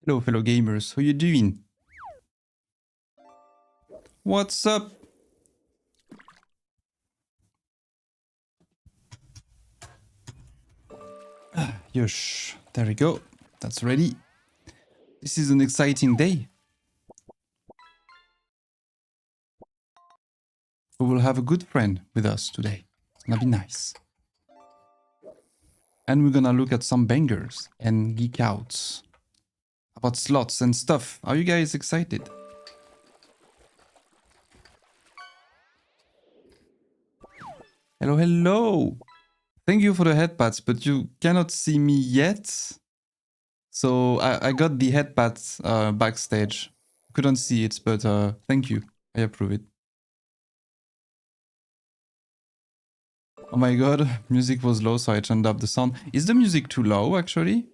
Hello, fellow gamers. How you doing? What's up? Yosh. There we go. That's ready. This is an exciting day. We will have a good friend with us today. It's gonna be nice. And we're gonna look at some bangers and geek out about slots and stuff. Are you guys excited? Hello, hello. Thank you for the headpads, but you cannot see me yet. So I got the headpads backstage. Couldn't see it, but thank you. I approve it. Oh my god, music was low, so I turned up the sound. Is the music too low, actually?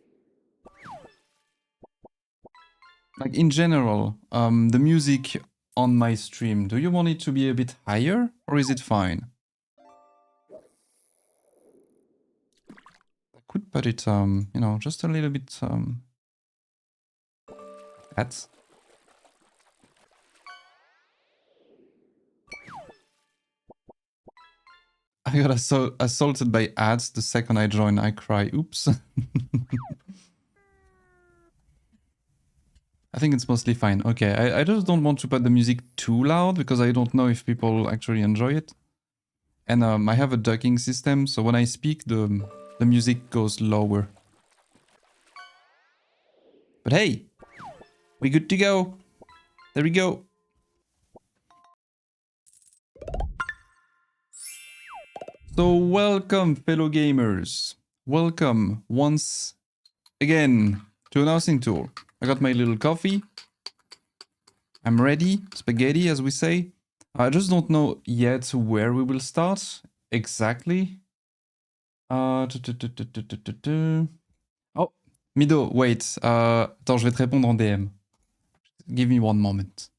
Like, in general, the music on my stream, do you want it to be a bit higher, or is it fine? I could put it, you know, just a little bit, at. I got assaulted by ads the second I join, I cry, oops. I think it's mostly fine. Okay, I just don't want to put the music too loud because I don't know if people actually enjoy it. And I have a ducking system, so when I speak, the music goes lower. But hey, we good to go. There we go. So welcome, fellow gamers. Welcome once again to an housing tour. I got my little coffee. I'm ready. Spaghetti, as we say. I just don't know yet where we will start exactly. Oh, Mido, wait. Attends, je vais te répondre en DM. Give me one moment.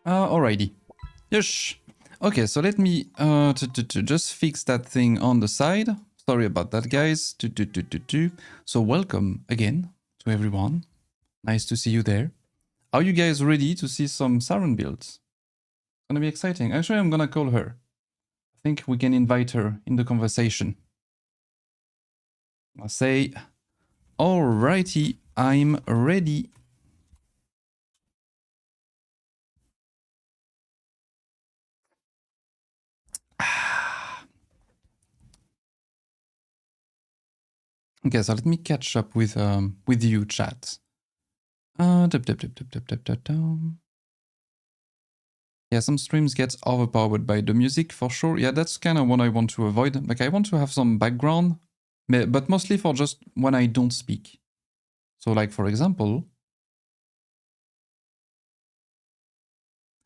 Alrighty. Yes. Okay, so let me just fix that thing on the side. Sorry about that, guys. So welcome again to everyone. Nice to see you there. Are you guys ready to see some Saran builds? It's gonna be exciting. Actually, I'm gonna call her. I think we can invite her in the conversation. I'll say, alrighty, I'm ready. Okay, so let me catch up with you, chat. Yeah, some streams get overpowered by the music for sure. Yeah, that's kind of what I want to avoid. Like, I want to have some background, but mostly for just when I don't speak. So, like, for example,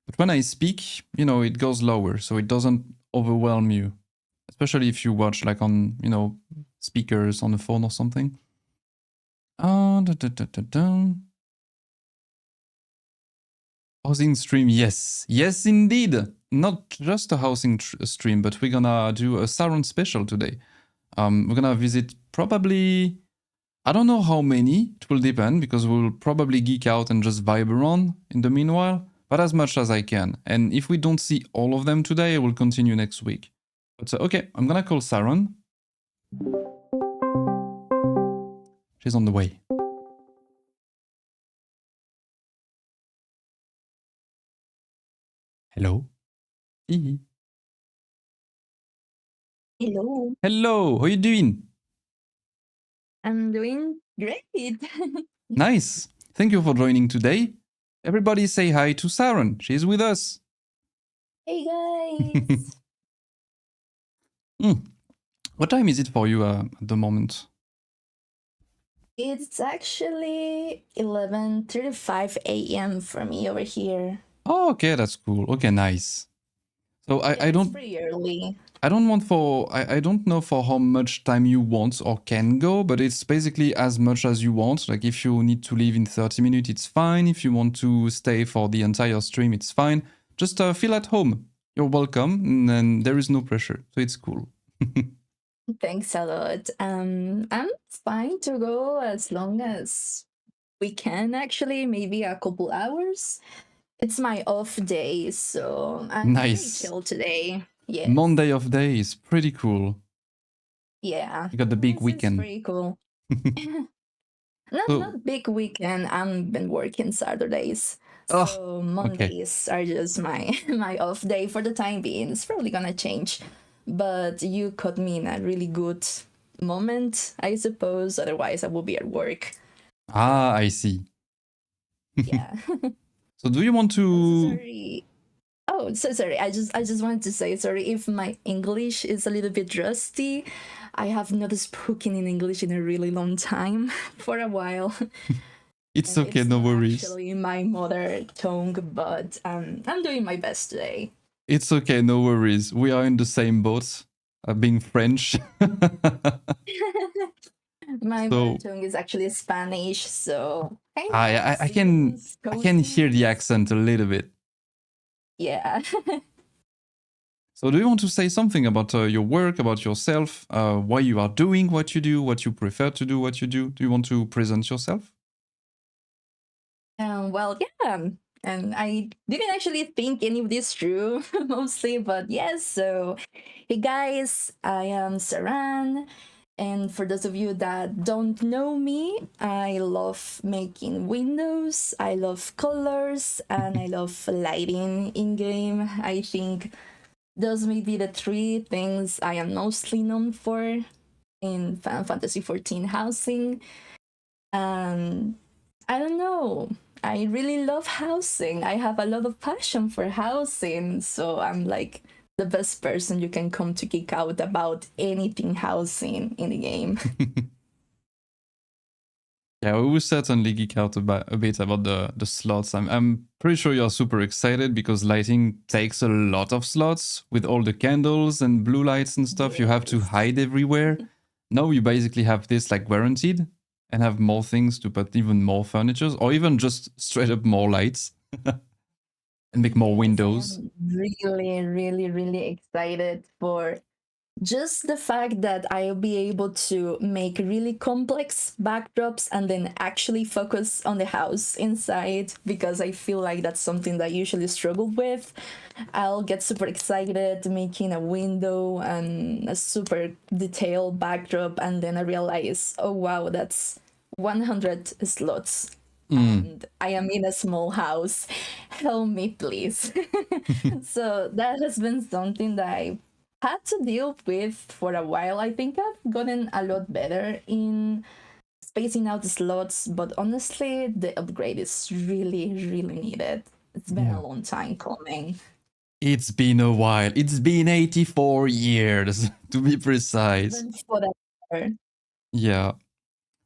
but when I speak, you know, it goes lower, so it doesn't overwhelm you, especially if you watch like on, you know, speakers on the phone or something. Housing stream, yes. Yes, indeed. Not just a housing stream, but we're gonna do a Saran special today. We're gonna visit probably, I don't know how many, it will depend, because we'll probably geek out and just vibe around in the meanwhile, but as much as I can. And if we don't see all of them today, I will continue next week. But okay, I'm gonna call Saran. She's on the way. Hello? Hello. Hello, how you doing? I'm doing great. Nice. Thank you for joining today. Everybody say hi to Saran. She's with us. Hey guys. Hmm. What time is it for you at the moment? It's actually 11:35 a.m. for me over here. Oh, okay, that's cool. Okay, nice. So I, Yeah, I it's don't pretty early. I don't want for I don't know for how much time you want or can go, but it's basically as much as you want. Like if you need to leave in 30 minutes, it's fine. If you want to stay for the entire stream, it's fine. Just feel at home. You're welcome, and there is no pressure, so it's cool. Thanks a lot. I'm fine to go as long as we can actually, maybe a couple hours. It's my off day, so I'm pretty Nice. chill today. Yes. Monday of day is pretty cool. Yeah. You got the big It's weekend. pretty cool. Not So, not big weekend. I'm been working Saturdays, oh, so okay. Mondays are just my my off day for the time being. It's probably gonna change, but you caught me in a really good moment, I suppose. Otherwise, I will be at work. Ah, I see. Yeah. So, do you want I'm so to? sorry. Oh, so sorry. I just wanted to say sorry if my English is a little bit rusty. I have not spoken in English in a really long time for a while. It's And okay, it's no not worries. actually my mother tongue, but I'm doing my best today. It's okay, no worries. We are in the same boat, being French. My mother So, tongue is actually Spanish, so kind I, of I I can seems I can hear the cousins. accent a little bit. Yeah. So, do you want to say something about your work, about yourself, why you are doing what you do, what you prefer to do, what you do? Do you want to present yourself? Well, yeah. And I didn't actually think any of this through mostly, but yes. So, hey guys, I am Saran. And for those of you that don't know me, I love making windows, I love colors, and I love lighting in game. I think those may be the three things I am mostly known for in Final Fantasy XIV housing. And I don't know. I really love housing. I have a lot of passion for housing, so I'm like the best person you can come to geek out about anything housing in the game. Yeah, we will certainly geek out a bit about the slots. I'm pretty sure you're super excited because lighting takes a lot of slots with all the candles and blue lights and stuff. You have to Yes. hide everywhere. Now you basically have this like guaranteed and have more things to put even more furnitures or even just straight up more lights and make more Yes, I windows. am really, really, really excited for just the fact that I'll be able to make really complex backdrops and then actually focus on the house inside because I feel like that's something that I usually struggle with. I'll get super excited making a window and a super detailed backdrop, and then I realize, oh wow, that's 100 slots. Mm. And I am in a small house. Help me, please. So that has been something that I had to deal with for a while. I think I've gotten a lot better in spacing out the slots, but honestly, the upgrade is really, really needed. It's been a Yeah. long time coming. It's been a while. It's been 84 years to be precise. Even for that. Yeah.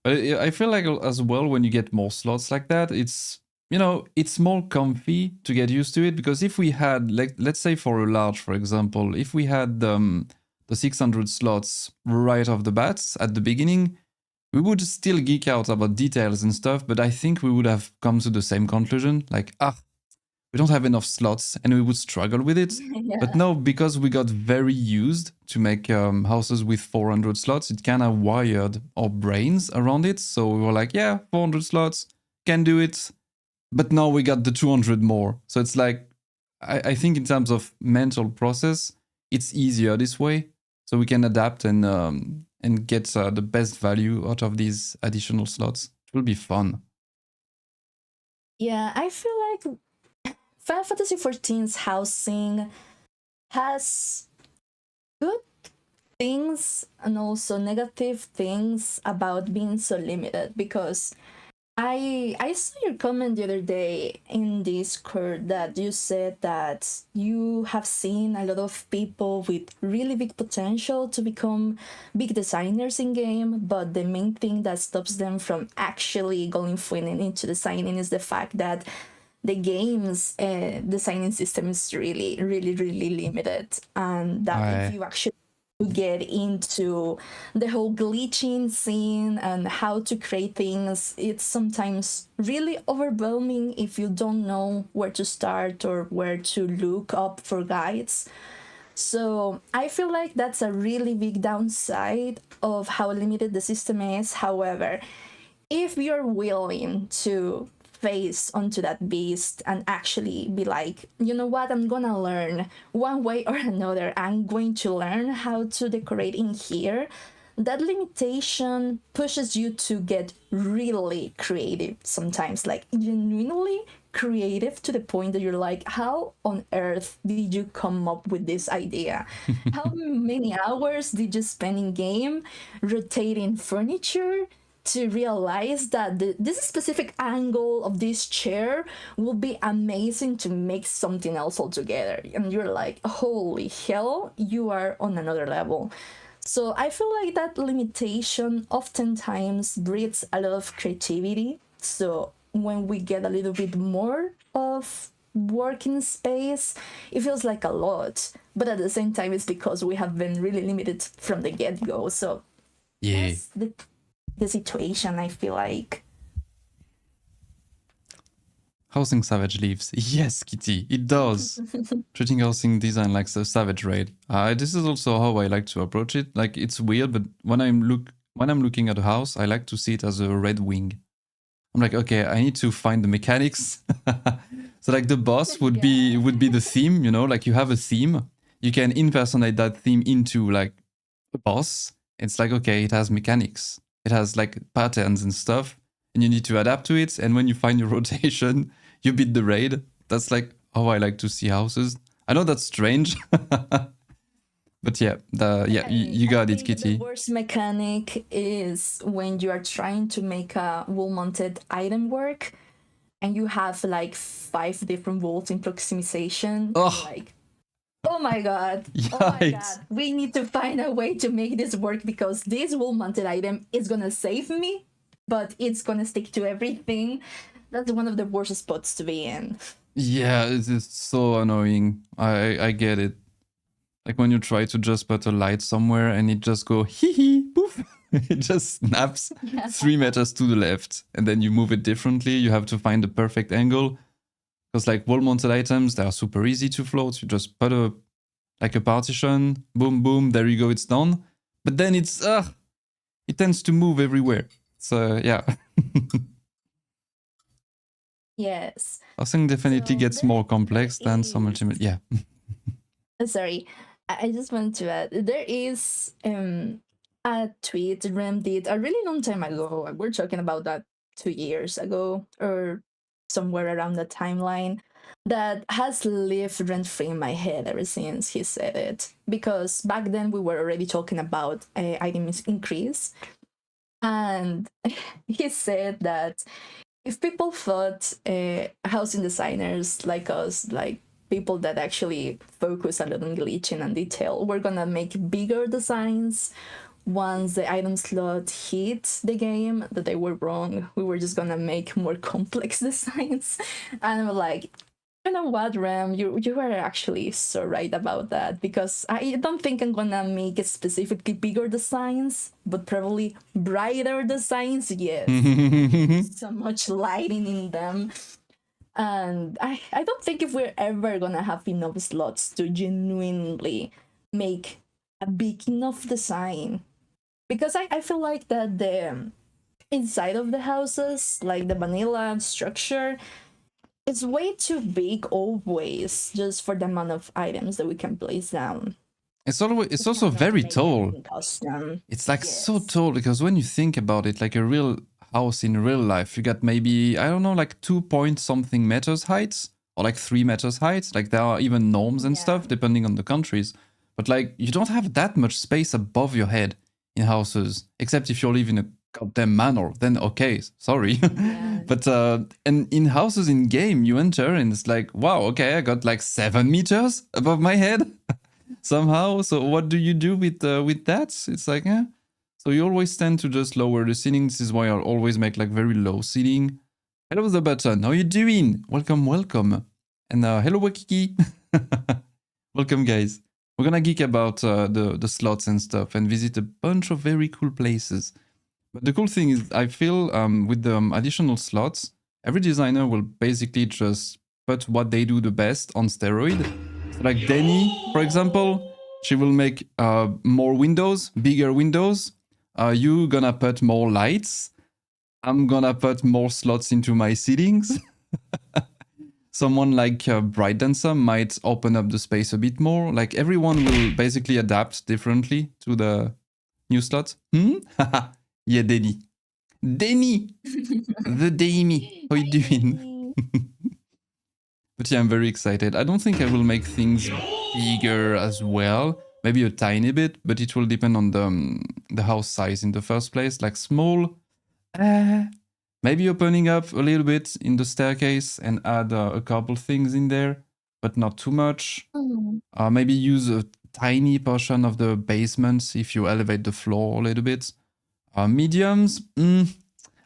I feel like as well when you get more slots like that, it's more comfy to get used to it because if we had like let's say for a large, for example, if we had the 600 slots right off the bat at the beginning, we would still geek out about details and stuff, but I think we would have come to the same conclusion like we don't have enough slots and we would struggle with it. But Yeah. now, because we got very used to make houses with 400 slots, it kind of wired our brains around it. So we were like, yeah, 400 slots, can do it. But now we got the 200 more. So it's like, I think in terms of mental process, it's easier this way. So we can adapt and get the best value out of these additional slots. It will be fun. Yeah, I feel like Final Fantasy XIV's housing has good things and also negative things about being so limited, because I saw your comment the other day in Discord that you said that you have seen a lot of people with really big potential to become big designers in game, but the main thing that stops them from actually going full into designing is the fact that the game's designing system is really, really, really limited, and that if you actually get into the whole glitching scene and how to create things, it's sometimes really overwhelming if you don't know where to start or where to look up for guides. So I feel like that's a really big downside of how limited the system is. However, if you're willing to face onto that beast and actually be like, you know what, I'm gonna learn one way or another, I'm going to learn how to decorate in here, that limitation pushes you to get really creative sometimes, like genuinely creative, to the point that you're like, how on earth did you come up with this idea? How many hours did you spend in game rotating furniture to realize that this specific angle of this chair will be amazing to make something else altogether? And you're like, holy hell, you are on another level. So I feel like that limitation oftentimes breeds a lot of creativity. So when we get a little bit more of working space, it feels like a lot. But at the same time, it's because we have been really limited from the get-go. So Yeah. that's the situation, I feel like. Housing Savage leaves. Yes, Kitty, it does. Treating housing design like a savage raid. This is also how I like to approach it. Like, it's weird, but when I'm looking at a house, I like to see it as a red wing. I'm like, okay, I need to find the mechanics. So like the boss would be the theme, you know, like you have a theme. You can impersonate that theme into like a boss. It's like, okay, it has mechanics. It has like patterns and stuff, and you need to adapt to it. And when you find your rotation, you beat the raid. That's like how I like to see houses. I know that's strange. But yeah, you got it, Kitty. The worst mechanic is when you are trying to make a wall-mounted item work, and you have like 5 different walls in proximization. Like, oh my god, oh my god, we need to find a way to make this work, because this wall-mounted item is gonna save me, but it's gonna stick to everything. That's one of the worst spots to be in. Yeah, it is so annoying. I get it. Like when you try to just put a light somewhere and it just go hee hee poof. It just snaps 3 meters to the left, and then you move it differently. You have to find the perfect angle. Because like wall-mounted items, they are super easy to float. You just put a partition, boom, boom, there you go, it's done. But then it tends to move everywhere. So yeah. Yes. Housing definitely gets more complex than some ultimate. Yeah. Sorry, I just want to add, there is a tweet Rem did a really long time ago. We're talking about that 2 years ago or somewhere around the timeline, that has lived rent-free in my head ever since he said it. Because back then we were already talking about item increase, and he said that if people thought housing designers like us, like people that actually focus a lot on glitching and detail, we're gonna make bigger designs once the item slot hit the game, that they were wrong. We were just gonna make more complex designs. And I'm like, you know what, Ram, you were actually so right about that, because I don't think I'm gonna make specifically bigger designs, but probably brighter designs. Yes. So much lighting in them. And I don't think if we're ever gonna have enough slots to genuinely make a big enough design. Because I feel like that the inside of the houses, like the vanilla structure, it's way too big always, just for the amount of items that we can place down. It's also very tall. It's like so tall, because when you think about it, like a real house in real life, you got maybe, I don't know, like 2 point something meters height, or like 3 meters height. Like there are even norms and stuff depending on the countries. But like, you don't have that much space above your head in houses, except if you live in a goddamn manor. Then okay, sorry. Yeah. But and in houses in game, you enter and it's like, wow, okay, I got like 7 meters above my head somehow. So what do you do with that? It's like, eh. So you always tend to just lower the ceiling. This is why I'll always make like very low ceiling. Hello, the button. How you doing? Welcome, welcome. And hello, Wakiki. Welcome, guys. We're gonna geek about the slots and stuff and visit a bunch of very cool places. But the cool thing is, I feel with the additional slots, every designer will basically just put what they do the best on steroid. So like Denny, for example, she will make more windows, bigger windows. You gonna put more lights. I'm gonna put more slots into my ceilings. Someone like Bright Dancer might open up the space a bit more. Like everyone will basically adapt differently to the new slots. Yeah, Denny. Denny! The Dami. How you doing? But yeah, I'm very excited. I don't think I will make things bigger as well. Maybe a tiny bit, but it will depend on the house size in the first place. Like small, maybe opening up a little bit in the staircase and add a couple things in there, but not too much. Maybe use a tiny portion of the basement if you elevate the floor a little bit. Mediums, I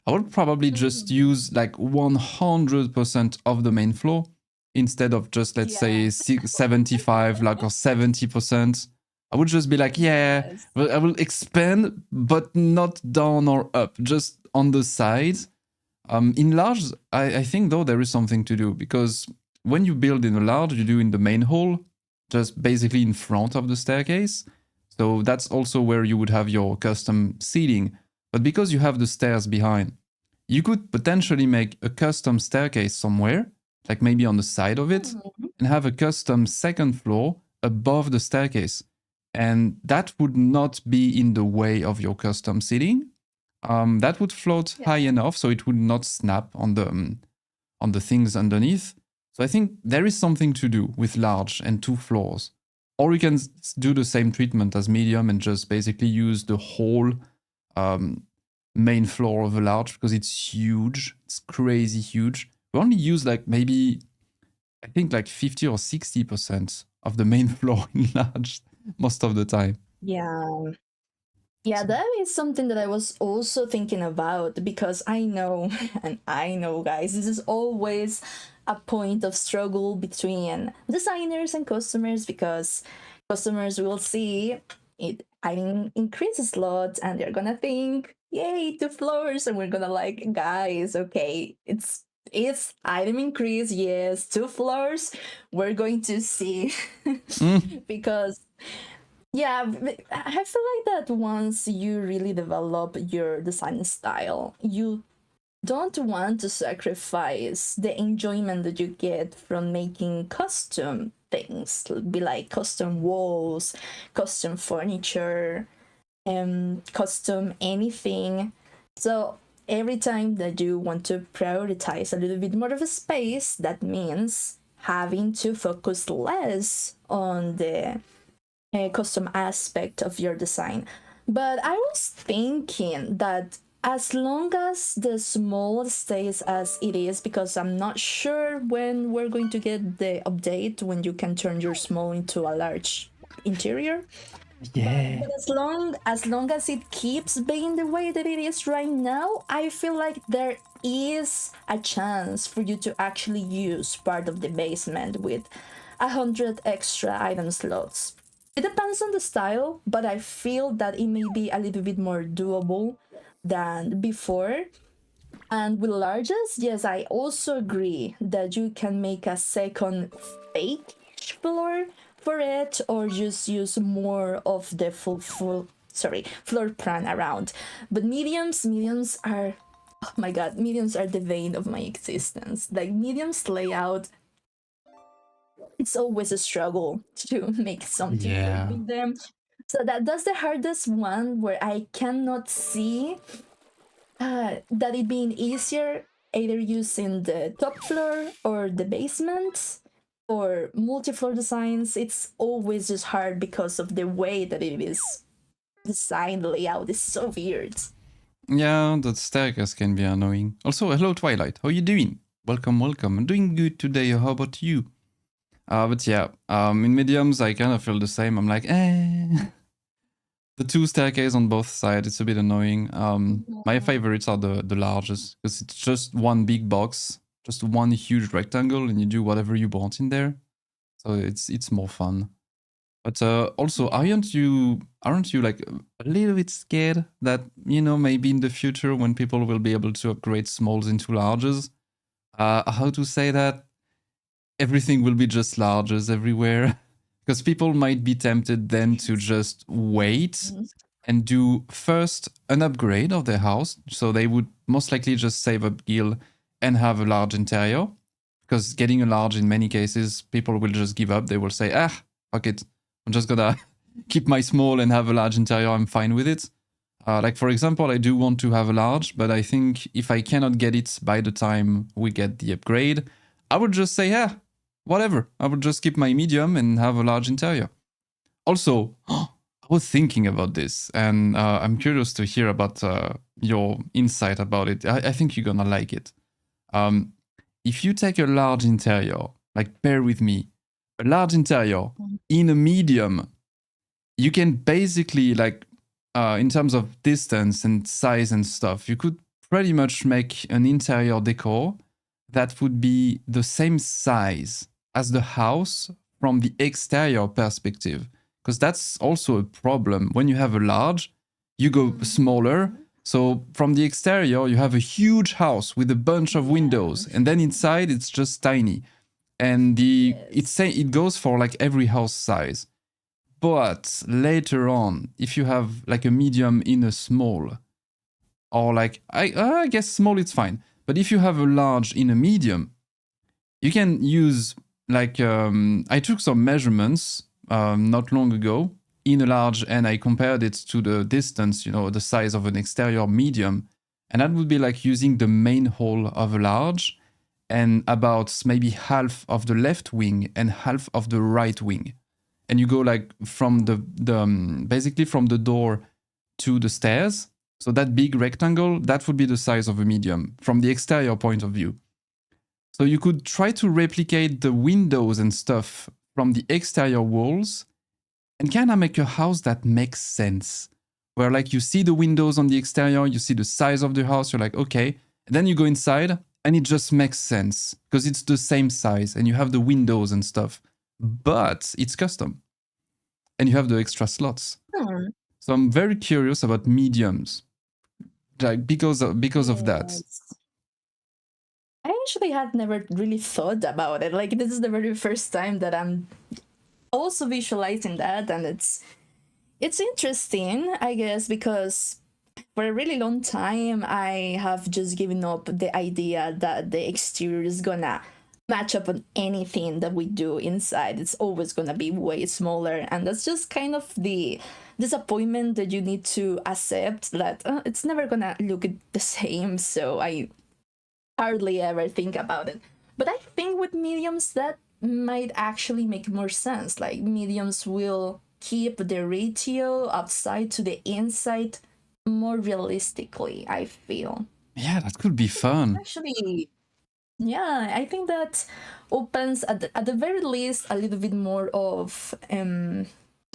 would probably just use like 100% of the main floor instead of just, let's say, 75 like or 70%. I would just be like, yeah, Yes. I will expand, but not down or up, just on the sides. In large, I think though there is something to do because when you build in a large, you do in the main hall, just basically in front of the staircase. So that's also where you would have your custom seating. But because you have the stairs behind, you could potentially make a custom staircase somewhere, like maybe on the side of it, and have a custom second floor above the staircase. And that would not be in the way of your custom seating. That would float high enough so it would not snap on the things underneath. So I think there is something to do with large and 2 floors. Or you can do the same treatment as medium and just basically use the whole main floor of a large because it's huge. It's crazy huge. We only use like maybe, I think like 50 or 60% of the main floor in large most of the time. Yeah. Yeah, that is something that I was also thinking about because I know, and I know, guys, this is always a point of struggle between designers and customers because customers will see it item increases a lot and they're gonna think, yay, 2 floors, and we're gonna like, guys, okay, it's item increase, yes, 2 floors, we're going to see because yeah, I feel like that once you really develop your design style, you don't want to sacrifice the enjoyment that you get from making custom things, be like custom walls, custom furniture, custom anything. So every time that you want to prioritize a little bit more of a space, that means having to focus less on the custom aspect of your design. But I was thinking that as long as the small stays as it is, because I'm not sure when we're going to get the update when you can turn your small into a large interior. Yeah. But as long as it keeps being the way that it is right now, I feel like there is a chance for you to actually use part of the basement with 100 extra item slots. It depends on the style, but I feel that it may be a little bit more doable than before. And with largest, yes, I also agree that you can make a second fake floor for it or just use more of the floor plan around. But mediums are, oh my god, mediums are the vein of my existence. Like mediums layout, it's always a struggle to make something work with them. So that's the hardest one where I cannot see that it being easier either using the top floor or the basement for multi-floor designs, it's always just hard because of the way that it is designed. The layout is so weird. Yeah, the staircase can be annoying. Also, hello Twilight, how you doing? Welcome, welcome. I'm doing good today. How about you? But yeah, in mediums, I kind of feel the same. I'm like, the two staircase on both sides, it's a bit annoying. My favorites are the largest because it's just one big box, just one huge rectangle, and you do whatever you want in there. So it's more fun. But also, aren't you like a little bit scared that maybe in the future when people will be able to upgrade smalls into larges, how to say that, everything will be just larges everywhere, because people might be tempted then to just wait and do first an upgrade of their house, so they would most likely just save up gil and have a large interior, because getting a large in many cases people will just give up. They will say, fuck it, I'm just gonna keep my small and have a large interior. I'm fine with it. Like for example, I do want to have a large, but I think if I cannot get it by the time we get the upgrade, I would just say, whatever. I would just keep my medium and have a large interior. Also, I was thinking about this, and I'm curious to hear about your insight about it. I think you're gonna like it. If you take a large interior, like bear with me, a large interior in a medium, you can basically like, in terms of distance and size and stuff, you could pretty much make an interior decor that would be the same size as the house from the exterior perspective. Because that's also a problem. When you have a large, you go smaller. So from the exterior, you have a huge house with a bunch of windows, and then inside it's just tiny. And it goes for like every house size. But later on, if you have like a medium in a small, or like I guess small, it's fine. But if you have a large in a medium, you can use like, I took some measurements not long ago in a large, and I compared it to the distance, the size of an exterior medium, and that would be like using the main hall of a large and about maybe half of the left wing and half of the right wing. And you go like from the basically from the door to the stairs. So that big rectangle, that would be the size of a medium from the exterior point of view. So you could try to replicate the windows and stuff from the exterior walls and kind of make a house that makes sense. Where like you see the windows on the exterior, you see the size of the house, you're like, okay. And then you go inside and it just makes sense because it's the same size and you have the windows and stuff, but it's custom and you have the extra slots. So I'm very curious about mediums, like because of that. I actually had never really thought about it. Like, this is the very first time that I'm also visualizing that, and it's interesting, I guess, because for a really long time I have just given up the idea that the exterior is gonna match up on anything that we do inside. It's always gonna be way smaller, and that's just kind of the disappointment that you need to accept, that it's never gonna look the same. So I hardly ever think about it. But I think with mediums that might actually make more sense. Like, mediums will keep the ratio outside to the inside more realistically, I feel. Yeah, that could be fun. Actually, yeah, I think that opens at the very least a little bit more of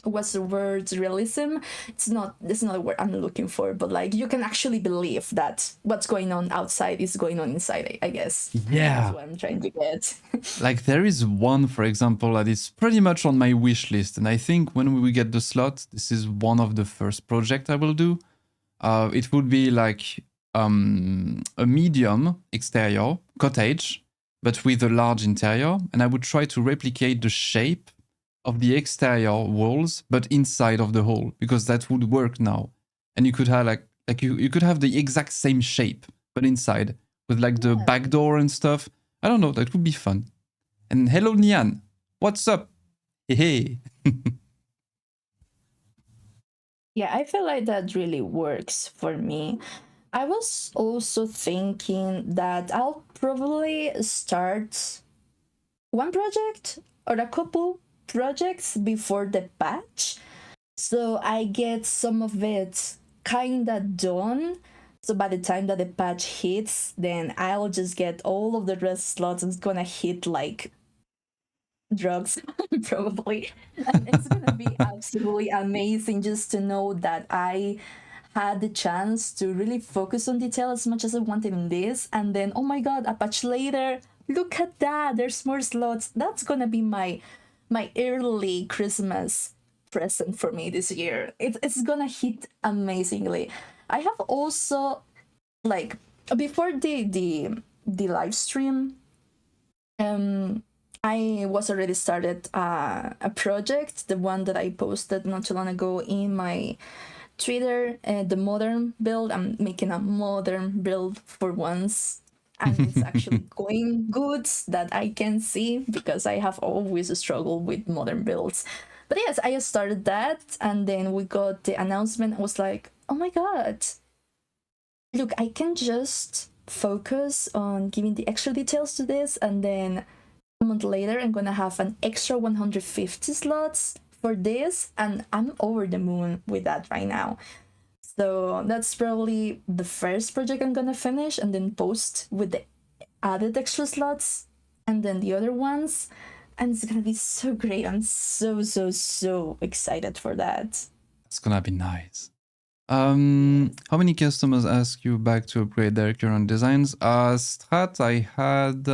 what's the word, realism. It's not a word I'm looking for, but like you can actually believe that what's going on outside is going on inside, I guess. Yeah, that's what I'm trying to get. like there is one, for example, that is pretty much on my wish list, and I think when we get the slot, this is one of the first project I will do. It would be like a medium exterior cottage, but with a large interior, and I would try to replicate the shape of the exterior walls, but inside of the hall, because that would work now. And you could have like you could have the exact same shape, but inside with like the back door and stuff. I don't know, that would be fun. And hello Nian, what's up? Hey. Yeah, I feel like that really works for me. I was also thinking that I'll probably start one project or a couple projects before the patch. So I get some of it kinda done. So by the time that the patch hits, then I'll just get all of the rest slots. It's gonna hit like drugs, probably. And it's gonna be absolutely amazing just to know that I had the chance to really focus on detail as much as I wanted in this. And then, oh my god, a patch later, look at that, there's more slots. That's gonna be my early Christmas present for me this year. It's gonna hit amazingly. I have also, like, before the live stream, I was already started a project, the one that I posted not too long ago in my Twitter, the modern build. I'm making a modern build for once, and it's actually going good that I can see, because I have always struggled with modern builds. But yes, I started that, and then we got the announcement. I was like, oh my god, look, I can just focus on giving the extra details to this, and then a month later I'm gonna have an extra 150 slots for this, and I'm over the moon with that right now. So that's probably the first project I'm gonna finish and then post with the added extra slots, and then the other ones, and it's gonna be so great. I'm so excited for that. It's gonna be nice. How many customers ask you back to upgrade their current designs? Strat, I had...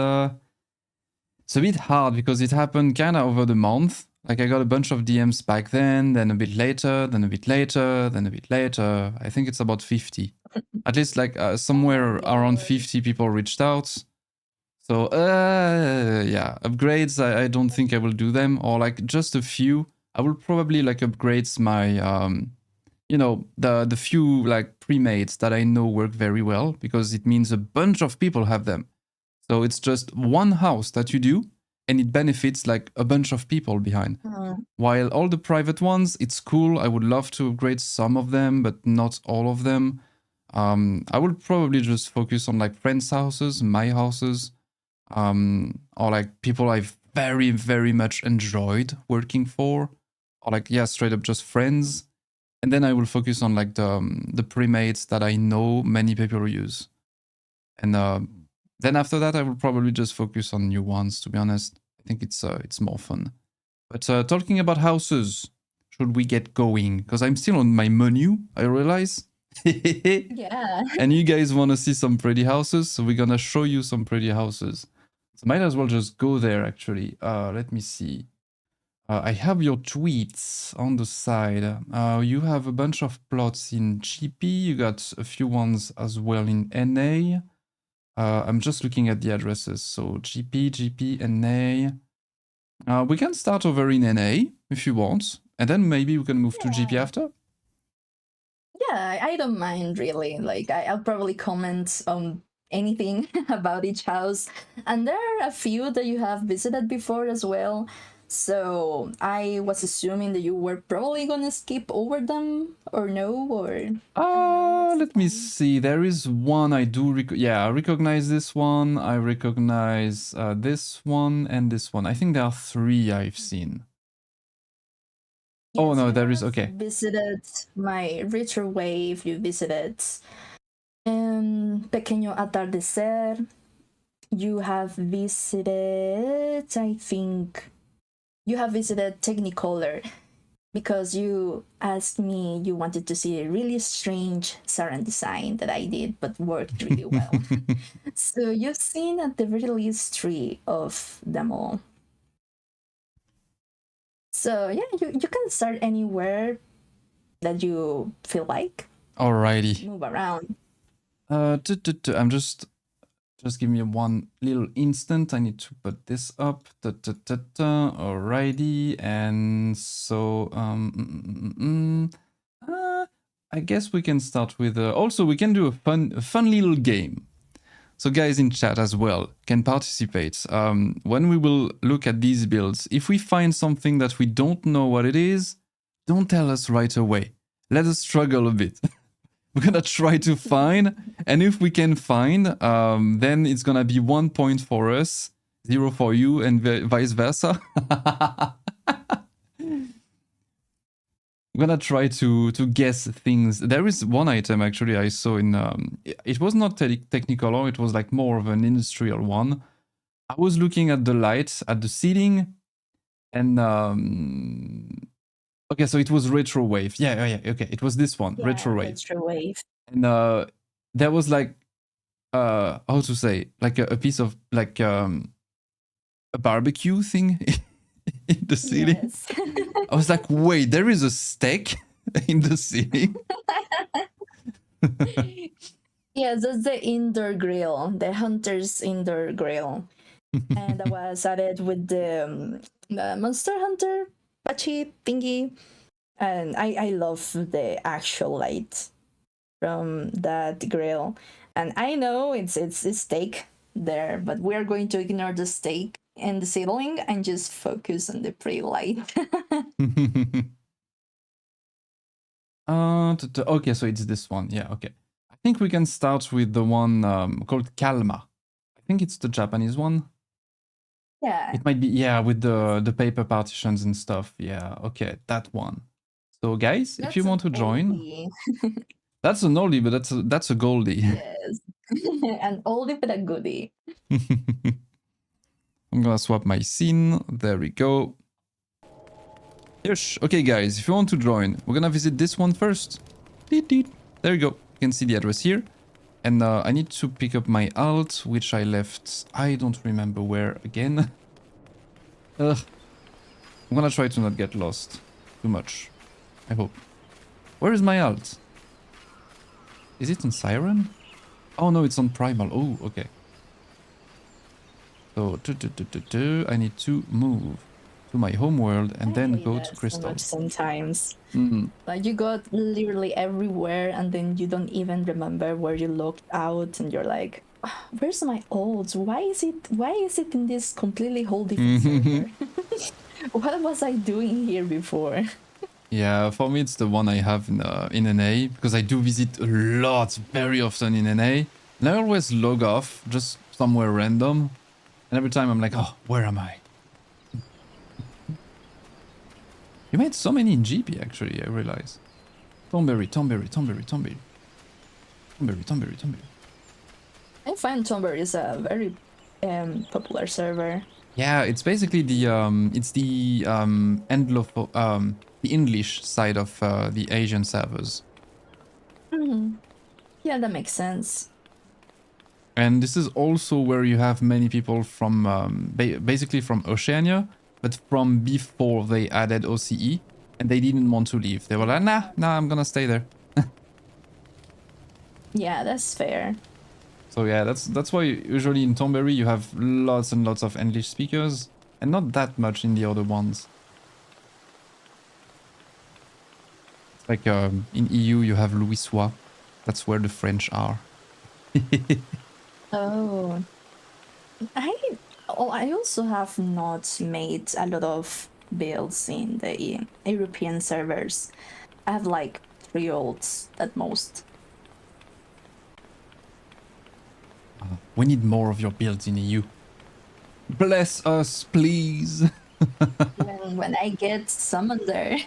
it's a bit hard because it happened kind of over the month. Like, I got a bunch of DMs back then a bit later, then a bit later, then a bit later. I think it's about 50. At least, like, somewhere around 50 people reached out. So, yeah, upgrades, I don't think I will do them. Or, like, just a few. I will probably, like, upgrade my... you know, the few like pre-mates that I know work very well, because it means a bunch of people have them. So it's just one house that you do, and it benefits like a bunch of people behind. While all the private ones, it's cool. I would love to upgrade some of them, but not all of them. I will probably just focus on like friends' houses, my houses, or like people I've very, very much enjoyed working for, or like, yeah, straight up just friends. And then I will focus on like the pre-mates that I know many people use. And then after that, I will probably just focus on new ones, to be honest. I think it's more fun. But talking about houses, should we get going? Because I'm still on my menu, I realize. Yeah. And you guys want to see some pretty houses, so we're gonna show you some pretty houses. So might as well just go there, actually. Let me see. I have your tweets on the side. You have a bunch of plots in GP. You got a few ones as well in NA. I'm just looking at the addresses. So GP, NA. We can start over in NA if you want. And then maybe we can move to GP after. Yeah, I don't mind really. Like, I'll probably comment on anything about each house. And there are a few that you have visited before as well. So I was assuming that you were probably gonna skip over them, or no, or... Let me see. There is one I do... I recognize this one. I recognize this one and this one. I think there are 3 I've seen. Yes, oh, no, there is... Okay. Visited my Richer Wave, you visited Pequeño Atardecer. You have visited, I think... You have visited Technicolor, because you asked me you wanted to see a really strange Saran design that I did, but worked really well. So you've seen at the very least 3 of them all. So yeah, you can start anywhere that you feel like. Alrighty. Move around. I'm just give me one little instant. I need to put this up. Alrighty, and so I guess we can start with. Also, we can do a fun little game. So guys in chat as well can participate. When we will look at these builds, if we find something that we don't know what it is, don't tell us right away. Let us struggle a bit. We're gonna try to find, and if we can find, then it's gonna be 1 point for us, 0 for you, and vice versa. I'm gonna try to guess things. There is one item actually I saw in it was not technicolor, it was like more of an industrial one. I was looking at the light at the ceiling, and okay, so it was retro wave. Yeah, okay, it was this one, Yeah, retro wave. retro wave. And there was like how to say, like a piece of like a barbecue thing in the ceiling. Yes. I was like, wait, there is a steak in the ceiling. Yes, that's the indoor grill, the hunter's indoor grill. And I was at it with the Monster Hunter patchy thingy. And I love the actual light from that grill. And I know it's a steak there, but we're going to ignore the steak and the ceiling and just focus on the pretty light. Okay, so it's this one. Yeah, okay. I think we can start with the one called Kalma. I think it's the Japanese one. Yeah. It might be, yeah, with the paper partitions and stuff. Yeah, okay, that one. So guys, if you want to join, that's an oldie, but that's a goldie. Yes. An oldie but a goodie. I'm gonna swap my scene. There we go. Yes. Okay, guys, if you want to join, we're gonna visit this one first. There you go. You can see the address here. And I need to pick up my alt, which I left. I don't remember where again. Ugh. I'm gonna try to not get lost too much. I hope. Where is my alt? Is it on Siren? Oh no, it's on Primal. Oh, okay. So, I need to move to my home world and then go to Crystal. Sometimes. Mm. Like you got literally everywhere and then you don't even remember where you looked out and you're like, "Ah, where's my old? Why is it in this completely whole different server? What was I doing here before?" Yeah, for me it's the one I have in NA, because I do visit a lot, very often in NA. And I always log off, just somewhere random. And every time I'm like, oh, where am I? You made so many in GP actually, I realize. Tomberry. I find Tomber is a very popular server. Yeah, it's basically the the English side of the Asian servers. Yeah, that makes sense. And this is also where you have many people from basically from Oceania, but from before they added OCE, and they didn't want to leave. They were like, nah, I'm gonna stay there. Yeah, that's fair. So yeah, that's why usually in Tomberry you have lots and lots of English speakers, and not that much in the other ones. It's like in EU you have Louisois. That's where the French are. Oh. I also have not made a lot of builds in the European servers. I have like 3 ults at most. We need more of your builds in EU. Bless us, please. when I get summoned there.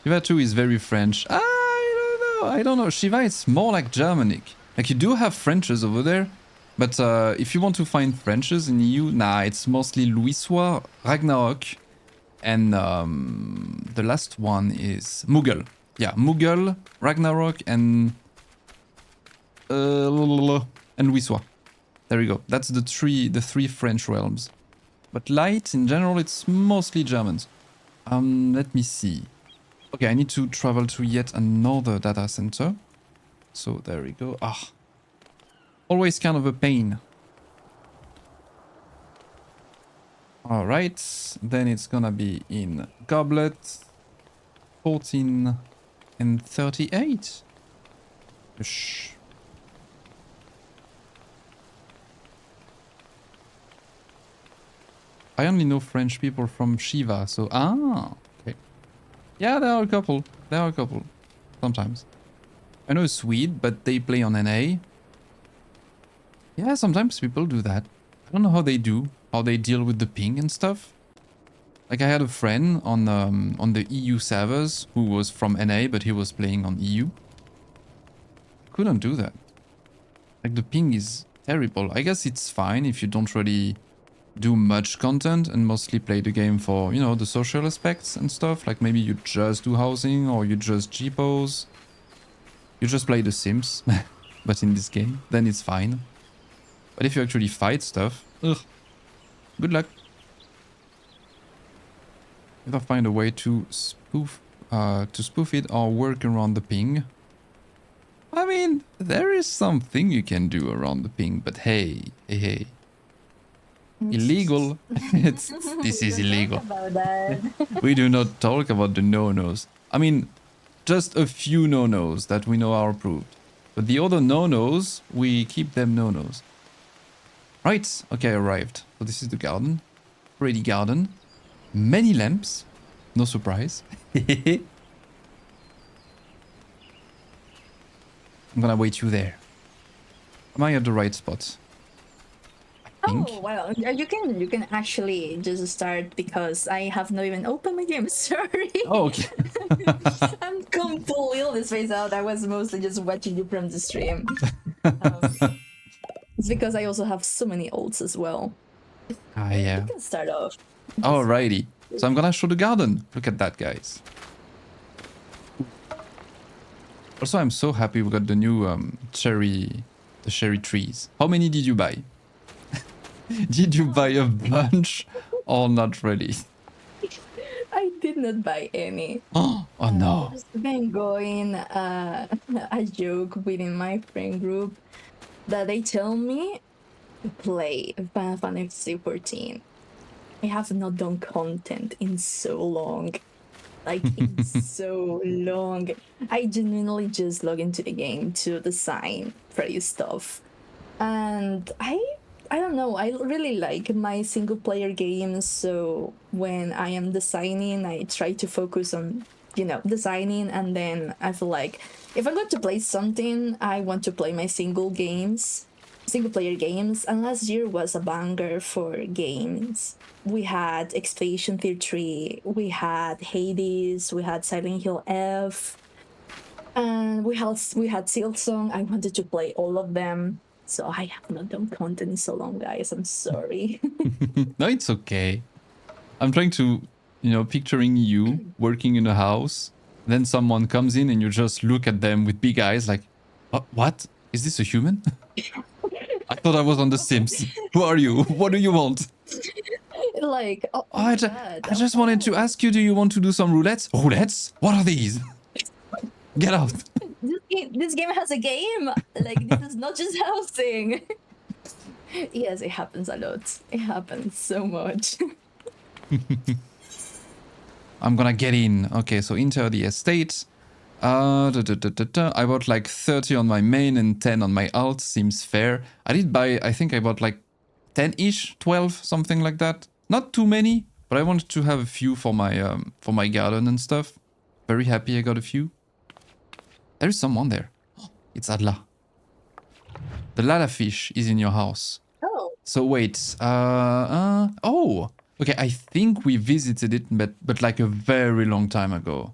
Shiva 2 is very French. I don't know. Shiva is more like Germanic. Like you do have Frenches over there, but if you want to find Frenches in EU, nah, it's mostly Louisois, Ragnarok, and the last one is Mughal. Yeah, Mughal, Ragnarok, and Louisois. There we go. That's the three French realms. But light in general, it's mostly Germans. Let me see. Okay, I need to travel to yet another data center. So there we go. Always kind of a pain. Alright, then it's gonna be in Goblet 14 and 38. Shh. I only know French people from Shiva, so okay. Yeah, there are a couple. Sometimes. I know a Swede, but they play on NA. Yeah, sometimes people do that. I don't know how they deal with the ping and stuff. Like I had a friend on the EU servers who was from NA, but he was playing on EU. Couldn't do that. Like the ping is terrible. I guess it's fine if you don't really do much content and mostly play the game for, you know, the social aspects and stuff. Like maybe you just do housing or you just G-pose. You just play The Sims, but in this game, then it's fine. But if you actually fight stuff, ugh, good luck. If I find a way to spoof it or work around the ping. I mean, there is something you can do around the ping, but hey. Illegal. This is illegal. About that. We do not talk about the no-nos. I mean, just a few no-nos that we know are approved. But the other no-nos, we keep them no-nos. Right, okay, arrived. So this is the garden. Pretty garden. Many lamps. No surprise. I'm gonna wait you there. Am I at the right spot? Oh well, you can actually just start because I have not even opened my game. Sorry. Oh, okay. I'm completely spaced out. I was mostly just watching you from the stream. It's because I also have so many ults as well. Ah, yeah. You can start off. Alrighty. So I'm gonna show the garden. Look at that, guys. Also, I'm so happy we got the new cherry trees. How many did you buy? Did you buy a bunch or not really? I did not buy any. Oh no. It's been going a joke within my friend group that they tell me to play Final Fantasy 14. I have not done content in so long. Like, in so long. I genuinely just log into the game to design pretty stuff. And I don't know, I really like my single player games, so when I am designing, I try to focus on, you know, designing, and then I feel like if I'm going to play something, I want to play my single player games, and last year was a banger for games. We had Expedition Tier 3, we had Hades, we had Silent Hill F, and we had Silksong. I wanted to play all of them. So I have not done content in so long, guys. I'm sorry. No, it's okay. I'm trying to, you know, picturing you working in a house. Then someone comes in and you just look at them with big eyes like, what? Is this a human? I thought I was on The Sims. Who are you? What do you want? Like, I just wanted to ask you, do you want to do some roulettes? Roulettes? What are these? Get out. This game has a game. Like, this is not just housing. Yes, it happens a lot. It happens so much. I'm gonna get in. Okay, so enter the estate. I bought like 30 on my main and 10 on my alt. Seems fair. I did buy, I think I bought like 10-ish, 12, something like that. Not too many, but I wanted to have a few for my garden and stuff. Very happy I got a few. There is someone there. It's Adla. The Lala fish is in your house. Oh. So wait. Oh. Okay, I think we visited it, but like a very long time ago.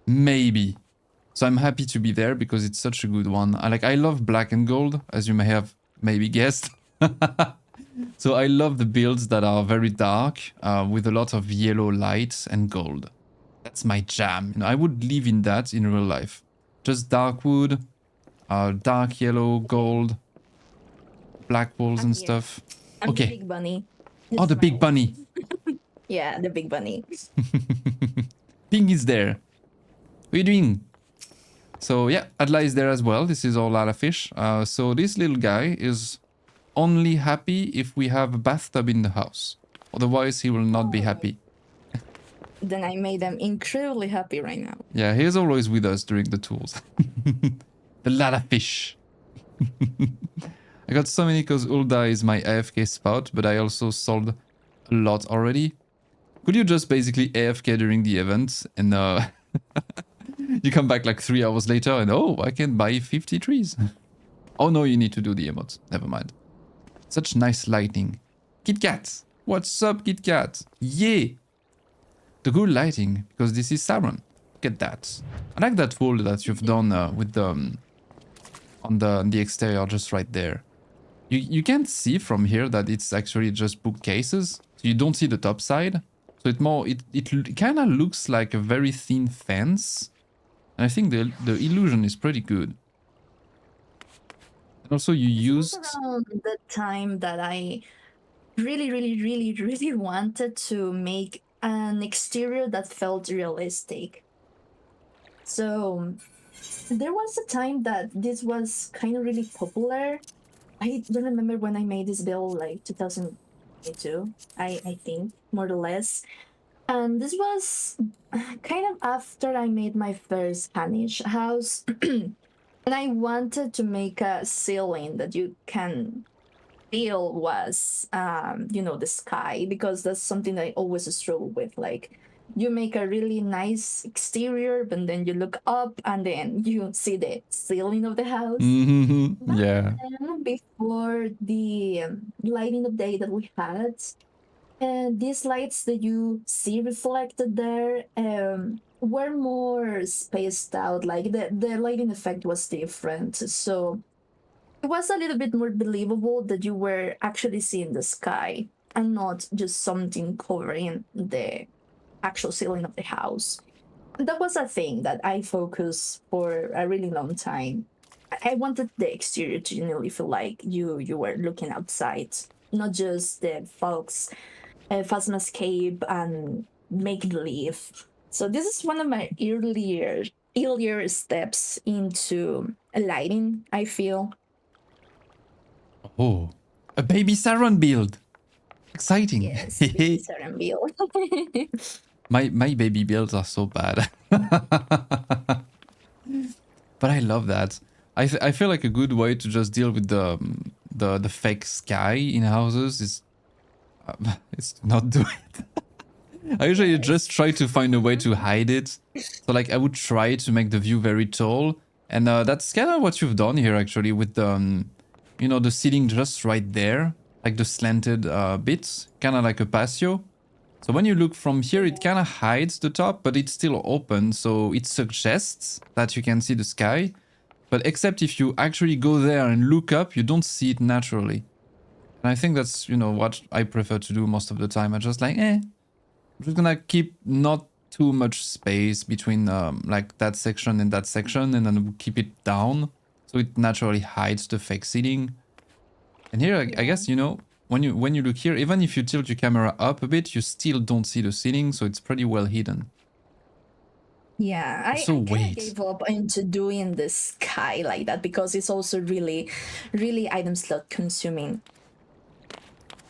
Maybe. So I'm happy to be there because it's such a good one. I love black and gold, as you may have maybe guessed. So I love the builds that are very dark, with a lot of yellow light and gold. That's my jam. You know, I would live in that in real life. Just dark wood, dark yellow, gold, black walls and stuff. I'm okay. the big bunny. Oh, the big bunny. Yeah, the big bunny. Ping is there. What are you doing? So yeah, Adla is there as well. This is all Lala fish. So this little guy is only happy if we have a bathtub in the house. Otherwise, he will not be happy. Then I made them incredibly happy right now. Yeah, he is always with us during the tours. The Lala fish. I got so many because Ulda is my AFK spot, but I also sold a lot already. Could you just basically AFK during the event and you come back like 3 hours later and oh, I can buy 50 trees. Oh no, you need to do the emotes. Never mind. Such nice lighting. Kit Kat! What's up, Kit Kat? Yeah! The good lighting, because this is Saran. Look at that. I like that wall that you've done with the on the exterior, just right there. You can't see from here that it's actually just bookcases, so you don't see the top side. So it kind of looks like a very thin fence, and I think the illusion is pretty good. And also you This was used around the time that I really wanted to make an exterior that felt realistic. So there was a time that this was kind of really popular. I don't remember when I made this build, like 2022, I think, more or less. And this was kind of after I made my first Spanish house. And I wanted to make a ceiling that you can feel was, the sky, because that's something that I always struggle with. Like, you make a really nice exterior, but then you look up and then you see the ceiling of the house. Back yeah. then, before the lighting update that we had, and these lights that you see reflected there were more spaced out. Like the lighting effect was different. So it was a little bit more believable that you were actually seeing the sky and not just something covering the actual ceiling of the house. That was a thing that I focused for a really long time. I wanted the exterior to genuinely feel like you were looking outside, not just the folks Phasmascape and make believe. So this is one of my earlier steps into lighting, I feel. Oh, a baby Saran build. Exciting. Yes, baby Saran Bill. my baby builds are so bad. But I love that. I feel like a good way to just deal with the fake sky in houses is to not do it. I usually just try to find a way to hide it. So like I would try to make the view very tall, and that's kind of what you've done here actually with the the ceiling just right there, like the slanted bits, kind of like a patio. So when you look from here, it kind of hides the top, but it's still open, so it suggests that you can see the sky. But except if you actually go there and look up, you don't see it naturally. And I think that's, what I prefer to do most of the time. I just like, I'm just gonna keep not too much space between like that section and that section, and then we'll keep it down so it naturally hides the fake ceiling. And here, I guess, when you look here, even if you tilt your camera up a bit, you still don't see the ceiling, so it's pretty well hidden. Yeah, I So kind of wait, gave up into doing the sky like that because it's also really item slot consuming.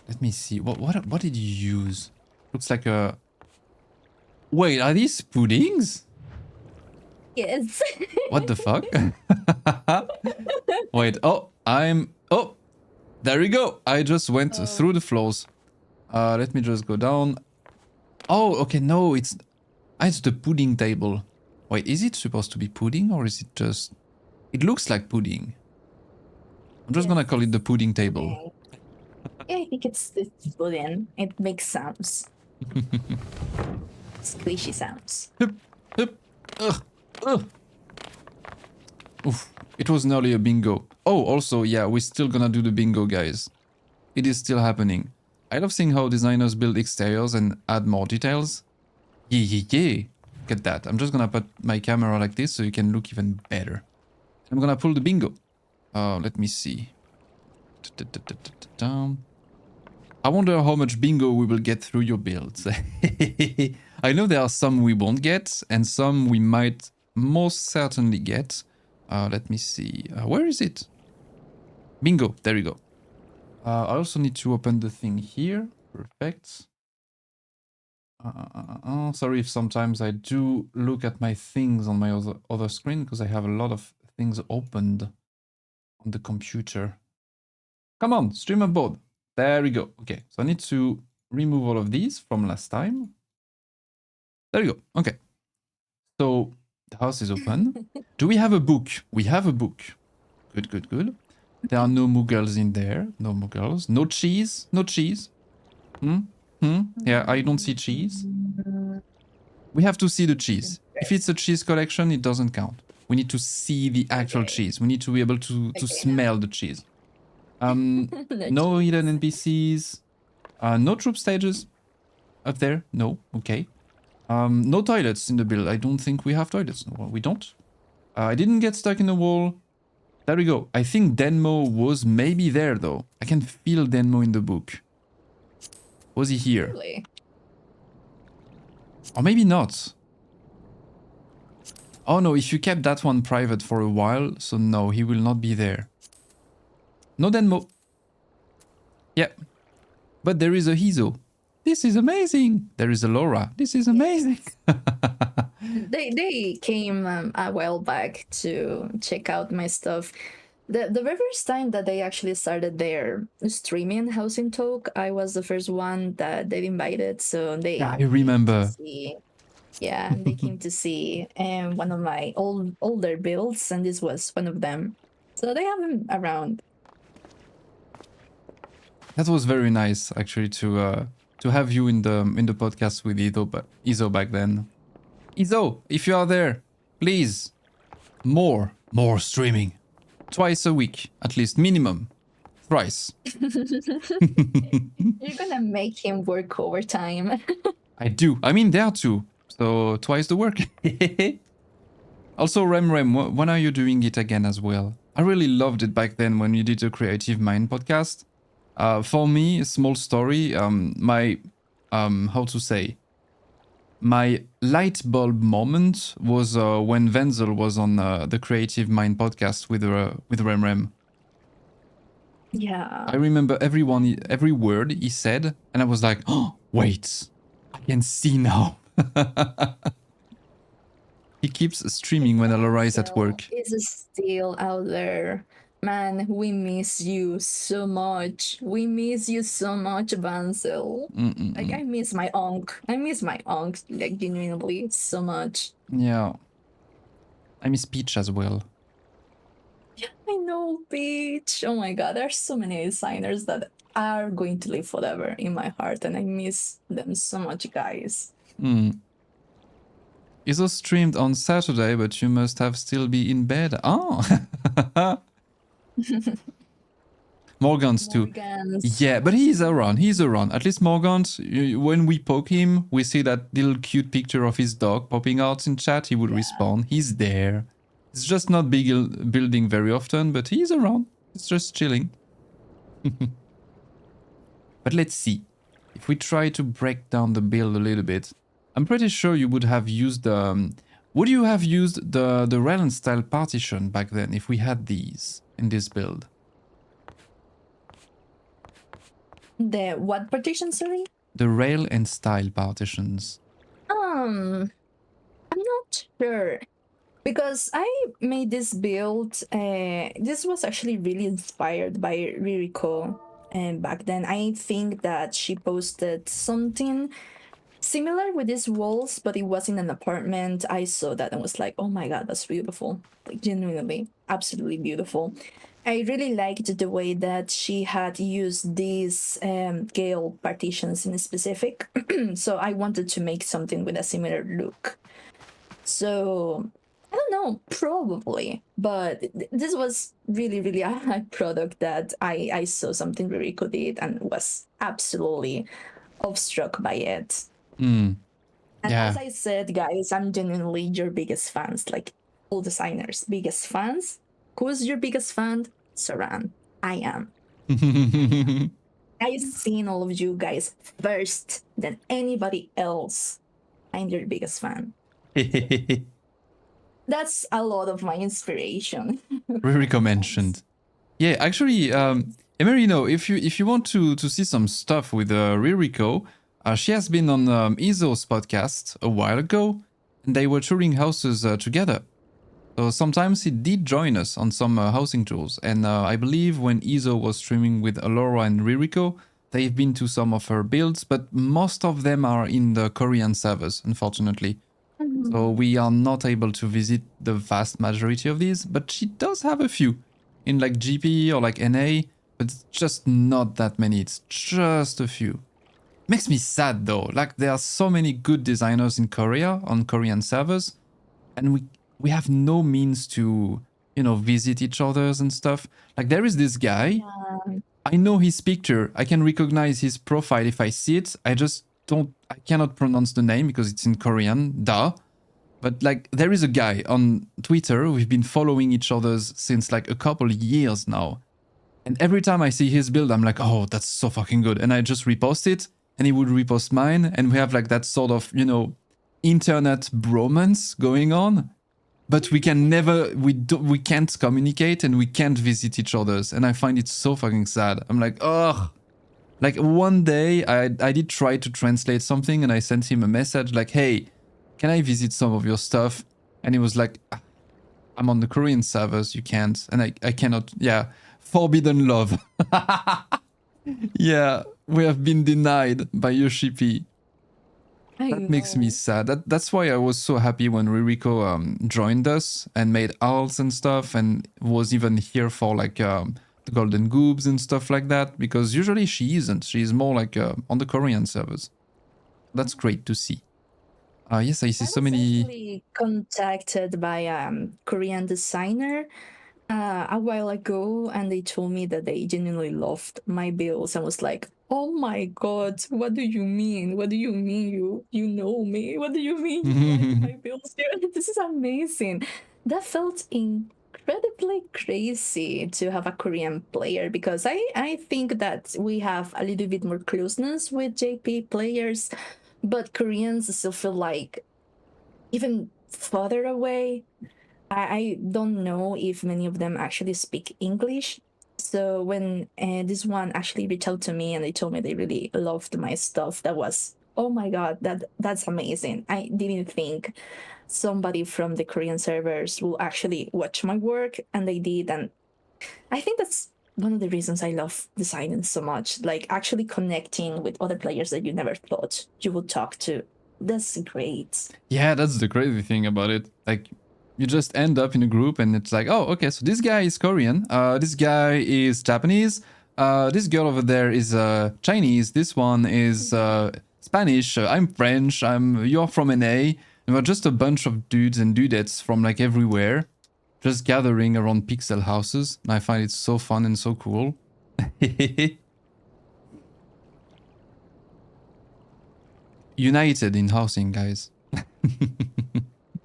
let me see. What did you use? Looks like a. Wait, are these puddings? Yes. What the fuck? Wait. Oh, there we go. I just went through the floors. Let me just go down. Oh, okay. No, it's the pudding table. Wait, is it supposed to be pudding or is it just? It looks like pudding. I'm just gonna call it the pudding table. Okay. Yeah, I think it's pudding. It makes sounds. Squishy sounds. Hup, hup, ugh, ugh. Oof, it was nearly a bingo. Oh, also, yeah, we're still gonna do the bingo, guys. It is still happening. I love seeing how designers build exteriors and add more details. Yeah. Look at that. I'm just gonna put my camera like this so you can look even better. I'm gonna pull the bingo. Let me see. I wonder how much bingo we will get through your builds. I know there are some we won't get, and some we might most certainly get. Let me see. Where is it? Bingo. There we go. I also need to open the thing here. Perfect. Sorry if sometimes I do look at my things on my other screen because I have a lot of things opened on the computer. Come on, streamer board. There we go. Okay, so I need to remove all of these from last time. There we go. Okay. So the house is open. Do we have a book? We have a book. Good. There are no Mughals in there. No Mughals. No cheese. No cheese. Yeah, I don't see cheese. We have to see the cheese. If it's a cheese collection, it doesn't count. We need to see the actual Okay. cheese. We need to be able to Okay, smell the cheese. no No cheese. hidden NPCs. No troop stages up there. No. Okay. No toilets in the build. I don't think we have toilets. No, we don't. I didn't get stuck in the wall. There we go. I think Denmo was maybe there though. I can feel Denmo in the book. Was he here? Really? Or maybe not. Oh no, if you kept that one private for a while, so no, he will not be there. No Denmo. Yeah. But there is a Hizo. This is amazing. There is a Laura. This is amazing. They came a while back to check out my stuff. The very first time that they actually started their streaming Housing Talk, I was the first one that they invited, so they Yeah, I came to remember. see. Yeah, they came to see one of my older builds, and this was one of them. So they have him around. That was very nice, actually, to have you in the podcast with Izo back then. Izo, if you are there, please, more streaming, twice a week at least, minimum, thrice. You're gonna make him work overtime. I do. I mean, there too. So twice the work. Also, Rem, when are you doing it again as well? I really loved it back then when you did the Creative Mind podcast. For me, a small story. My how to say, my light bulb moment was when Wenzel was on the Creative Mind podcast with Rem. Yeah. I remember every word he said, and I was like, oh, wait, I can see now. He keeps streaming when Laura is at work. Is still out there. Man, we miss you so much. We miss you so much, Vansel. Like, I miss my onk. I miss my onk, like, genuinely, so much. Yeah. I miss Peach as well. I know, Peach. Oh my god, there are so many designers that are going to live forever in my heart, and I miss them so much, guys. Iso streamed on Saturday, but you must have still be in bed. Oh! Morgans too. Yeah, but he's around. He's around. At least Morgans, when we poke him, we see that little cute picture of his dog popping out in chat. He will respawn. He's there. It's just not building very often, but he's around. It's just chilling. But let's see. If we try to break down the build a little bit, I'm pretty sure you would have used would you have used the Relon style partition back then if we had these in this build? The what partition, sorry? The rail and style partitions. I'm not sure. Because I made this build, this was actually really inspired by Ririko. And back then, I think that she posted something similar with these walls, but it was in an apartment. I saw that and was like, oh my god, that's beautiful. Like, genuinely, absolutely beautiful. I really liked the way that she had used these Gale partitions in specific. So I wanted to make something with a similar look. So I don't know, probably, but this was really a high product that I saw something Ririko did and was absolutely awestruck by it. And as I said, guys, I'm genuinely your biggest fans, like all designers' biggest fans. Who's your biggest fan? Saran. I am. I've seen all of you guys first than anybody else. I'm your biggest fan. That's a lot of my inspiration. Ririko mentioned. Yeah, actually, Emerino, if you want to see some stuff with Ririko, she has been on Izo's podcast a while ago, and they were touring houses together. So sometimes he did join us on some housing tours, and I believe when Izo was streaming with Alora and Ririko, they've been to some of her builds, but most of them are in the Korean servers, unfortunately. So we are not able to visit the vast majority of these, but she does have a few. in like GP or like NA, but it's just not that many. It's just a few. Makes me sad though. Like there are so many good designers in Korea on Korean servers, and we have no means to, you know, visit each other's and stuff. Like there is this guy. Yeah. I know his picture. I can recognize his profile if I see it. I just don't. I cannot pronounce the name because it's in Korean. Duh. But like there is a guy on Twitter. We've been following each other's since like a couple years now. And every time I see his build, I'm like, oh, that's so fucking good. And I just repost it, and he would repost mine, and we have like that sort of, you know, internet bromance going on. But we can never, we can't communicate, and we can't visit each other's. And I find it so fucking sad. I'm like, ugh. Like one day, I did try to translate something, and I sent him a message like, hey, can I visit some of your stuff? And he was like, I'm on the Korean servers, you can't. And I cannot, yeah. Forbidden love. Yeah, we have been denied by Yoshipi. I That makes me know. sad. That's why I was so happy when Ririko joined us and made alts and stuff, and was even here for like the Golden Goobs and stuff like that, because usually she isn't. She's more like on the Korean servers. That's great to see. Yes, I see I so was many... actually contacted by a Korean designer a while ago, and they told me that they genuinely loved my builds. I was like, "Oh my god, what do you mean? What do you mean you know me? What do you mean you like my builds? This is amazing." That felt incredibly crazy to have a Korean player, because I think that we have a little bit more closeness with JP players, but Koreans still feel like even further away. I don't know if many of them actually speak English. So when this one actually reached out to me and they told me they really loved my stuff, that was, oh my god, that's amazing. I didn't think somebody from the Korean servers will actually watch my work, and they did. And I think that's one of the reasons I love designing so much, like actually connecting with other players that you never thought you would talk to. That's great. Yeah, that's the crazy thing about it. Like, you just end up in a group, and it's like, oh, okay, so this guy is Korean, this guy is Japanese, this girl over there is Chinese, this one is Spanish, I'm French, you're from NA, and we're just a bunch of dudes and dudettes from like everywhere, just gathering around pixel houses. And I find it so fun and so cool. United in housing, guys.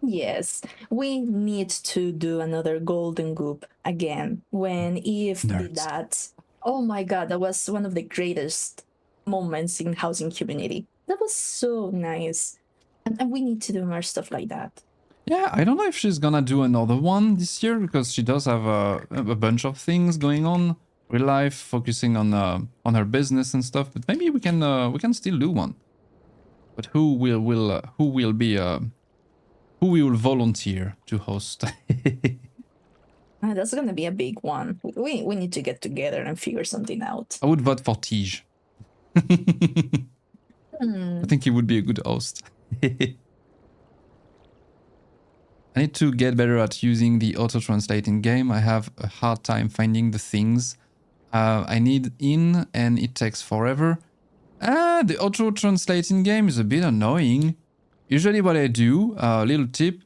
Yes, we need to do another Golden Goop again. When Eve did Nerds. that, oh my god, that was one of the greatest moments in housing community. That was so nice. And we need to do more stuff like that. Yeah, I don't know if she's gonna do another one this year, because she does have a bunch of things going on, real life, focusing on her business and stuff. But maybe we can still do one. But who will be who will volunteer to host? That's gonna be a big one. We need to get together and figure something out. I would vote for Tige. I think he would be a good host. I need to get better at using the auto-translate in game. I have a hard time finding the things I need in, and it takes forever. The auto-translate in game is a bit annoying. Usually what I do, little tip,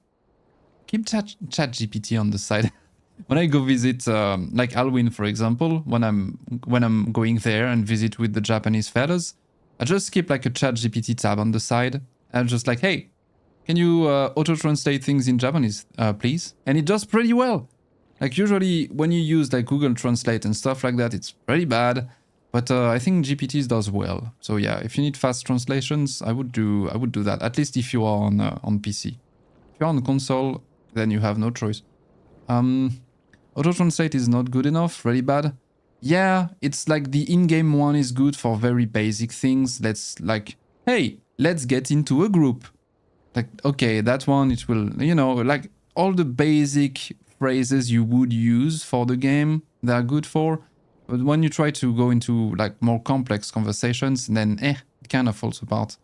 keep ChatGPT on the side. When I go visit, like Alwyn, for example, when I'm going there and visit with the Japanese fellas, I just keep like a ChatGPT tab on the side. I'm just like, hey, can you auto-translate things in Japanese, please? And it does pretty well. Like usually when you use like Google Translate and stuff like that, it's pretty bad. But I think GPTs does well. So yeah, if you need fast translations, I would do that. At least if you are on PC. If you're on console, then you have no choice. Auto translate is not good enough. Really bad. Yeah, it's like the in-game one is good for very basic things. Let's like, hey, let's get into a group. Like, okay, that one, it will, you know, like all the basic phrases you would use for the game, they are good for. But when you try to go into like more complex conversations, then it kind of falls apart.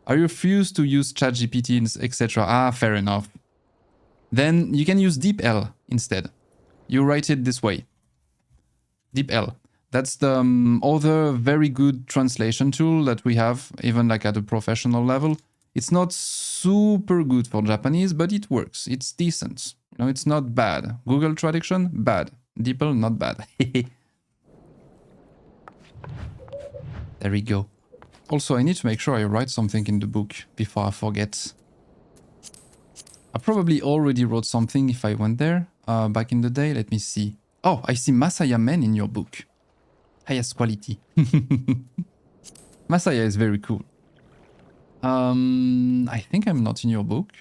I refuse to use ChatGPT, etc. Ah, fair enough. Then you can use DeepL instead. You write it this way. Deep L. That's the other very good translation tool that we have, even like at a professional level. It's not super good for Japanese, but it works. It's decent. You know, it's not bad. Google traduction, bad. DeepL, not bad. There we go. Also, I need to make sure I write something in the book before I forget. I probably already wrote something if I went there back in the day. Let me see. Oh, I see Masaya Men in your book. Highest quality. Masaya is very cool. I think I'm not in your book.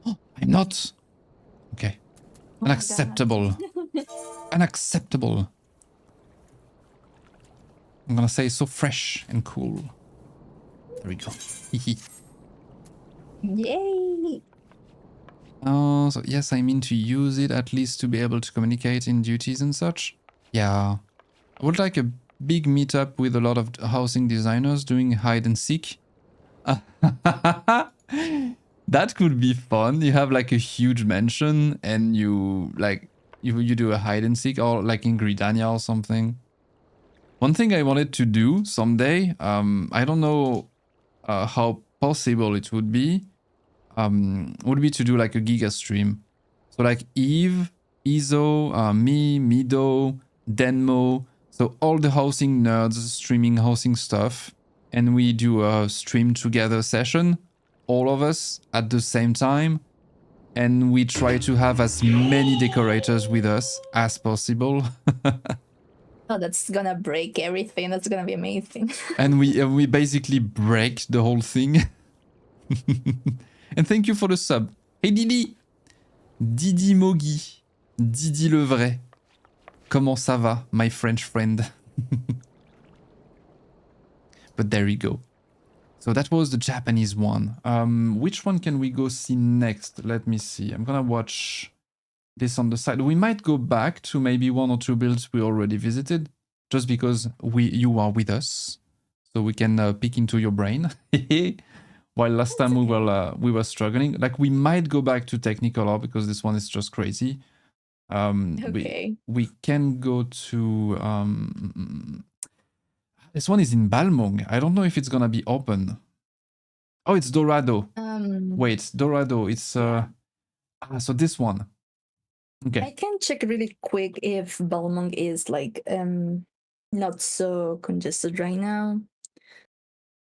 Oh, I'm not. Okay. Oh Unacceptable. Unacceptable. I'm gonna say so fresh and cool. There we go. Yay! So yes, I mean to use it at least to be able to communicate in duties and such. Yeah. I would like a big meetup with a lot of housing designers doing hide and seek. That could be fun. You have like a huge mansion and you like you do a hide and seek, or like in Gridania or something. One thing I wanted to do someday, I don't know how possible it would be to do like a giga stream. So like Eve, Izo, me, Mido, Denmo, so all the housing nerds streaming housing stuff, and we do a stream together session, all of us at the same time, and we try to have as many decorators with us as possible. Oh, that's gonna break everything. That's gonna be amazing. And we basically break the whole thing. And thank you for the sub. Hey Didi! Didi Mogi. Didi le vrai. Comment ça va, my French friend? But there we go. So that was the Japanese one. Which one can we go see next? Let me see. I'm gonna watch this on the side. We might go back to maybe one or two builds we already visited, just because you are with us, so we can peek into your brain. While last time we were struggling, like we might go back to Technicolor because this one is just crazy. Okay. We can go to this one is in Balmung. I don't know if it's gonna be open. Oh, it's Dorado. Wait, Dorado. It's so this one. Okay. I can check really quick if Balmung is like not so congested right now.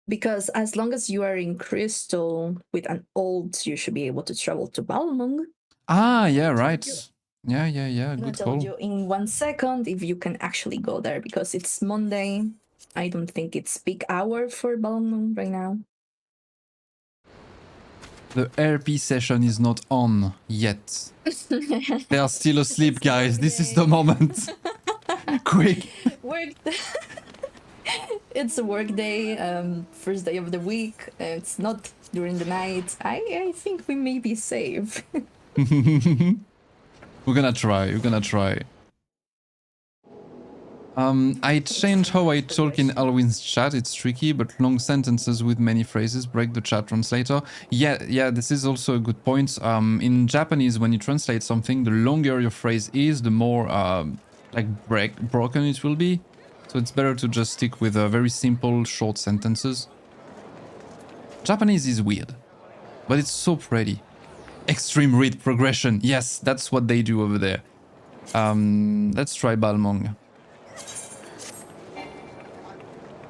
Because as long as you are in Crystal with an old, you should be able to travel to Balmung. Ah, yeah, right. Yeah. I'm gonna Good tell call. you in 1 second if you can actually go there because it's Monday. I don't think it's peak hour for Balmung right now. The RP session is not on yet. They are still asleep, guys. This is the moment. Quick. Work. It's a work day, first day of the week. It's not during the night. I think we may be safe. We're gonna try. I changed how I talk in Alwyn's chat. It's tricky, but long sentences with many phrases break the chat translator. Yeah, this is also a good point. In Japanese, when you translate something, the longer your phrase is, the more broken it will be. So it's better to just stick with very simple, short sentences. Japanese is weird, but it's so pretty. Extreme read progression. Yes, that's what they do over there. Let's try Balmung.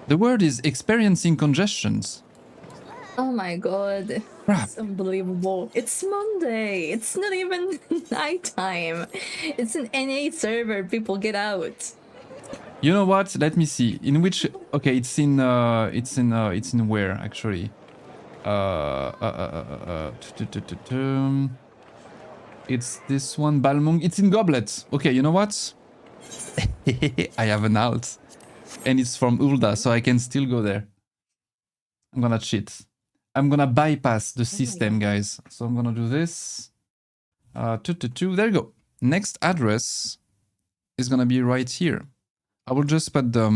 The word is experiencing congestions. Oh my god. Crap. It's unbelievable. It's Monday. It's not even nighttime. It's an NA server. People get out. You know what? Let me see. In which? Okay, it's in where actually? It's this one, Balmung. It's in Goblet. Okay, you know what? I have an alt, and it's from Ulda, so I can still go there. I'm gonna cheat. I'm gonna bypass the system, guys. So I'm gonna do this. There you go. Next address is gonna be right here. I will just put the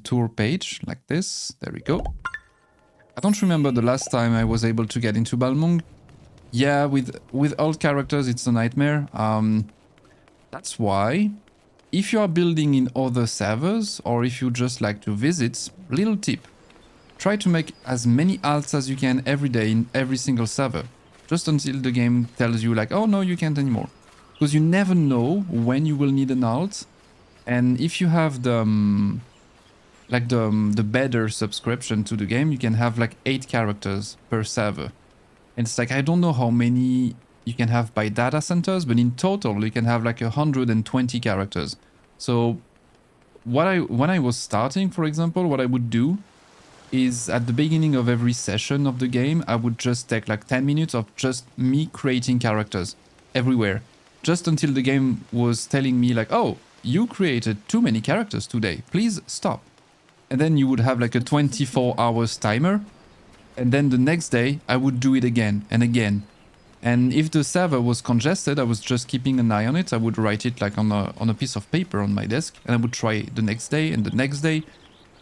tour page like this. There we go. I don't remember the last time I was able to get into Balmung. Yeah, with old characters, it's a nightmare. That's why, if you are building in other servers, or if you just like to visit, little tip. Try to make as many alts as you can every day in every single server. Just until the game tells you like, oh no, you can't anymore. Because you never know when you will need an alt. And if you have the better subscription to the game, you can have like 8 characters per server. And it's like, I don't know how many you can have by data centers, but in total you can have like 120 characters. So when I was starting, for example, what I would do is at the beginning of every session of the game, I would just take like 10 minutes of just me creating characters everywhere. Just until the game was telling me like, oh, you created too many characters today, please stop. And then you would have like a 24 hours timer. And then the next day I would do it again and again. And if the server was congested, I was just keeping an eye on it. I would write it like on a piece of paper on my desk, and I would try the next day and the next day.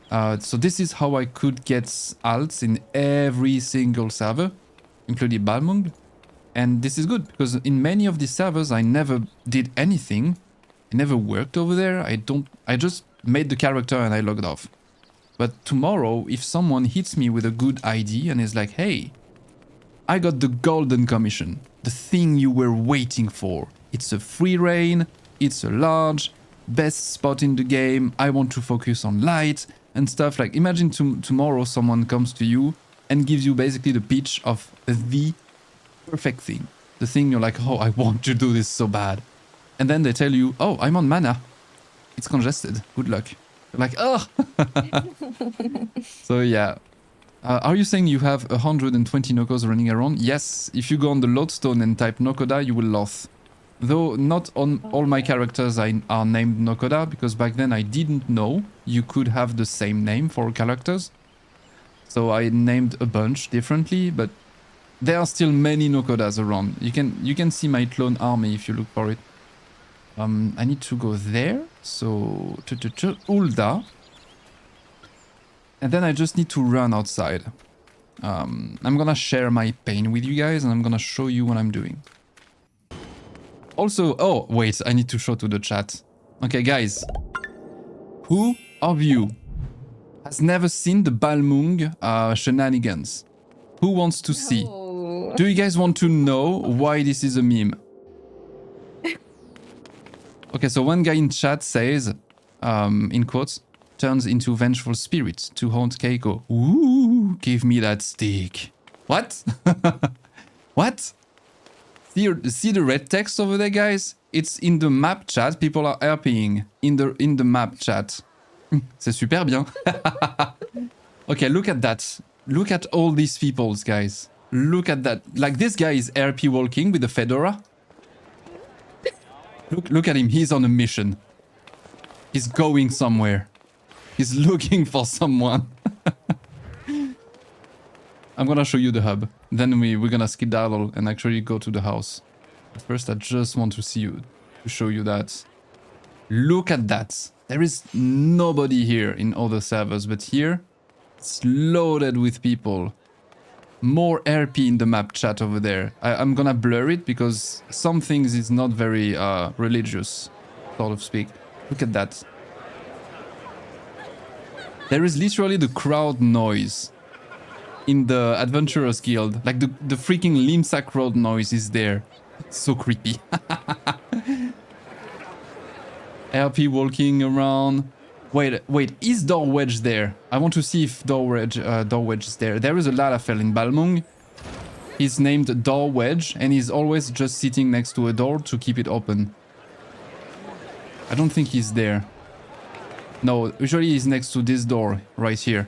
So this is how I could get alts in every single server, including Balmung. And this is good because in many of these servers I never did anything. I never worked over there. I just made the character and I logged off. But tomorrow, if someone hits me with a good ID and is like, hey, I got the golden commission, the thing you were waiting for. It's a free reign, it's a large, best spot in the game, I want to focus on light and stuff. Like, imagine tomorrow someone comes to you and gives you basically the pitch of the perfect thing. The thing you're like, oh, I want to do this so bad. And then they tell you, oh, I'm on mana. It's congested. Good luck. You're like, oh! So yeah. Are you saying you have 120 Nokos running around? Yes, if you go on the lodestone and type Nokoda, you will loth. Though not on all my characters are named Nokoda, because back then I didn't know you could have the same name for characters. So I named a bunch differently, but there are still many Nokodas around. You can see my clone army if you look for it. I need to go there, so Ulda. And then I just need to run outside. I'm gonna share my pain with you guys and I'm gonna show you what I'm doing. Also, oh, wait, I need to show to the chat. Okay, guys. Who of you has never seen the Balmung shenanigans? Who wants to see? No. Do you guys want to know why this is a meme? Okay, so one guy in chat says, in quotes, turns into vengeful spirits to haunt Keiko. Ooh, give me that stick. What? What? See the red text over there, guys? It's in the map chat. People are RPing in the map chat. C'est super bien. Okay, look at that. Look at all these peoples, guys. Look at that. Like, this guy is RP walking with a fedora. Look at him. He's on a mission. He's going somewhere. He's looking for someone. I'm gonna show you the hub. Then we're gonna skedaddle and actually go to the house. But first, I just want to see you, to show you that. Look at that. There is nobody here in other servers, but here, it's loaded with people. More RP in the map chat over there. I'm gonna blur it because some things is not very religious, sort of speak. Look at that. There is literally the crowd noise in the Adventurers Guild. Like the freaking Limsa crowd noise is there. It's so creepy. RP walking around. Wait, is Dorwedge there? I want to see if Dorwedge is there. There is a Lalafell in Balmung. He's named Dorwedge and he's always just sitting next to a door to keep it open. I don't think he's there. No, usually he's next to this door right here.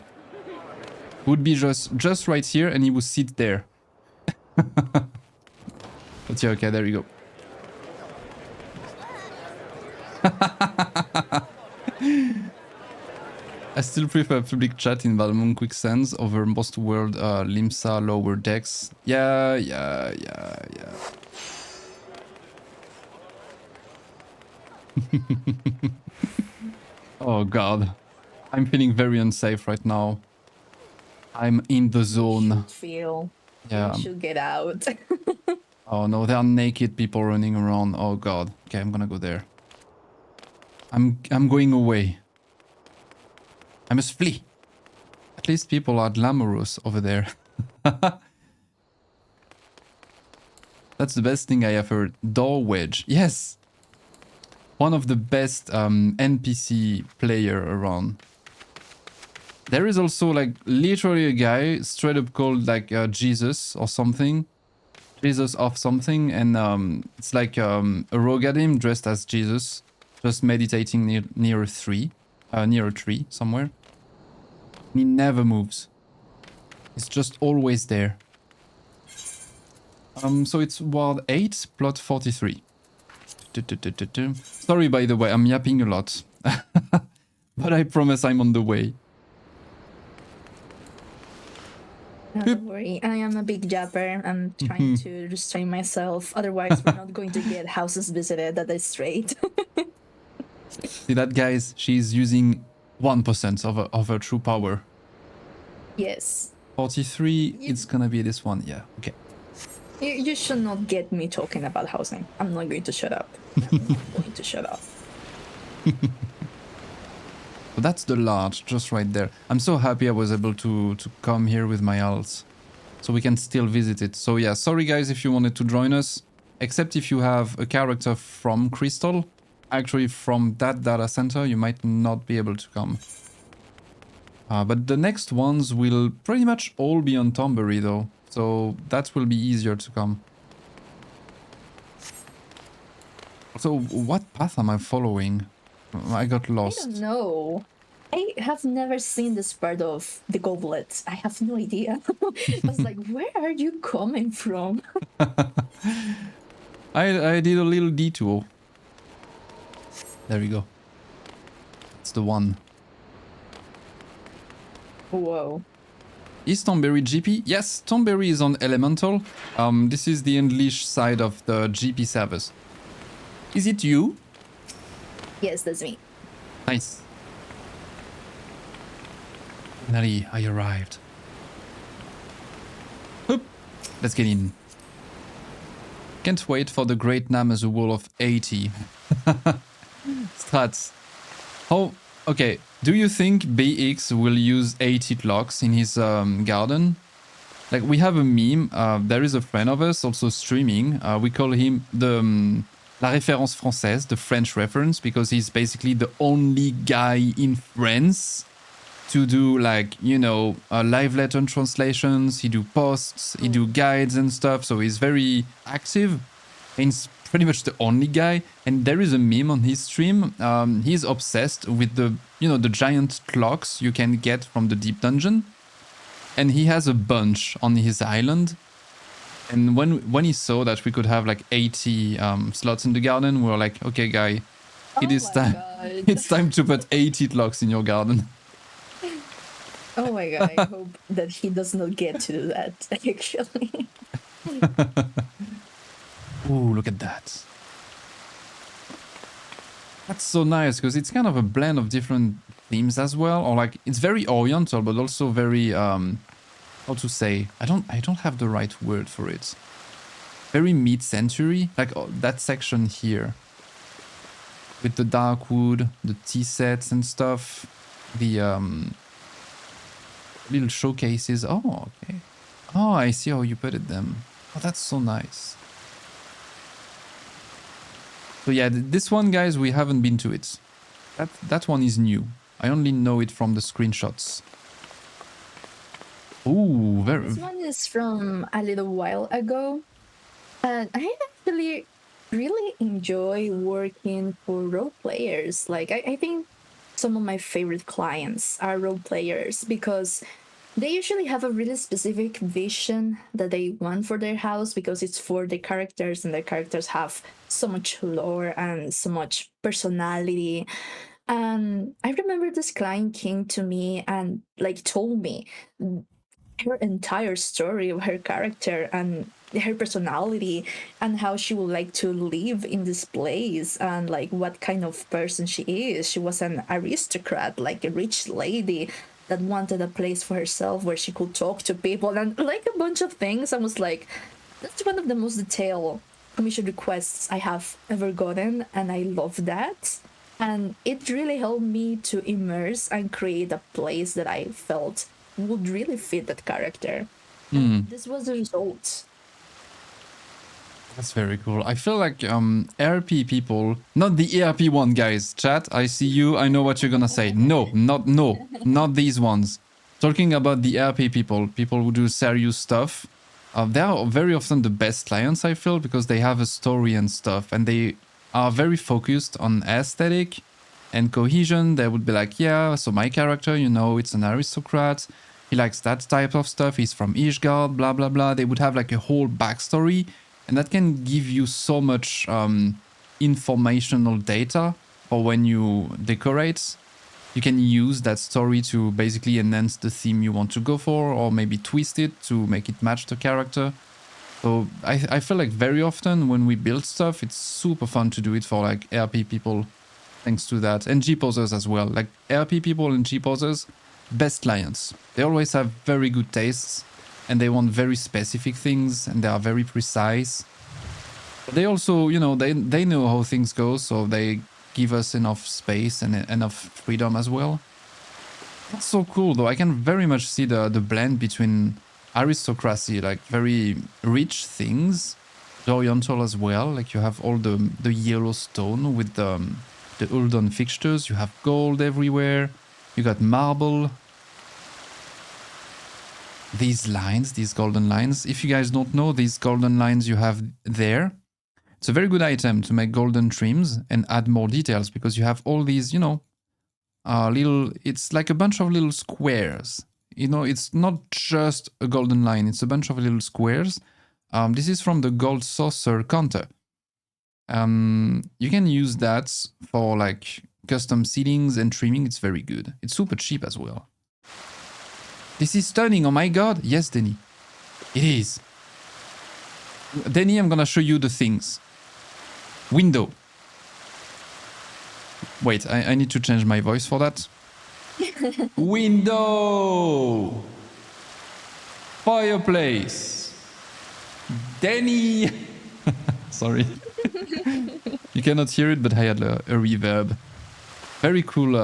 Would be just right here and he would sit there. But yeah, okay, there you go. I still prefer public chat in Balmung Quicksands over most world Limsa lower decks. Yeah. Oh god. I'm feeling very unsafe right now. I'm in the zone. Feel. Yeah. You should get out. Oh no, there are naked people running around. Oh god. Okay, I'm gonna go there. I'm going away. I must flee. At least people are glamorous over there. That's the best thing I have heard. Door wedge. Yes. One of the best NPC player around. There is also like literally a guy straight up called like Jesus or something. Jesus of something. And it's like a Rogadim dressed as Jesus. Just meditating near a tree. Near a tree somewhere. He never moves. It's just always there. So it's Ward 8, plot 43. Sorry, by the way, I'm yapping a lot. But I promise I'm on the way. Don't worry, I am a big japper. I'm trying to restrain myself. Otherwise, we're not going to get houses visited. That is straight. See that, guys? She's using 1% of her true power. Yes. 43, it's gonna be this one. Yeah, okay. You should not get me talking about housing. I'm not going to shut up. I'm not going to shut up. So that's the large, just right there. I'm so happy I was able to come here with my alts. So we can still visit it. So yeah, sorry guys if you wanted to join us. Except if you have a character from Crystal. Actually from that data center, you might not be able to come. But the next ones will pretty much all be on Tombury though. So that will be easier to come. So what path am I following? I got lost. I don't know. I have never seen this part of the goblet. I have no idea. I was like, where are you coming from? I did a little detour. There we go. It's the one. Whoa. Is Tombury GP? Yes, Tombury is on Elemental. This is the English side of the GP servers. Is it you? Yes, that's me. Nice. Finally, I arrived. Hoop. Let's get in. Can't wait for the Great Namazu Wall of 80. Strats. How... Okay, do you think BX will use 80 locks in his garden? Like, we have a meme. There is a friend of us also streaming. We call him the... La référence française, the French reference, because he's basically the only guy in France to do, like, you know, live letter translations. He do posts, he do guides and stuff, so he's very active. And he's pretty much the only guy. And there is a meme on his stream. He's obsessed with the, you know, the giant clocks you can get from the deep dungeon. And he has a bunch on his island. And when he saw that we could have like 80 slots in the garden, we were like, okay, guy, it is time. It's time to put 80 locks in your garden. Oh my god, I hope that he does not get to do that, actually. Ooh, look at that. That's so nice, because it's kind of a blend of different themes as well. Or like, it's very oriental, but also very, how to say? I don't have the right word for it. Very mid-century, like that section here. With the dark wood, the tea sets and stuff. The, little showcases. Oh, okay. Oh, I see how you put it then. Oh, that's so nice. So yeah, this one, guys, we haven't been to it. That one is new. I only know it from the screenshots. Ooh, very... This one is from a little while ago. And I actually really enjoy working for role players. Like, I think some of my favorite clients are role players because they usually have a really specific vision that they want for their house because it's for the characters and the characters have so much lore and so much personality. And I remember this client came to me and like told me her entire story of her character and her personality and how she would like to live in this place and like what kind of person she is. She was an aristocrat, like a rich lady that wanted a place for herself where she could talk to people and like a bunch of things. I was like, that's one of the most detailed commission requests I have ever gotten, and I love that. And it really helped me to immerse and create a place that I felt would really fit that character. And this was the result. That's very cool. I feel like RP people, not the ERP one, guys. Chat, I see you. I know what you're gonna say. No, not these ones. Talking about the RP people who do serious stuff. They are very often the best clients, I feel, because they have a story and stuff, and they are very focused on aesthetic and cohesion. They would be like, yeah, so my character, you know, it's an aristocrat. He likes that type of stuff. He's from Ishgard, blah blah blah. They would have like a whole backstory, and that can give you so much informational data for when you decorate. You can use that story to basically enhance the theme you want to go for, or maybe twist it to make it match the character. So I feel like very often when we build stuff, it's super fun to do it for like RP people, thanks to that. And G-posers as well. Like RP people and G-posers, best clients. They always have very good tastes, and they want very specific things, and they are very precise. But they also, you know, they know how things go, so they give us enough space and enough freedom as well. That's so cool, though. I can very much see the blend between aristocracy, like very rich things, oriental as well. Like you have all the yellow stone with the Uldan fixtures. You have gold everywhere. You got marble. These lines, these golden lines. If you guys don't know, these golden lines you have there, it's a very good item to make golden trims and add more details, because you have all these, you know, little, it's like a bunch of little squares. You know, it's not just a golden line, it's a bunch of little squares. This is from the gold saucer counter. You can use that for like custom sealings and trimming. It's very good. It's super cheap as well. This is stunning. Oh my god. Yes, Denny. It is. Denny, I'm gonna show you the things. Window. Wait, I need to change my voice for that. Window. Fireplace. Denny. Sorry. You cannot hear it, but I had a reverb. Very cool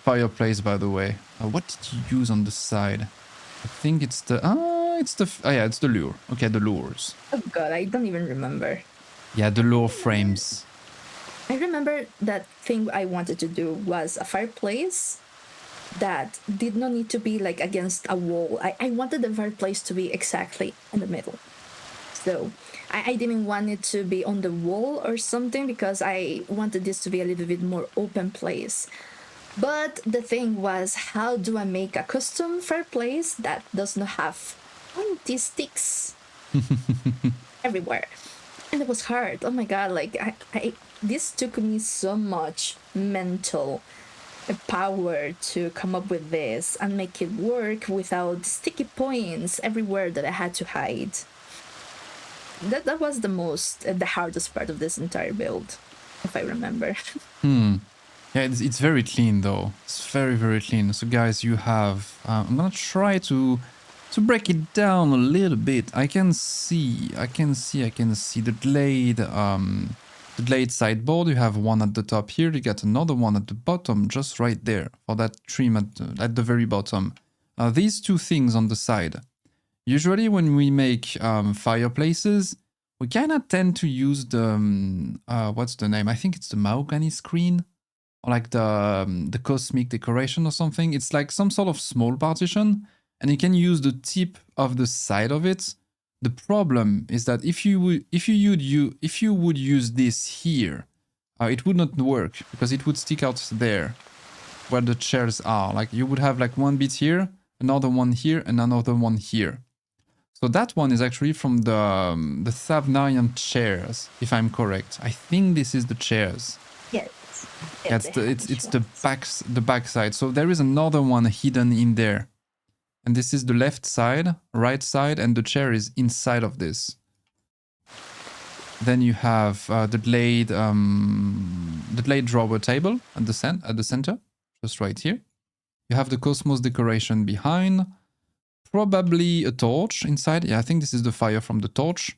fireplace, by the way. What did you use on the side? I think it's the... yeah, it's the lure. Okay, the lures. Oh god, I don't even remember. Yeah, the lure frames. I remember that thing I wanted to do was a fireplace that did not need to be like against a wall. I wanted the fireplace to be exactly in the middle. So I didn't want it to be on the wall or something, because I wanted this to be a little bit more open place. But the thing was, how do I make a custom fireplace that does not have pointy sticks everywhere? And it was hard. Oh my god, like this took me so much mental power to come up with this and make it work without sticky points everywhere that I had to hide. That was the hardest part of this entire build, if I remember. Yeah, it's very clean though. It's very, very clean. So guys, you have... I'm gonna try to break it down a little bit. I can see the glade sideboard. You have one at the top here. You get another one at the bottom, just right there, for that trim at the very bottom. These two things on the side. Usually when we make fireplaces, we kind of tend to use the... what's the name? I think it's the mahogany screen. Or like the cosmic decoration or something. It's like some sort of small partition, and you can use the tip of the side of it. The problem is that if you would use this here, it would not work, because it would stick out there where the chairs are. Like you would have like one bit here, another one here, and another one here. So that one is actually from the Thavnarian chairs, if I'm correct. I think this is the chairs. Yes. Yeah, it's the back side. So there is another one hidden in there. And this is the left side, right side, and the chair is inside of this. Then you have the glade drawer table at the center, just right here. You have the cosmos decoration behind. Probably a torch inside. Yeah, I think this is the fire from the torch.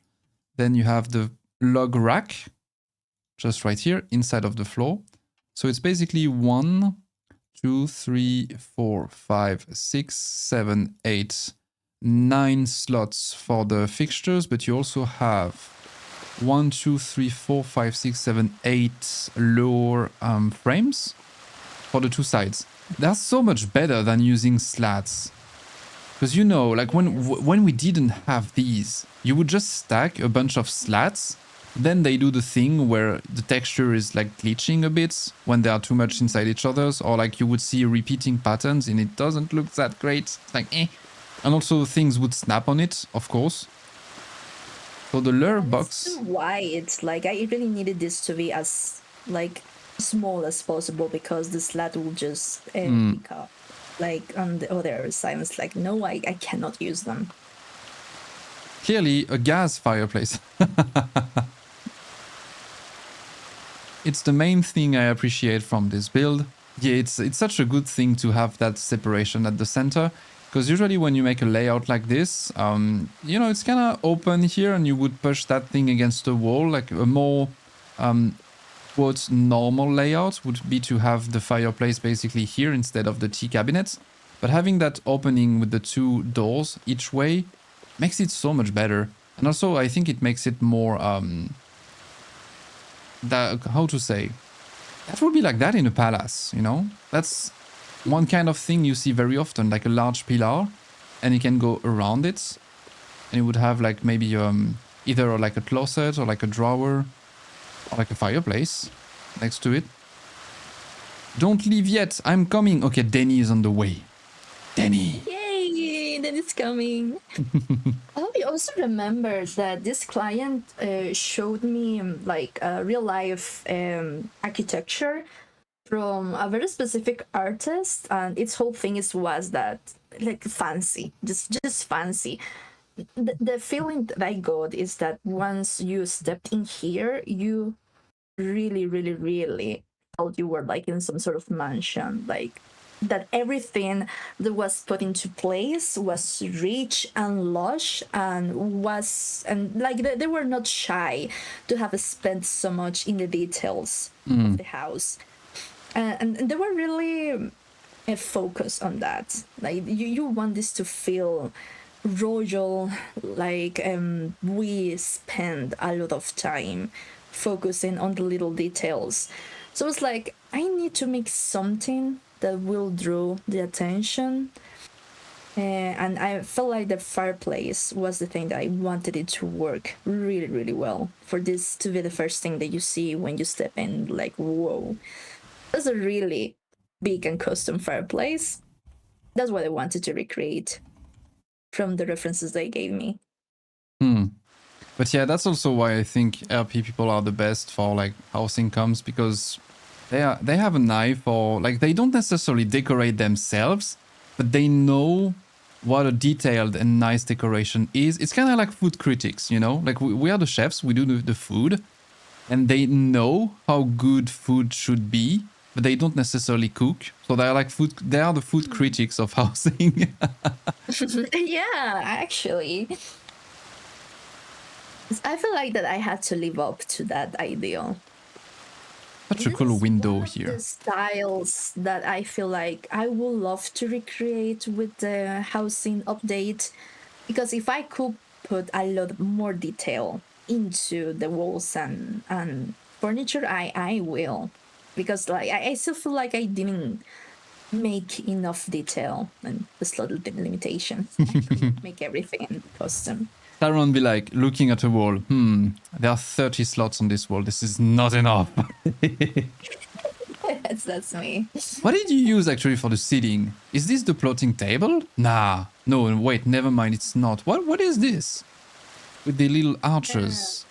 Then you have the log rack, just right here, inside of the floor. So it's basically 1, 2, 3, 4, 5, 6, 7, 8, 9 slots for the fixtures, but you also have 1, 2, 3, 4, 5, 6, 7, 8 lower frames for the two sides. That's so much better than using slats. Because you know, like when we didn't have these, you would just stack a bunch of slats. Then they do the thing where the texture is like glitching a bit when they are too much inside each other's, or like you would see repeating patterns and it doesn't look that great. It's like eh. And also things would snap on it, of course. So the lure box. Why it's like I really needed this to be as like small as possible because the slat will just pick up. Like on the other side, it's like no, I cannot use them. Clearly a gas fireplace. It's the main thing I appreciate from this build. Yeah, it's such a good thing to have that separation at the center, because usually when you make a layout like this, you know, it's kind of open here and you would push that thing against the wall. Like a more quote normal layout would be to have the fireplace basically here instead of the tea cabinets. But having that opening with the two doors each way makes it so much better. And also I think it makes it more how to say, that would be like that in a palace, you know? That's one kind of thing you see very often, like a large pillar, and you can go around it, and you would have like maybe either like a closet or like a drawer or like a fireplace next to it. Don't leave yet, I'm coming. Okay, Denny is on the way. Denny! Yay, then it's coming. I also remember that this client showed me like real life architecture from a very specific artist, and its whole thing was that like fancy, just fancy. The feeling that I got is that once you stepped in here, you really felt you were like in some sort of mansion, like that everything that was put into place was rich and lush and like they were not shy to have spent so much in the details of the house, and they were really focused on that. Like you want this to feel royal, like we spend a lot of time focusing on the little details. So it's like I need to make something that will draw the attention. And I felt like the fireplace was the thing that I wanted it to work really well. For this to be the first thing that you see when you step in, like, whoa, that's a really big and custom fireplace. That's what I wanted to recreate from the references they gave me. But yeah, that's also why I think LP people are the best for like housing comps, because they have an eye for, like, they don't necessarily decorate themselves, but they know what a detailed and nice decoration is. It's kind of like food critics, you know? Like we are the chefs, we do the food, and they know how good food should be, but they don't necessarily cook. So they are the food critics of housing. Yeah, actually. I feel like that I had to live up to that ideal. Such a cool window here. The styles that I feel like I would love to recreate with the housing update, because if I could put a lot more detail into the walls and furniture, I will, because like I still feel like I didn't make enough detail, and there's a lot of limitations. I couldn't make everything custom. Saran be like looking at a wall. There are 30 slots on this wall. This is not enough. That's me. What did you use actually for the seating? Is this the plotting table? Nah. No, wait, never mind. It's not. What is this? With the little arches.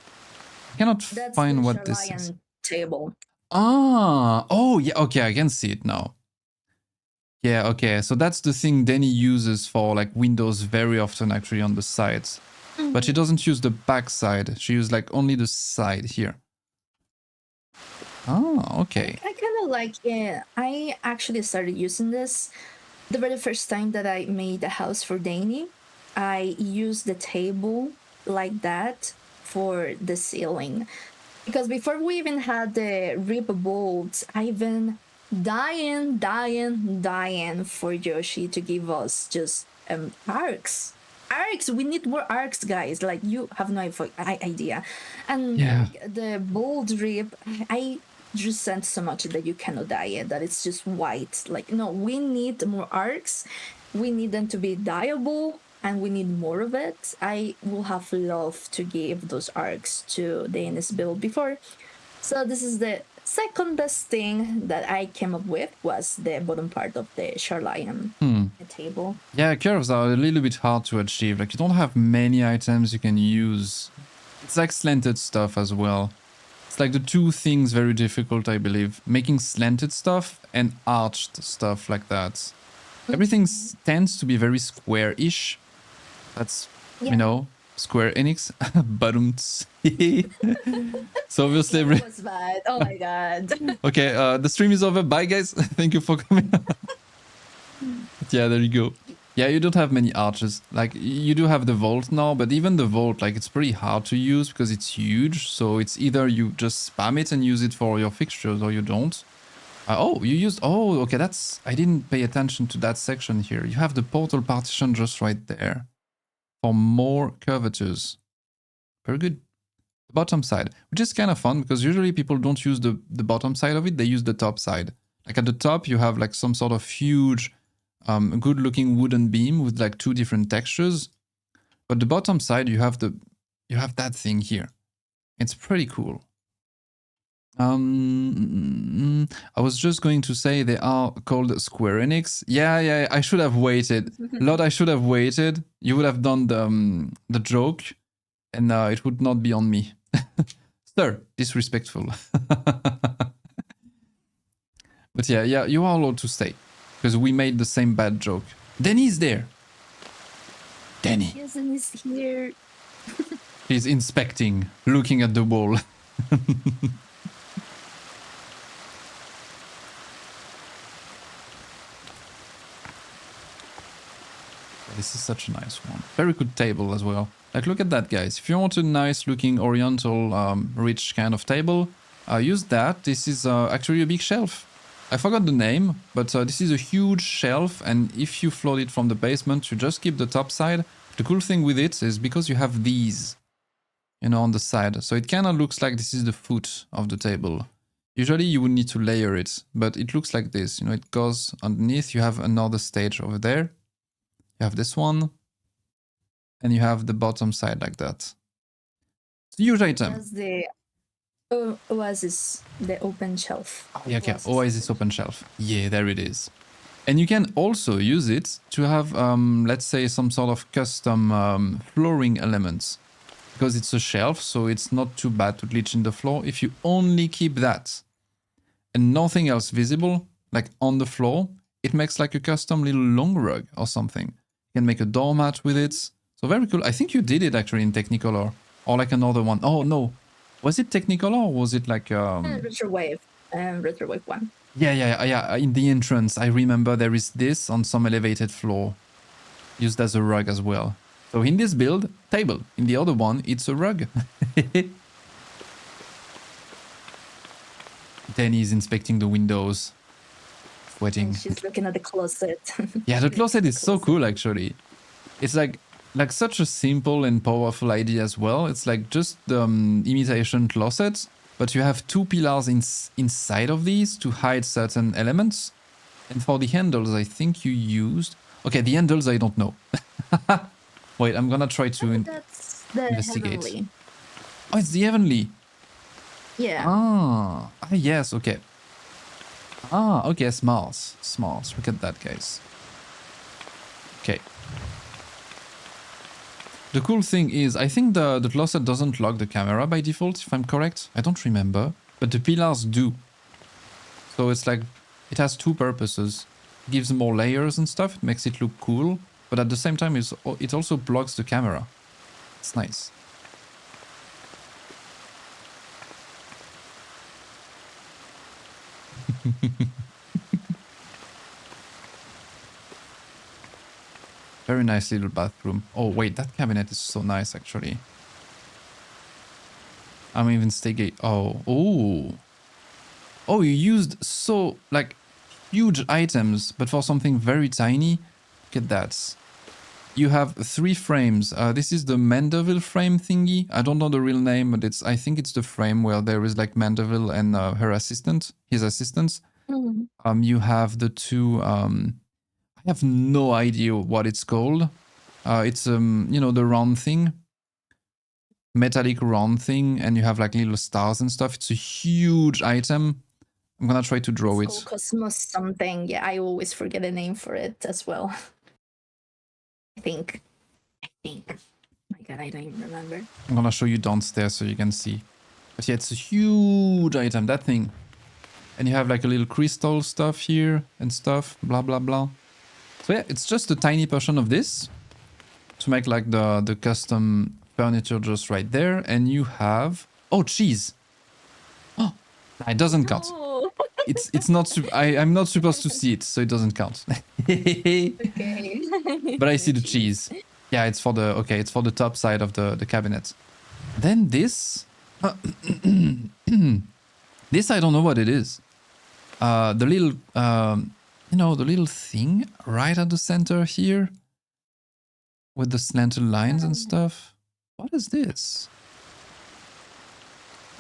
I cannot find what this is. Table. Ah. Oh, yeah. Okay, I can see it now. Yeah, okay. So that's the thing Denny uses for like windows very often actually on the sides. But she doesn't use the back side. She uses like only the side here. Oh, okay. I kind of like, yeah, I actually started using this the very first time that I made a house for Danny. I used the table like that for the ceiling, because before we even had the rip bolts, I've been dying for Yoshi to give us just arcs. Arcs, we need more arcs, guys. Like, you have no idea. And Yeah. the bolt rip, I just sent so much that you cannot dye it, that it's just white. Like, no, we need more arcs. We need them to be dyeable, and we need more of it. I will have loved to give those arcs to the NS build before. So this is the second best thing that I came up with, was the bottom part of the Charlion table. Yeah, curves are a little bit hard to achieve. Like, you don't have many items you can use. It's like slanted stuff as well. It's like the two things very difficult, I believe. Making slanted stuff and arched stuff like that. Everything tends to be very square-ish. That's, Yeah. you know, Square Enix. Badumts. So obviously... That was bad. Oh my god. Okay, the stream is over. Bye, guys. Thank you for coming. But yeah, there you go. Yeah, you don't have many arches. Like, you do have the vault now, but even the vault, like, it's pretty hard to use because it's huge. So it's either you just spam it and use it for your fixtures, or you don't. Oh, you used... Oh, okay, that's... I didn't pay attention to that section here. You have the portal partition just right there for more curvatures. Very good. The bottom side, which is kind of fun because usually people don't use the bottom side of it. They use the top side. Like, at the top, you have like some sort of huge... good looking wooden beam with like two different textures, but the bottom side you have that thing here. It's pretty cool. I was just going to say they are called Square Enix. Yeah, I should have waited. Lord, I should have waited. You would have done the joke, and it would not be on me. Sir, disrespectful. But yeah, you are allowed to stay. Because we made the same bad joke. Danny's there. Danny. Yes, and he's here. He's inspecting, looking at the wall. This is such a nice one. Very good table as well. Like, look at that, guys. If you want a nice looking oriental, rich kind of table, use that. This is actually a big shelf. I forgot the name, but this is a huge shelf, and if you float it from the basement, you just keep the top side. The cool thing with it is because you have these, you know, on the side. So it kind of looks like this is the foot of the table. Usually you would need to layer it, but it looks like this. You know, it goes underneath. You have another stage over there. You have this one, and you have the bottom side like that. It's a huge item. That's the Oasis, the open shelf. Oh, yeah, okay. Oasis open shelf. Yeah, there it is. And you can also use it to have, let's say, some sort of custom flooring elements. Because it's a shelf, so it's not too bad to glitch in the floor. If you only keep that and nothing else visible, like on the floor, it makes like a custom little long rug or something. You can make a doormat with it. So very cool. I think you did it actually in Technicolor. Or like another one. Oh, no. Was it Technicolor or was it like... Retrowave. Retrowave one. Yeah. In the entrance, I remember there is this on some elevated floor. Used as a rug as well. So in this build, table. In the other one, it's a rug. Danny is inspecting the windows. Sweating. And she's looking at the closet. Yeah, the closet is so cool, actually. It's like such a simple and powerful idea as well. It's like just the imitation closet, but you have two pillars inside of these to hide certain elements. And for the handles, I think you used... Okay, the handles I don't know. Wait, I'm gonna try to That's the investigate. heavenly. Oh, it's the heavenly. Yeah. Ah, yes, okay. Ah, okay, smalls. Look at that, guys. Okay. The cool thing is, I think the closet doesn't lock the camera by default, if I'm correct. I don't remember. But the pillars do. So it's like, it has two purposes. It gives more layers and stuff, it makes it look cool. But at the same time, it also blocks the camera. It's nice. Very nice little bathroom. Oh wait, that cabinet is so nice actually. I'm even sticking. Oh, you used so like huge items, but for something very tiny. Look at that. You have 3 frames. This is the Mandeville frame thingy. I don't know the real name, but I think it's the frame where there is like Mandeville and his assistants. Mm. You have the 2. I have no idea what it's called. It's the round thing, metallic round thing, and you have like little stars and stuff. It's a huge item. I'm gonna try to draw It's it. called Cosmos something. Yeah, I always forget the name for it as well. I think. My god, I don't even remember. I'm gonna show you downstairs so you can see. But yeah, it's a huge item, that thing. And you have like a little crystal stuff here and stuff, blah blah blah. So yeah, it's just a tiny portion of this to make like the custom furniture just right there. And you have cheese. Oh, it doesn't count. Oh. It's not. I'm not supposed to see it, so it doesn't count. Okay. But I see the cheese. Yeah, it's for the top side of the cabinet. Then this, this I don't know what it is. The little, the little thing right at the center here, with the slanted lines and stuff. What is this?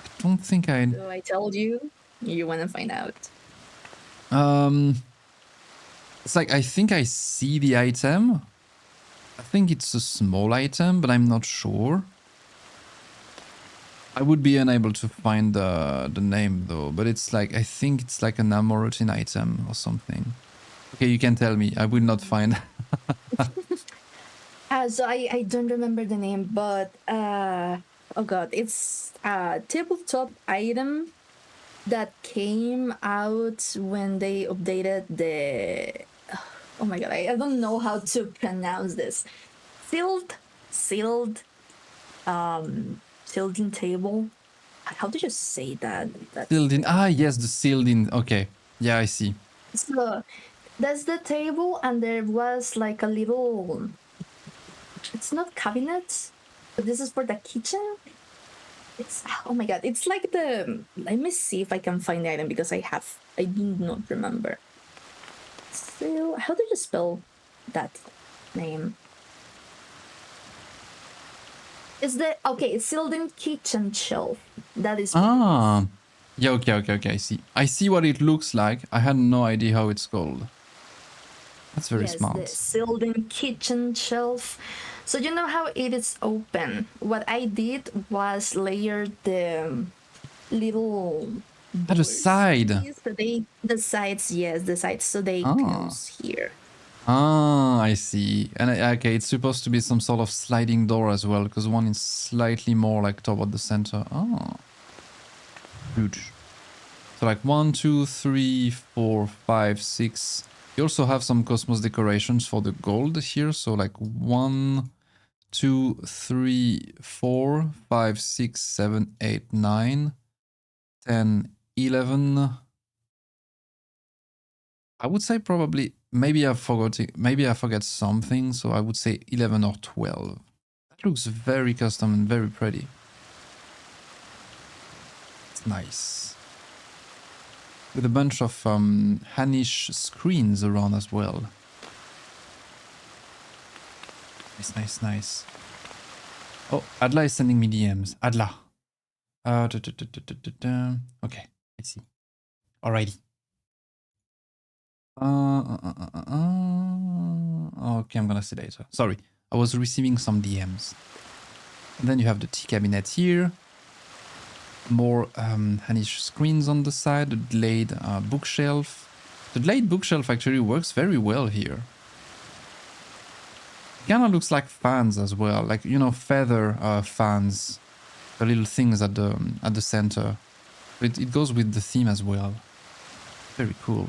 I don't think I. So I told you, you want to find out. It's like I think I see the item. I think it's a small item, but I'm not sure. I would be unable to find the name though, but it's like I think it's like an Amorotin item or something. Okay, you can tell me. I will not find. So I don't remember the name, but oh god, it's a tabletop item that came out when they updated the. Oh my god, I don't know how to pronounce this. Sealed, sealed in table. How did you say that? Sealed in. Ah, yes, the sealed in. Okay. Yeah, I see. So that's the table, and there was like a little. It's not cabinet, but this is for the kitchen. It's oh my god! It's like the. Let me see if I can find the item because I do not remember. So how do you spell that name? Is the it's sealed in kitchen shelf. That is. Ah. Yeah, okay. I see what it looks like. I had no idea how it's called. That's very smart. The sealed in kitchen shelf. So you know how it is open. What I did was layer the little At the side. So the sides, yes, the sides, so they close here. Ah, I see. And okay, it's supposed to be some sort of sliding door as well, because one is slightly more like toward the center. Ah, huge. So like 1, 2, 3, 4, 5, 6. You also have some Cosmos decorations for the gold here. So like 1, 2, 3, 4, 5, 6, 7, 8, 9, 10, 11. I would say probably, maybe I forget something, so I would say 11 or 12. That looks very custom and very pretty. It's nice. With a bunch of Hanish screens around as well. Nice. Oh, Adla is sending me DMs. Adla. Okay, I see. Alrighty. Okay, I'm gonna see later. Sorry, I was receiving some DMs. And then you have the tea cabinet here. More Hanish screens on the side. The delayed bookshelf. The delayed bookshelf actually works very well here. Kind of looks like fans as well, like feather fans. The little things at the center. It goes with the theme as well. Very cool.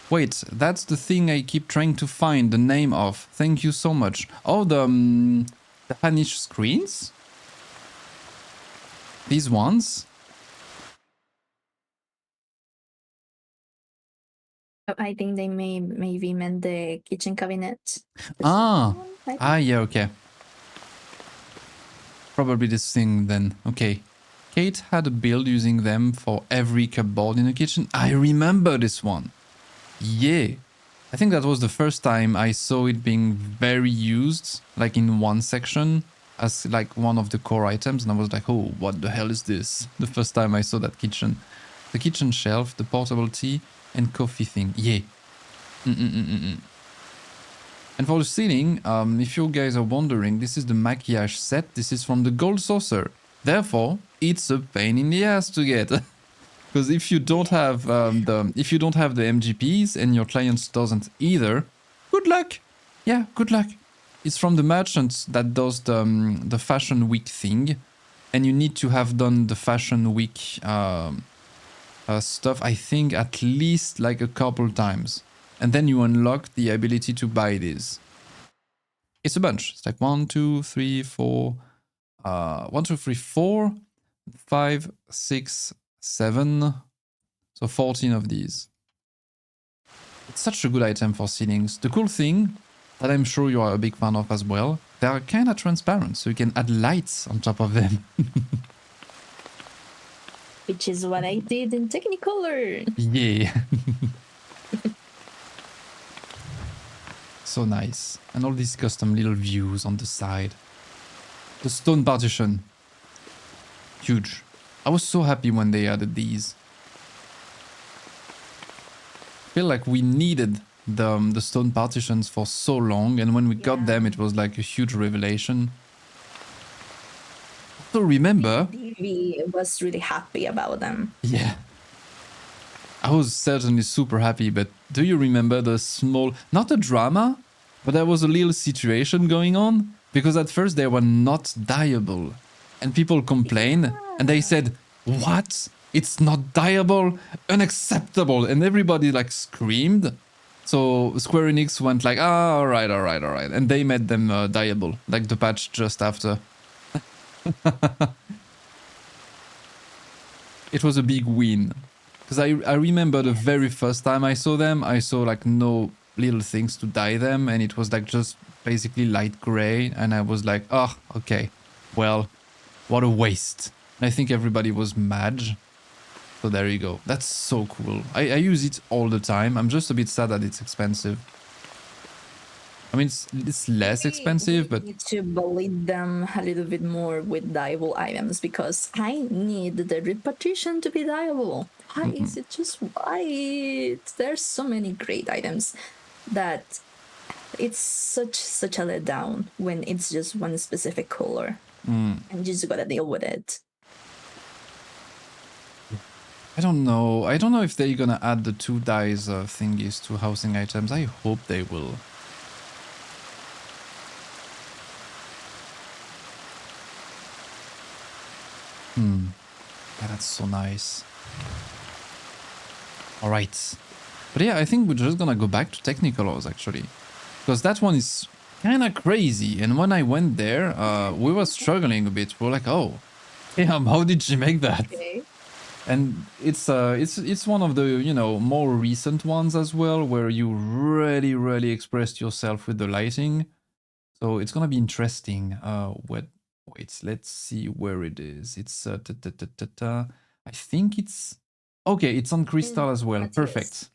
Wait, that's the thing I keep trying to find the name of. Thank you so much. Oh, the Hanish screens? These ones? I think they maybe meant the kitchen cabinet. Yeah, okay. Probably this thing then. Okay. Kate had a build using them for every cupboard in the kitchen. I remember this one. Yeah. I think that was the first time I saw it being very used, like in one section, as like one of the core items. And I was like, oh, what the hell is this? The first time I saw that kitchen. The kitchen shelf, the portable tea, and coffee thing. Yeah. And for the ceiling, if you guys are wondering, this is the maquillage set. This is from the gold saucer. Therefore, it's a pain in the ass to get. Because if you don't have the MGPs and your client doesn't either, good luck. Yeah, good luck. It's from the merchant that does the fashion week thing, and you need to have done the fashion week stuff. I think at least like a couple times, and then you unlock the ability to buy these. It's a bunch. It's like 1, 2, 3, 4, 1, 2, 3, 4, 5, 6, 7. So 14 of these. It's such a good item for ceilings. The cool thing that I'm sure you are a big fan of as well, they are kind of transparent, so you can add lights on top of them. Which is what I did in Technicolor. Yeah. So nice. And all these custom little views on the side. The stone partition. Huge. I was so happy when they added these. I feel like we needed the stone partitions for so long, and when we got them, it was like a huge revelation. So remember, DV was really happy about them. yeah, I was certainly super happy. But do you remember the small, not a drama, but there was a little situation going on because at first they were not dyeable, and people complained, and they said, "What? It's not dyeable, unacceptable," and everybody like screamed. So Square Enix went like, "Ah, all right," and they made them dyeable, like the patch just after. It was a big win, because I remember the very first time I saw them, I saw like no little things to dye them, and it was like just basically light gray, and I was like, oh, okay, well, what a waste. And I think everybody was mad. So there you go. That's so cool. I use it all the time. I'm just a bit sad that it's expensive. I mean, it's less expensive, but... We need to bleed them a little bit more with dyeable items, because I need the repatriation to be dyeable. Why is it just white? There's so many great items that it's such a letdown when it's just one specific color. And you just gotta deal with it. I don't know. I don't know if they're gonna add the 2 dyes thingies to housing items. I hope they will. Yeah, that's so nice. Alright. But yeah, I think we're just gonna go back to Technicolors actually. Because that one is kinda crazy. And when I went there, we were struggling a bit. We're like, oh, damn, how did she make that? Okay. And it's one of the, you know, more recent ones as well, where you really expressed yourself with the lighting. So it's gonna be interesting. Wait, let's see where it is. It's I think it's okay. It's on Crystal as well. Perfect.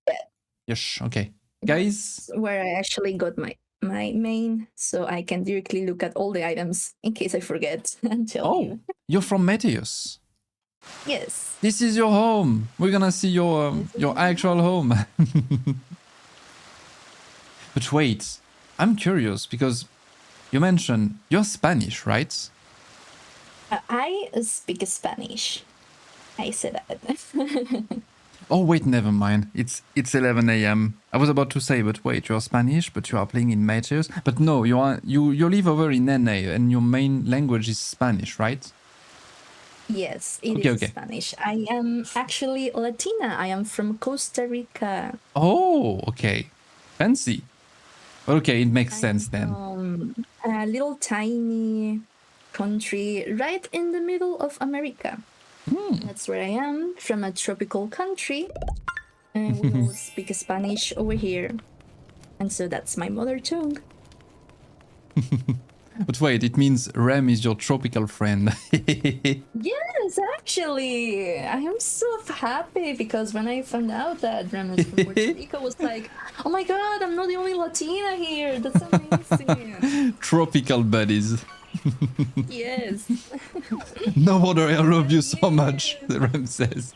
Yeah. Yes. Okay, guys. That's where I actually got my main, so I can directly look at all the items in case I forget and tell you. You're from Meteus. Yes. This is your home. We're gonna see your actual home. But wait, I'm curious because you mentioned you're Spanish, right? I speak Spanish. I said that. Oh wait, never mind. It's 11 a.m. I was about to say, but wait, you're Spanish, but you are playing in Meteus. But no, you live over in NA, and your main language is Spanish, right? Yes, it is Spanish. I am actually Latina. I am from Costa Rica. Oh, okay. Fancy. Okay, it makes sense then. A little tiny country right in the middle of America. That's where I am, from a tropical country. And we all speak Spanish over here. And so that's my mother tongue. But wait, it means Rem is your tropical friend. Yes, actually, I am so happy because when I found out that Rem is from Puerto Rico, I was like, oh my god, I'm not the only Latina here. That's amazing. Tropical buddies. Yes. No wonder I love you so much, Yes. the Rem says.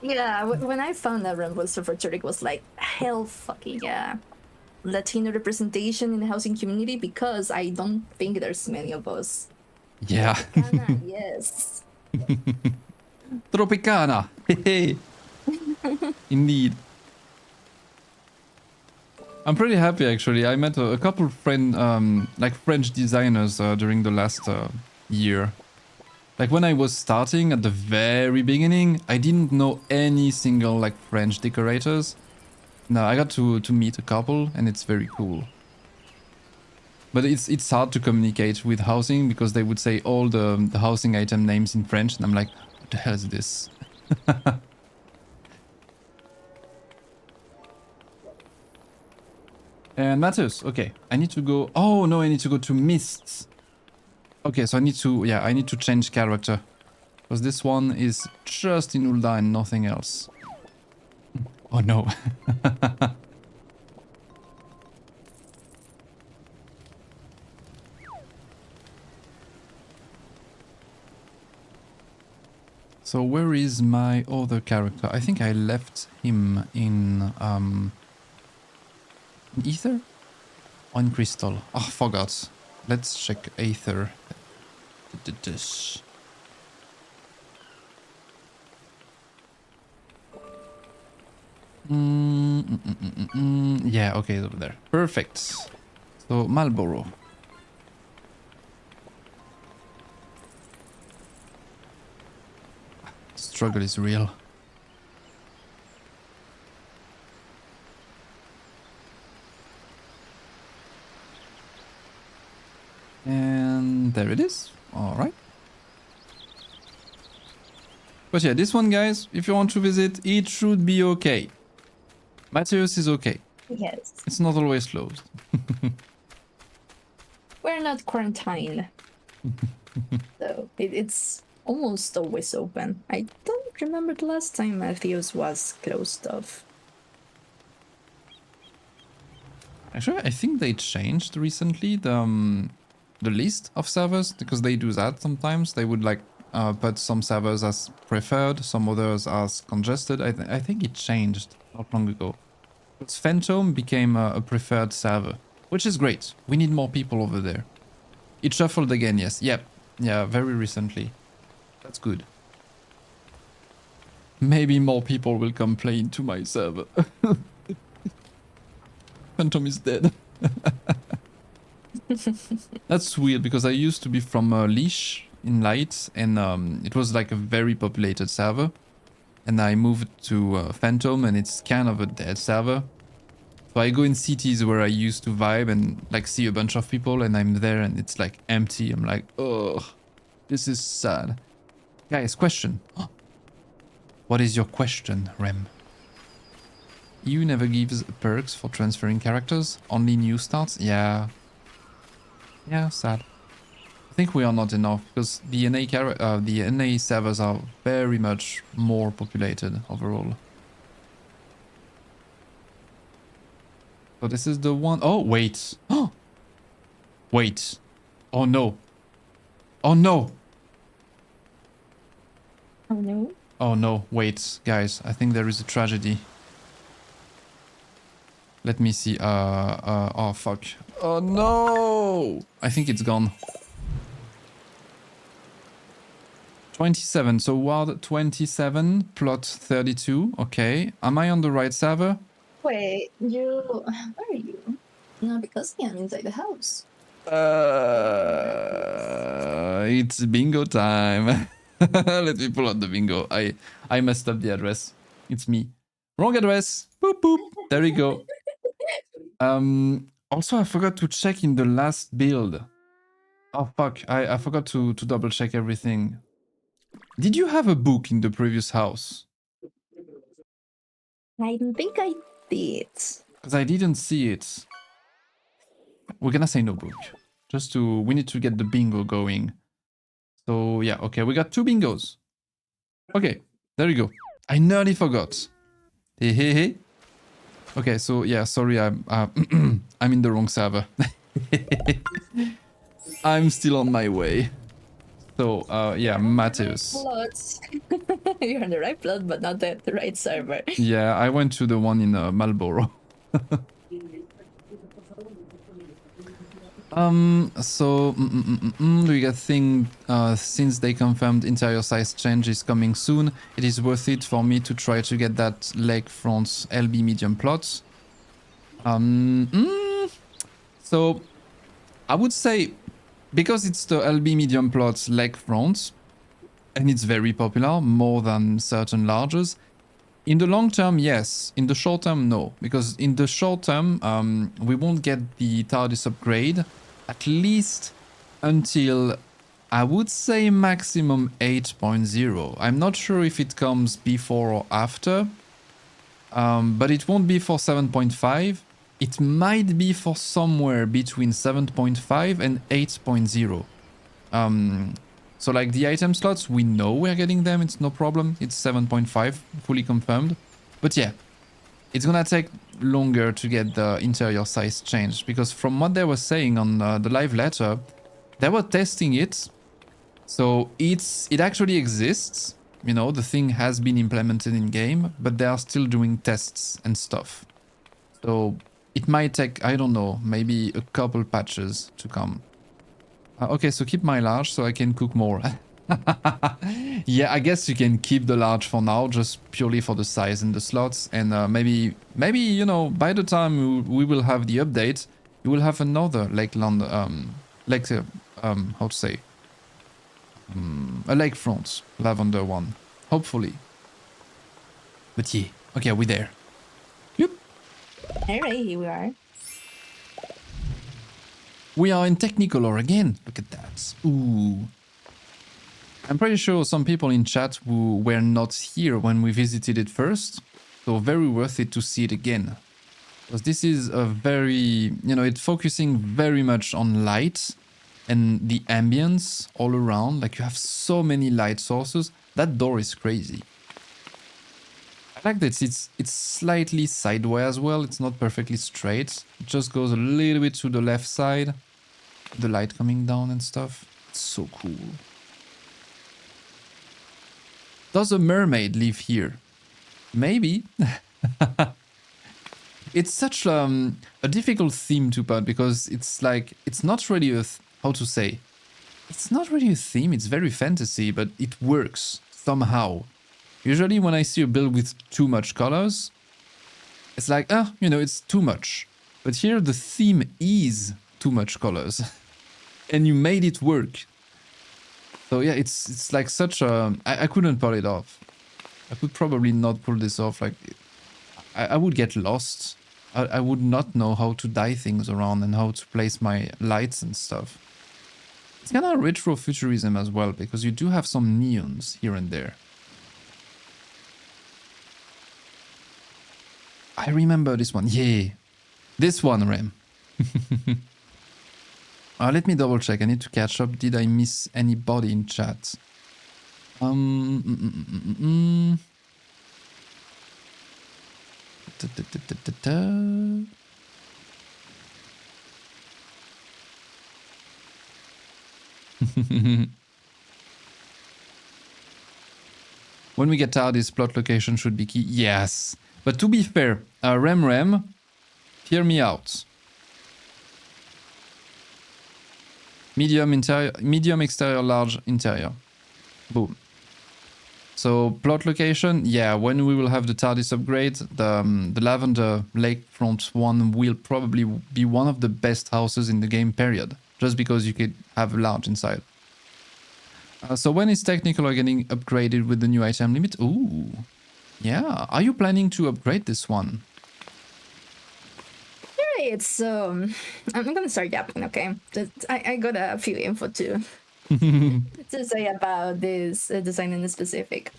Yeah, when I found that Rem was from Puerto Rico, was like, hell fucking yeah. Latino representation in the housing community because I don't think there's many of us. Yeah. Tropicana, yes. Tropicana. Indeed. I'm pretty happy actually. I met a couple like French designers during the last year. Like when I was starting at the very beginning, I didn't know any single like French decorators. No, I got to meet a couple and it's very cool. But it's hard to communicate with housing because they would say all the housing item names in French and I'm like, what the hell is this? And Matheus, okay. I need to go... Oh, no, I need to go to Mists. Okay, so I need to... Yeah, I need to change character. Because this one is just in Ul'dah and nothing else. Oh, no. So where is my other character? I think I left him in Ether? On Crystal. Oh, forgot. Let's check Aether. This. Yeah, okay, over there. Perfect. So, Marlboro. Struggle is real. And there it is. All right. But yeah, this one, guys, if you want to visit, it should be okay. Matheus is okay. Yes. It's not always closed. We're not quarantined. So it's almost always open. I don't remember the last time Matthews was closed off. Actually, I think they changed recently the list of servers because they do that sometimes. They would like put some servers as preferred, some others as congested. I think it changed not long ago. Because Phantom became a preferred server, which is great. We need more people over there. It shuffled again, yes. Yep. Yeah, very recently. That's good. Maybe more people will complain to my server. Phantom is dead. That's weird because I used to be from Leash in Light and it was like a very populated server. And I moved to Phantom and it's kind of a dead server. So I go in cities where I used to vibe and like see a bunch of people and I'm there and it's like empty. I'm like, oh, this is sad. Guys, question. What is your question, Rem? EU never gives perks for transferring characters, only new starts? Yeah. Yeah, sad. I think we are not enough because the NA servers are very much more populated overall. So this is the one. Oh, wait. Oh, wait. Oh no. Oh no. Oh no. Oh no. Wait, guys. I think there is a tragedy. Let me see. Oh fuck. Oh no. I think it's gone. 27. So Ward 27, plot 32. Okay. Am I on the right server? Wait, where are you? No, because I'm inside the house. It's bingo time. Let me pull out the bingo. I messed up the address. It's me. Wrong address. Boop boop. There we go. Also I forgot to check in the last build. Oh fuck. I forgot to double check everything. Did you have a book in the previous house? I don't think I did. Because I didn't see it. We're gonna say no book. We need to get the bingo going. So yeah, okay, we got 2 bingos. Okay, there you go. I nearly forgot. Hey, hey, hey. Okay, so yeah, sorry, I'm I'm in the wrong server. I'm still on my way. So yeah, Mateus. Plots. You're on the right plot, but not the right server. Yeah, I went to the one in Marlboro. So we got thing since they confirmed interior size change is coming soon, it is worth it for me to try to get that lakefront LB medium plot. So I would say because it's the LB medium plot lakefront and it's very popular, more than certain larges. In the long term, yes. In the short term, no. Because in the short term, we won't get the TARDIS upgrade, at least until, I would say, maximum 8.0. I'm not sure if it comes before or after, but it won't be for 7.5. It might be for somewhere between 7.5 and 8.0. So like the item slots, we know we're getting them, it's no problem. It's 7.5, fully confirmed. But yeah, it's gonna take longer to get the interior size changed, because from what they were saying on the live letter, they were testing it. So it actually exists, you know, the thing has been implemented in game, but they are still doing tests and stuff. So it might take, I don't know, maybe a couple patches to come. Okay, so keep my large so I can cook more. Yeah, I guess you can keep the large for now, just purely for the size and the slots. And maybe, you know, by the time we will have the update, you will have another Lakeland, how to say? A lakefront lavender one. Hopefully. But yeah, okay, we're there. Yep. Alright, here we are. We are in Technicolor again. Look at that. Ooh. I'm pretty sure some people in chat who were not here when we visited it first, so very worth it to see it again. Because this is a very, you know, it's focusing very much on light and the ambience all around. Like you have so many light sources. That door is crazy. I like that it's slightly sideways as well. It's not perfectly straight. It just goes a little bit to the left side. The light coming down and stuff. It's so cool. Does a mermaid live here? Maybe. It's such a difficult theme to put, because it's like, it's not really a, how to say? It's not really a theme, it's very fantasy, but it works somehow. Usually when I see a build with too much colors, it's like, you know, it's too much. But here the theme is too much colors. And you made it work. So yeah, it's like such a... I couldn't pull it off. I could probably not pull this off. Like, I would get lost. I would not know how to dye things around and how to place my lights and stuff. It's kind of retro-futurism as well, because you do have some neons here and there. I remember this one. Yeah. This one, Rem. Let me double check. I need to catch up. Did I miss anybody in chat? When we get out, this plot location should be key. Yes. But to be fair, Rem, hear me out. Medium interior, medium exterior, large interior. Boom. So plot location, yeah, when we will have the TARDIS upgrade, the Lavender Lakefront one will probably be one of the best houses in the game, period. Just because you could have large inside. So when is Technicolor getting upgraded with the new item limit? Ooh. Yeah, are you planning to upgrade this one? Alright, so I'm gonna start yapping, okay? I got a few info to say about this design in specific.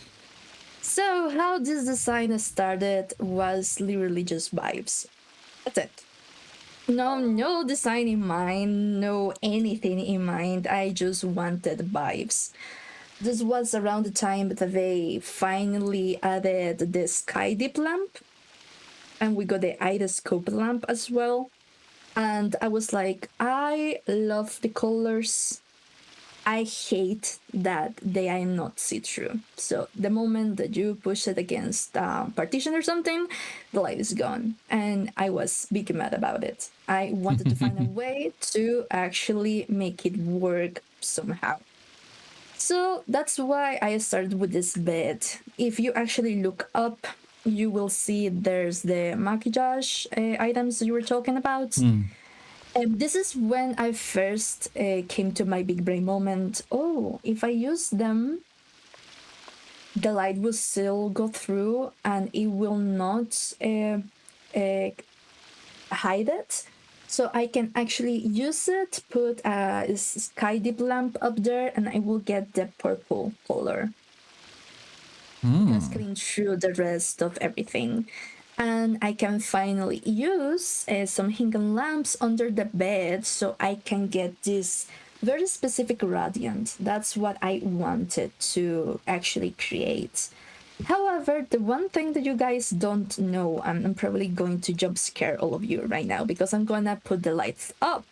So how this design started was literally just vibes. That's it. No design in mind, no anything in mind. I just wanted vibes. This was around the time that they finally added the sky deep lamp, and we got the idoscope lamp as well. And I was like, I love the colors. I hate that they are not see-through. So the moment that you push it against a partition or something, the light is gone. And I was big mad about it. I wanted to find a way to actually make it work somehow. So that's why I started with this bed. If you actually look up, you will see there's the maquillage items you were talking about. This is when I first came to my big brain moment. Oh, if I use them, the light will still go through and it will not uh, hide it. So I can actually use it, put a sky deep lamp up there, and I will get the purple color cascading through the rest of everything. And I can finally use some hinging lamps under the bed so I can get this very specific radiant. That's what I wanted to actually create. However, the one thing that you guys don't know, I'm probably going to jump scare all of you right now because I'm gonna put the lights up.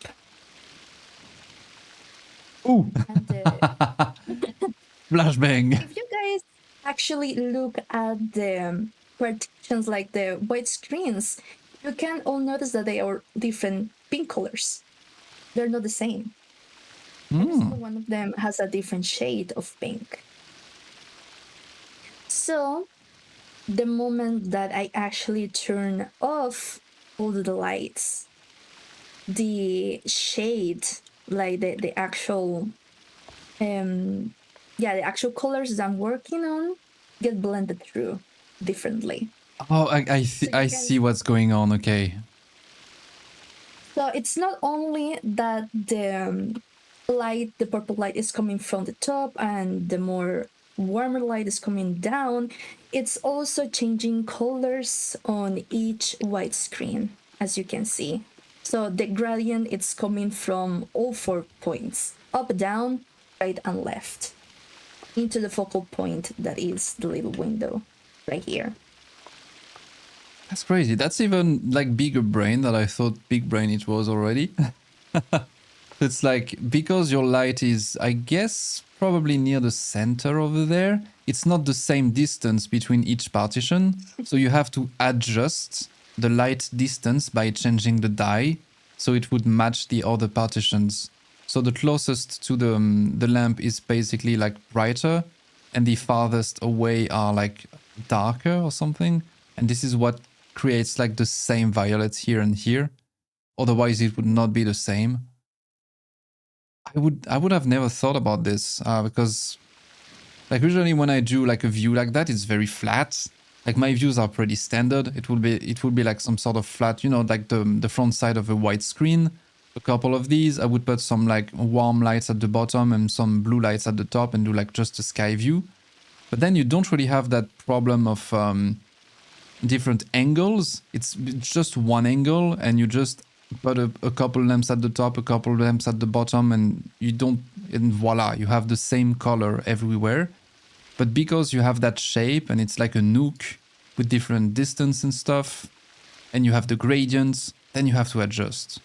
Ooh, And flashbang. if you guys actually look at the partitions, like the white screens, you can all notice that they are different pink colors. They're not the same. Every single one of them has a different shade of pink. So the moment that I actually turn off all the lights, the shade, like the actual the actual colors that I'm working on get blended through differently. Oh, So I you can see what's going on. Okay. So it's not only that the purple light is coming from the top and the more warmer light is coming down, it's also changing colors on each white screen, as you can see. So the gradient it's coming from all 4 points, up, down, right, and left, into the focal point that is the little window right here. That's crazy. That's even like bigger brain that I thought big brain it was already. It's like because your light is, I guess, probably near the center over there, it's not the same distance between each partition. So you have to adjust the light distance by changing the dye so it would match the other partitions. So the closest to the lamp is basically like brighter, and the farthest away are like darker or something. And this is what creates like the same violets here and here. Otherwise, it would not be the same. I would have never thought about this because like usually when I do like a view like that, it's very flat. Like my views are pretty standard. It would be like some sort of flat, you know, like the front side of a white screen. A couple of these, I would put some like warm lights at the bottom and some blue lights at the top and do like just a sky view. But then you don't really have that problem of different angles. It's just one angle, and you just put a couple lamps at the top, a couple lamps at the bottom, and you don't, and voila, you have the same color everywhere. But because you have that shape and it's like a nuke with different distance and stuff, and you have the gradients, then you have to adjust.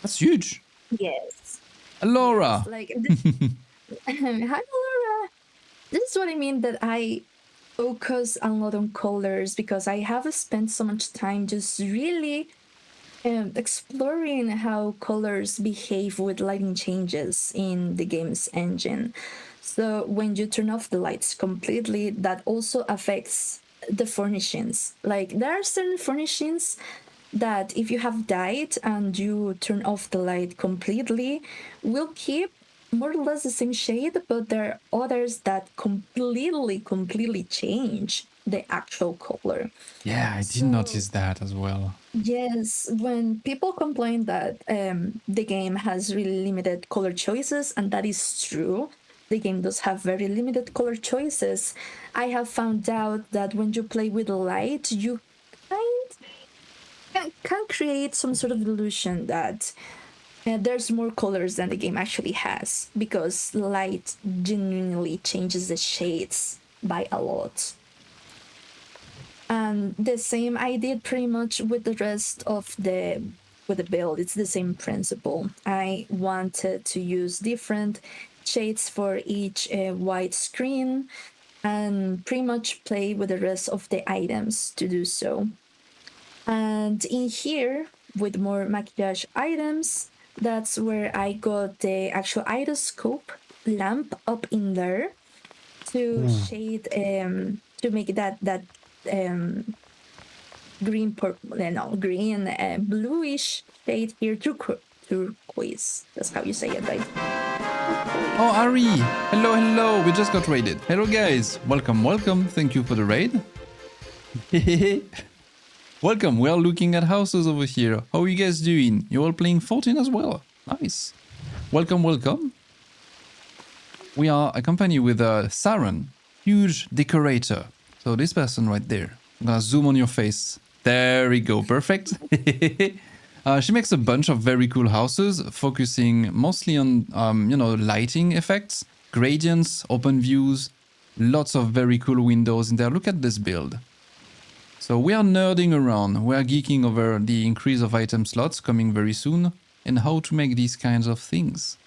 That's huge. Yes. Alora. Yes. Like, hi, Laura. This is what I mean that I focus a lot on colors because I have spent so much time just really exploring how colors behave with lighting changes in the game's engine. So when you turn off the lights completely, that also affects the furnishings. Like there are certain furnishings that if you have died and you turn off the light completely, will keep more or less the same shade, but there are others that completely change the actual color. Yeah, I did So notice that as well. yes, when people complain that the game has really limited color choices, and that is true, the game does have very limited color choices. I have found out that when you play with light, you kind can create some sort of illusion that there's more colors than the game actually has, because light genuinely changes the shades by a lot. And the same I did pretty much with the rest of the build. It's the same principle. I wanted to use different shades for each white screen and pretty much play with the rest of the items to do so. And in here, with more maquillage items, that's where I got the actual iridoscope lamp up in there to shade to make that green purple no green bluish shade here, turquoise. That's how you say it, right? Oh, Ari! Hello, hello! We just got raided. Hello, guys! Welcome, welcome. Thank you for the raid. Welcome, we are looking at houses over here. How are you guys doing? You're all playing 14 as well. Nice. Welcome, welcome. We are accompanied with Saran, huge decorator. So this person right there. I'm gonna zoom on your face. There we go, perfect. She makes a bunch of very cool houses, focusing mostly on, lighting effects, gradients, open views, lots of very cool windows in there. Look at this build. So we are nerding around, we are geeking over the increase of item slots coming very soon, and how to make these kinds of things.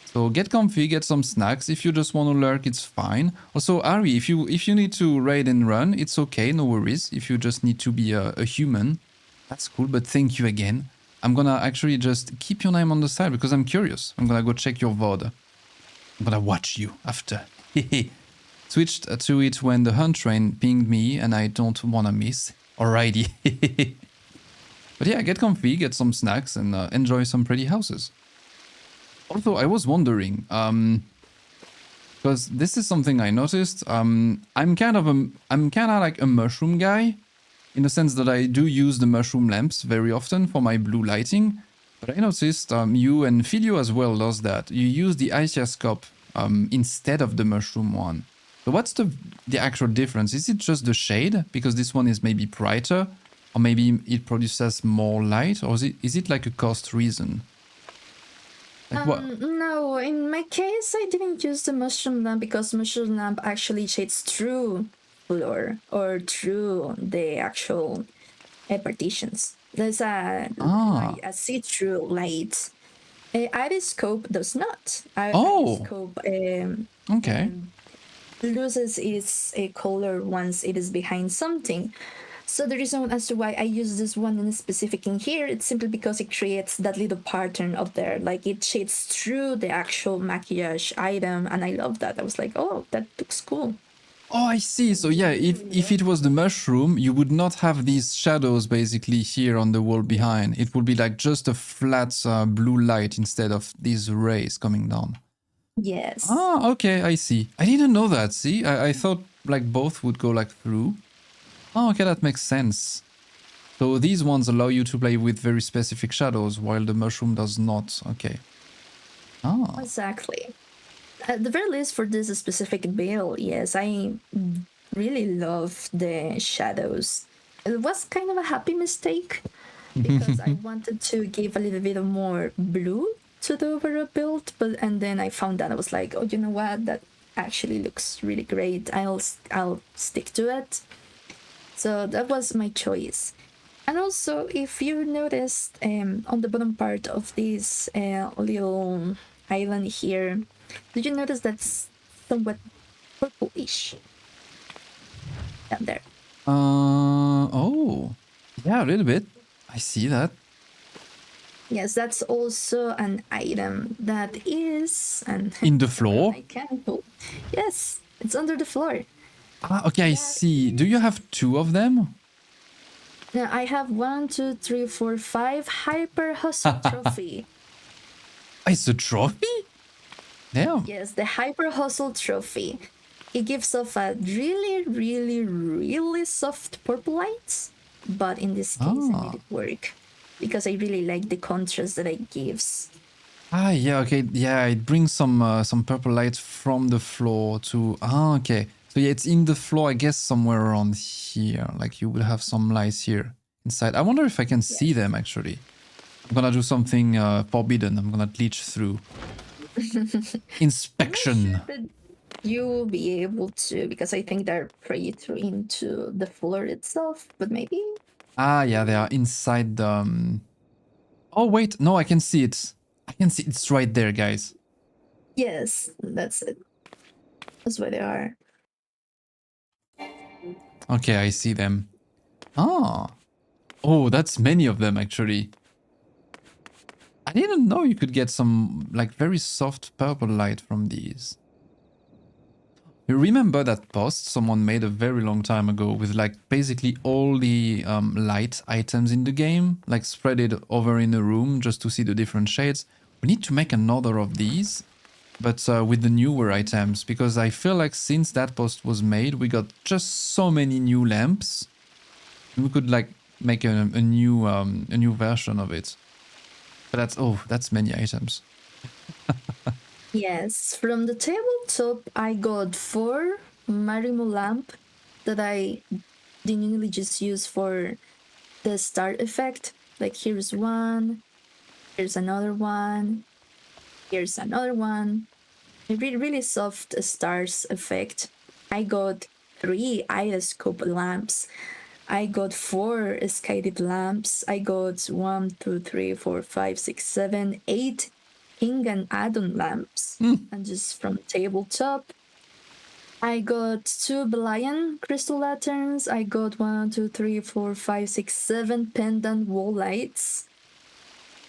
So get comfy, get some snacks. If you just want to lurk, it's fine. Also, Ari, if you need to raid and run, it's okay, no worries. If you just need to be a human, that's cool, but thank you again. I'm gonna actually just keep your name on the side because I'm curious. I'm gonna go check your VOD. I'm gonna watch you after. Switched to it when the hunt train pinged me and I don't wanna miss. Alrighty. But yeah, get comfy, get some snacks, and enjoy some pretty houses. Although I was wondering, because this is something I noticed. I'm kind of like a mushroom guy, in the sense that I do use the mushroom lamps very often for my blue lighting. But I noticed you and Filio as well does that. You use the icioscope instead of the mushroom one. So what's the actual difference? Is it just the shade? Because this one is maybe brighter, or maybe it produces more light, or is it like a cost reason? Like No, in my case, I didn't use the mushroom lamp because mushroom lamp actually shades through floor or through the actual partitions. There's a see-through light. Iriscope does not. Iriscope okay. Loses its color once it is behind something. So the reason as to why I use this one in specific in here, it's simply because it creates that little pattern up there. Like it shades through the actual maquillage item, and I love that. I was like, oh, that looks cool. Oh, I see. So yeah, if it was the mushroom, you would not have these shadows basically here on the wall behind. It would be like just a flat blue light instead of these rays coming down. Yes. Ah, okay, I see. I didn't know that, see? I thought like both would go like through. Oh, okay, that makes sense. So these ones allow you to play with very specific shadows, while the mushroom does not. Okay. Ah. Exactly. At the very least for this specific build, yes, I really love the shadows. It was kind of a happy mistake because I wanted to give a little bit more blue to the overall build, and then I found that I was like, oh, you know what? That actually looks really great. I'll stick to it. So that was my choice. And also, if you noticed on the bottom part of this little island here, did you notice that's somewhat purplish down there? Oh. Yeah, a little bit. I see that. Yes, that's also an item that is in the floor. Mechanical. Yes, it's under the floor. Ah, okay, I see. Do you have two of them? No, I have 1, 2, 3, 4, 5 Hyper Hustle Trophy. It's a trophy? Damn. Yes, the Hyper Hustle Trophy. It gives off a really, really, really soft purple light, but in this case I made it work because I really like the contrast that it gives. Ah, yeah, okay, yeah, it brings some purple light from the floor to... Ah, okay. So yeah, it's in the floor, I guess, somewhere around here. Like you will have some lights here inside. I wonder if I can see them, actually. I'm gonna do something forbidden. I'm gonna glitch through. I'm not Inspection. sure that you will be able to, because I think they're pretty through into the floor itself, but maybe? Ah, yeah, they are inside the... Oh, wait. No, I can see it. I can see it's right there, guys. Yes, that's it. That's where they are. Okay, I see them. Ah. Oh, that's many of them, actually. I didn't know you could get some, like, very soft purple light from these. You remember that post someone made a very long time ago with, like, basically all the light items in the game, like, spread it over in a room just to see the different shades? We need to make another of these, but with the newer items, because I feel like since that post was made, we got just so many new lamps. We could, like, make a new version of it. But that's many items. Yes, from the tabletop, I got 4 Marimo lamp that I genuinely just use for the start effect. Like, here's one, here's another one, here's another one. A really, really soft stars effect. I got 3 ioscope lamps. I got 4 skydip lamps. I got 1, 2, 3, 4, 5, 6, 7, 8 king and add-on lamps. And just from tabletop, I got 2 Belian crystal lanterns. I got 1, 2, 3, 4, 5, 6, 7 pendant wall lights.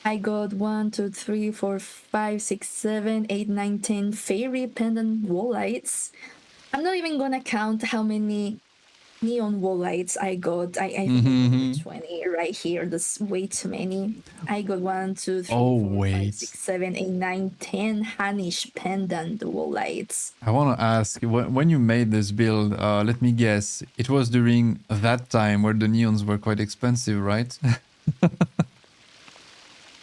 I got 1, 2, 3, 4, 5, 6, 7, 8, 9, 10 fairy pendant wall lights. I'm not even gonna count how many neon wall lights I got. I think I got over 20 right here. That's way too many. I got 1, 2, 3, Oh, 4, 5, wait. 6, 7, 8, 9, 10 Hanish pendant wall lights. I want to ask, when you made this build, let me guess, it was during that time where the neons were quite expensive, right?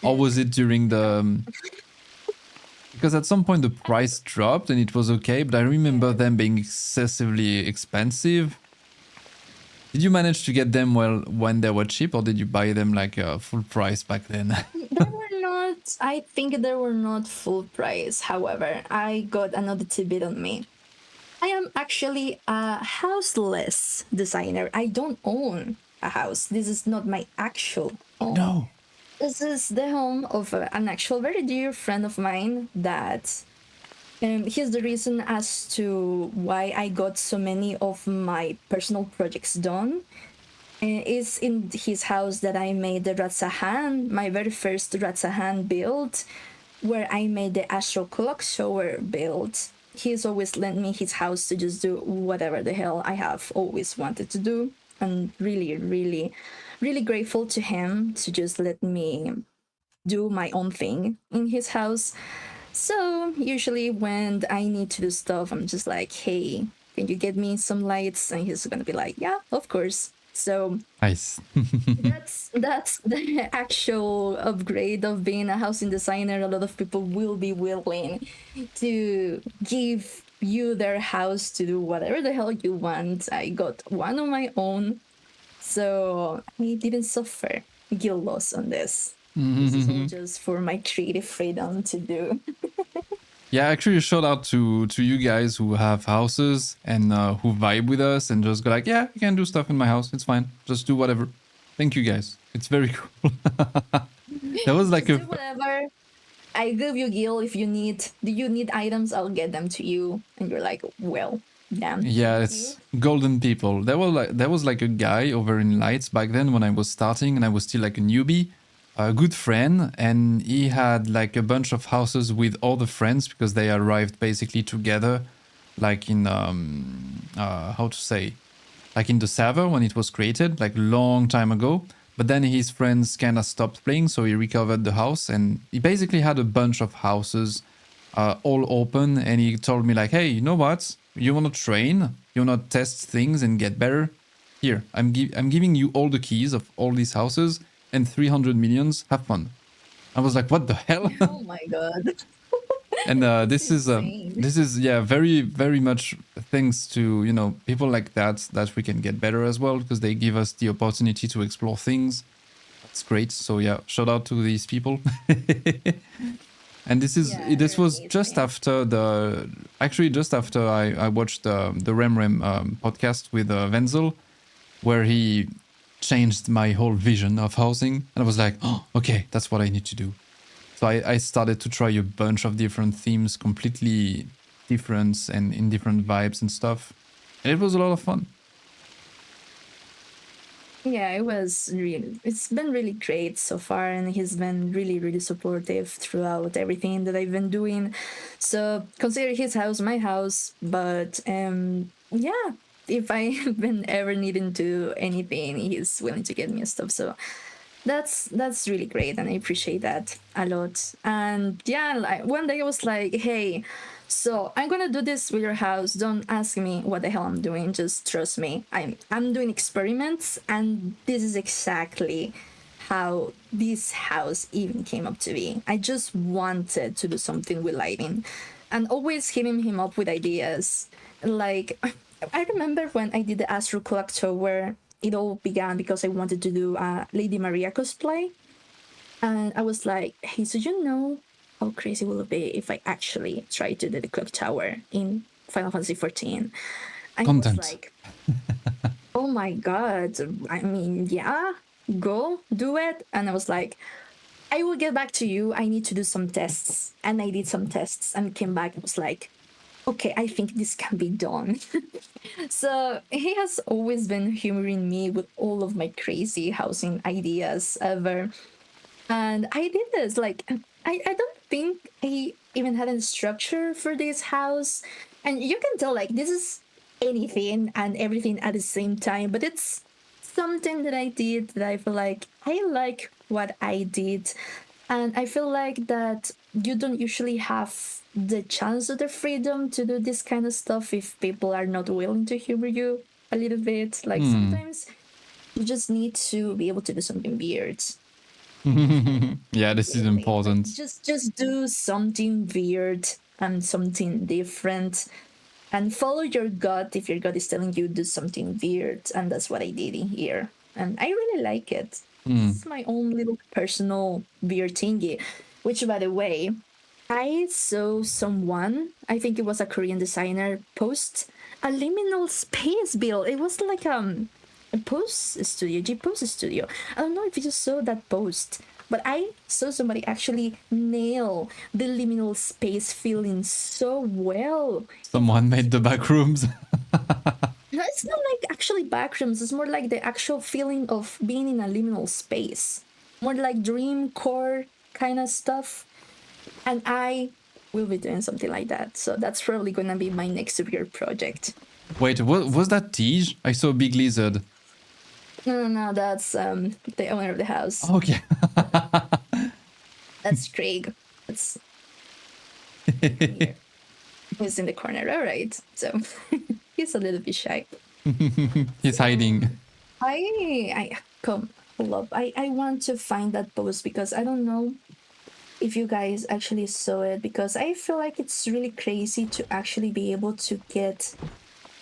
Or was it during the... because at some point the price dropped and it was okay, but I remember them being excessively expensive. Did you manage to get them well when they were cheap, or did you buy them like full price back then? They were not, I think they were not full price. However, I got another tidbit on me. I am actually a houseless designer. I don't own a house. This is not my actual home. No. This is the home of an actual very dear friend of mine that here's the reason as to why I got so many of my personal projects done. Is in his house that I made the Ratsahan, my very first Ratsahan build, where I made the Astral Clock Shower build. He's always lent me his house to just do whatever the hell I have always wanted to do. And really, really, really grateful to him to just let me do my own thing in his house. So usually when I need to do stuff, I'm just like, hey, can you get me some lights? And he's gonna be like, yeah, of course. So Nice. that's the actual upgrade of being a housing designer. A lot of people will be willing to give you their house to do whatever the hell you want. I got one on my own, so I didn't suffer guilt loss on this. This is all just for my creative freedom to do. Yeah, actually, shout out to you guys who have houses and who vibe with us and just go like, yeah, you can do stuff in my house. It's fine. Just do whatever. Thank you, guys. It's very cool. That was like Just do whatever. I give you Gil if you need. Do you need items? I'll get them to you. And you're like, well, damn. Yeah, it's golden people. There was like a guy over in Lights back then when I was starting and I was still like a newbie, a good friend, and he had like a bunch of houses with all the friends because they arrived basically together, like in how to say, like in the server when it was created, like long time ago. But then his friends kind of stopped playing, so he recovered the house, and he basically had a bunch of houses all open. And he told me like, "Hey, you know what? You want to train? You want to test things and get better? Here, I'm giving you all the keys of all these houses and 300 millions. Have fun." I was like, "What the hell?" Oh my god. And It's insane. this is yeah, very very much thanks to, you know, people like that we can get better as well, because they give us the opportunity to explore things. That's great. So yeah, shout out to these people. And Yeah, this they're was just amazing. after I watched the Rem podcast with Wenzel, where he changed my whole vision of housing, and I was like, oh, okay, that's what I need to do. So I started to try a bunch of different themes, completely different and in different vibes and stuff, and it was a lot of fun. Yeah, it's been really great so far, and he's been really, really supportive throughout everything that I've been doing. So consider his house my house, but yeah, if I've been ever needing to do anything, he's willing to get me stuff. So that's really great, and I appreciate that a lot. And yeah, like one day I was like, hey, so I'm gonna do this with your house. Don't ask me what the hell I'm doing, just trust me. I'm doing experiments, and this is exactly how this house even came up to be. I just wanted to do something with lighting, and always hitting him up with ideas. Like I remember when I did the Astro Clock Tower, it all began because I wanted to do a Lady Maria cosplay. And I was like, hey, so you know how crazy will it be if I actually try to do the clock tower in Final Fantasy 14? And he was Content. like, oh my god, I mean, yeah, go do it. And I was like, I will get back to you. I need to do some tests. And I did some tests and came back and was like, okay, I think this can be done. So he has always been humoring me with all of my crazy housing ideas ever. And I did this. Like, I don't think I even had a structure for this house. And you can tell, like, this is anything and everything at the same time, but it's something that I did that I feel like I like what I did. And I feel like that you don't usually have the chance or the freedom to do this kind of stuff if people are not willing to humor you a little bit. Like sometimes you just need to be able to do something weird. And Yeah, this is literally, like important. just do something weird and something different and follow your gut if your gut is telling you do something weird. And that's what I did in here. And I really like it. This is my own little personal weird thingy, which by the way, I saw someone, I think it was a Korean designer, post a liminal space build. It was like a post studio, G post studio. I don't know if you just saw that post, but I saw somebody actually nail the liminal space feeling so well in Final Someone Fantasy made the back 14. rooms. No, it's not like actually backrooms. It's more like the actual feeling of being in a liminal space. More like dream core kind of stuff. And I will be doing something like that. So that's probably gonna be my next weird project. Wait, was that Tige? I saw a big lizard. No, that's the owner of the house. Okay. That's Craig. That's here. He's in the corner. All right. So he's a little bit shy. He's So hiding. I come hold up. I want to find that post because I don't know if you guys actually saw it, because I feel like it's really crazy to actually be able to get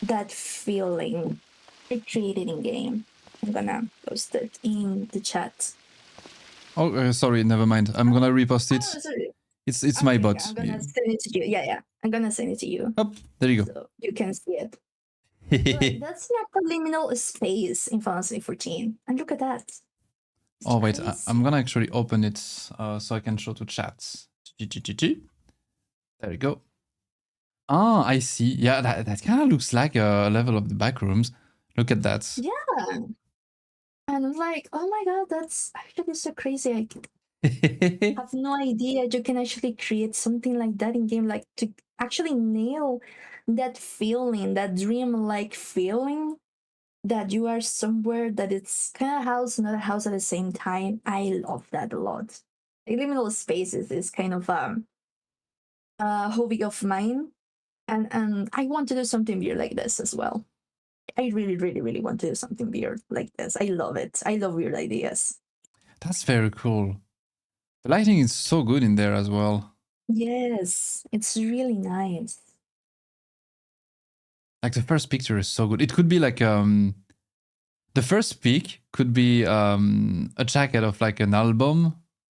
that feeling recreated in game. I'm gonna post it in the chat. Oh, sorry, never mind. I'm gonna repost Oh, it. sorry. It's my Okay, bot. I'm gonna send it to you. Yeah. I'm gonna send it to you Up, there you so you can see it. Like go. that's like a liminal space in Final Fantasy 14, and look at that. It's Oh wait, crazy. I'm gonna actually open it so I can show to chats. There we go. Ah, I see. Yeah, that kind of looks like a level of the back rooms. Look at that. Yeah, and I'm like, oh my god, that's actually so crazy. I have no idea you can actually create something like that in game, like to actually nail that feeling, that dream-like feeling that you are somewhere that it's kind of house, not a house at the same time. I love that a lot. Like, liminal spaces is kind of a hobby of mine, and I want to do something weird like this as well. I really, really, really want to do something weird like this. I love it. I love weird ideas. That's very cool. The lighting is so good in there as well. Yes, it's really nice. Like the first picture is so good. It could be like the first pic could be a jacket of like an album.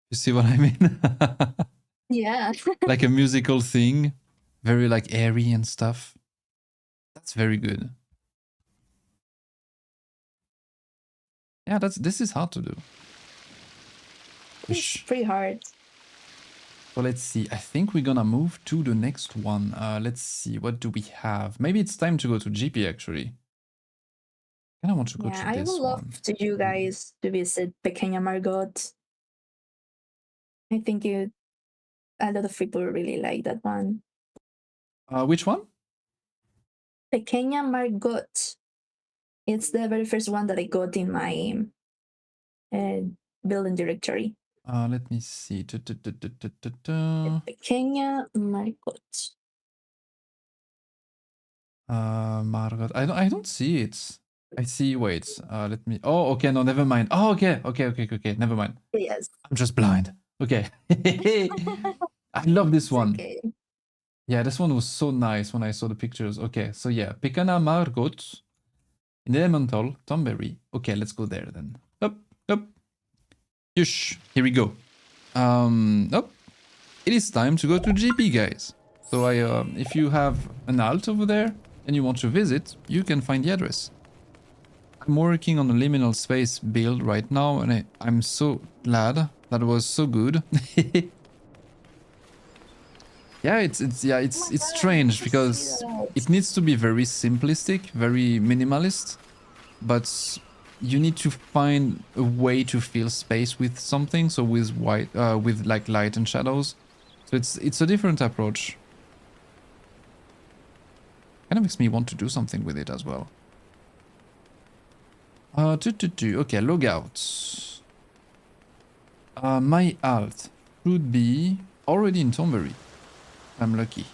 You see what I mean? Yeah. Like a musical thing, very like airy and stuff. That's very good. Yeah, this is hard to do. It's pretty hard. So let's see. I think we're gonna move to the next one. Let's see. What do we have? Maybe it's time to go to GP actually. I want to go Yeah, to I would this love one. to you guys to visit Pequeña Margot. I think a lot of people really like that one. Which one? Pequeña Margot. It's the very first one that I got in my uh, building directory. Let me see. Pequeña Margot. Margot. I don't see it. I see. Wait. Let me. Oh, okay. No, never mind. Oh, okay. Okay. Never mind. Yes. I'm just blind. Okay. I love this It's one. okay. Yeah, this one was so nice when I saw the pictures. Okay, so yeah, Pekana Margot in Elemental, Tomberry. Okay, let's go there then. Up. Yush, here we go. Up. It is time to go to GP, guys. So if you have an alt over there and you want to visit, you can find the address. I'm working on a liminal space build right now, and I'm so glad that was so good. Yeah, it's strange because it needs to be very simplistic, very minimalist, but you need to find a way to fill space with something. So with with like light and shadows. So it's a different approach. Kind of makes me want to do something with it as well. Okay, logout. My alt should be already in Tomberry. I'm lucky.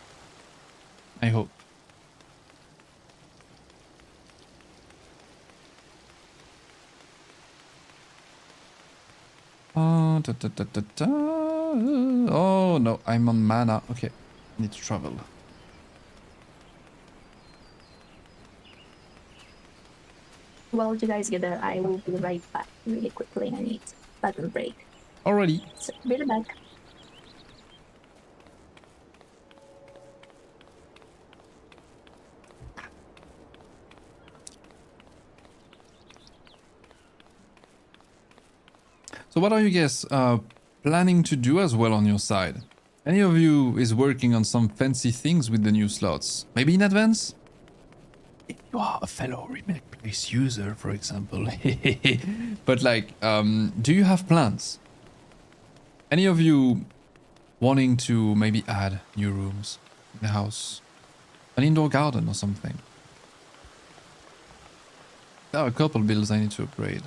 I hope. Oh no, I'm on mana. Okay, need to travel. While you guys get there, I will be right back really quickly. I need bathroom break. Already. So, be right back. So what are you guys planning to do as well on your side? Any of you is working on some fancy things with the new slots? Maybe in advance? If you are a fellow remake place user, for example. But like, do you have plans? Any of you wanting to maybe add new rooms in the house? An indoor garden or something? There are a couple builds I need to upgrade.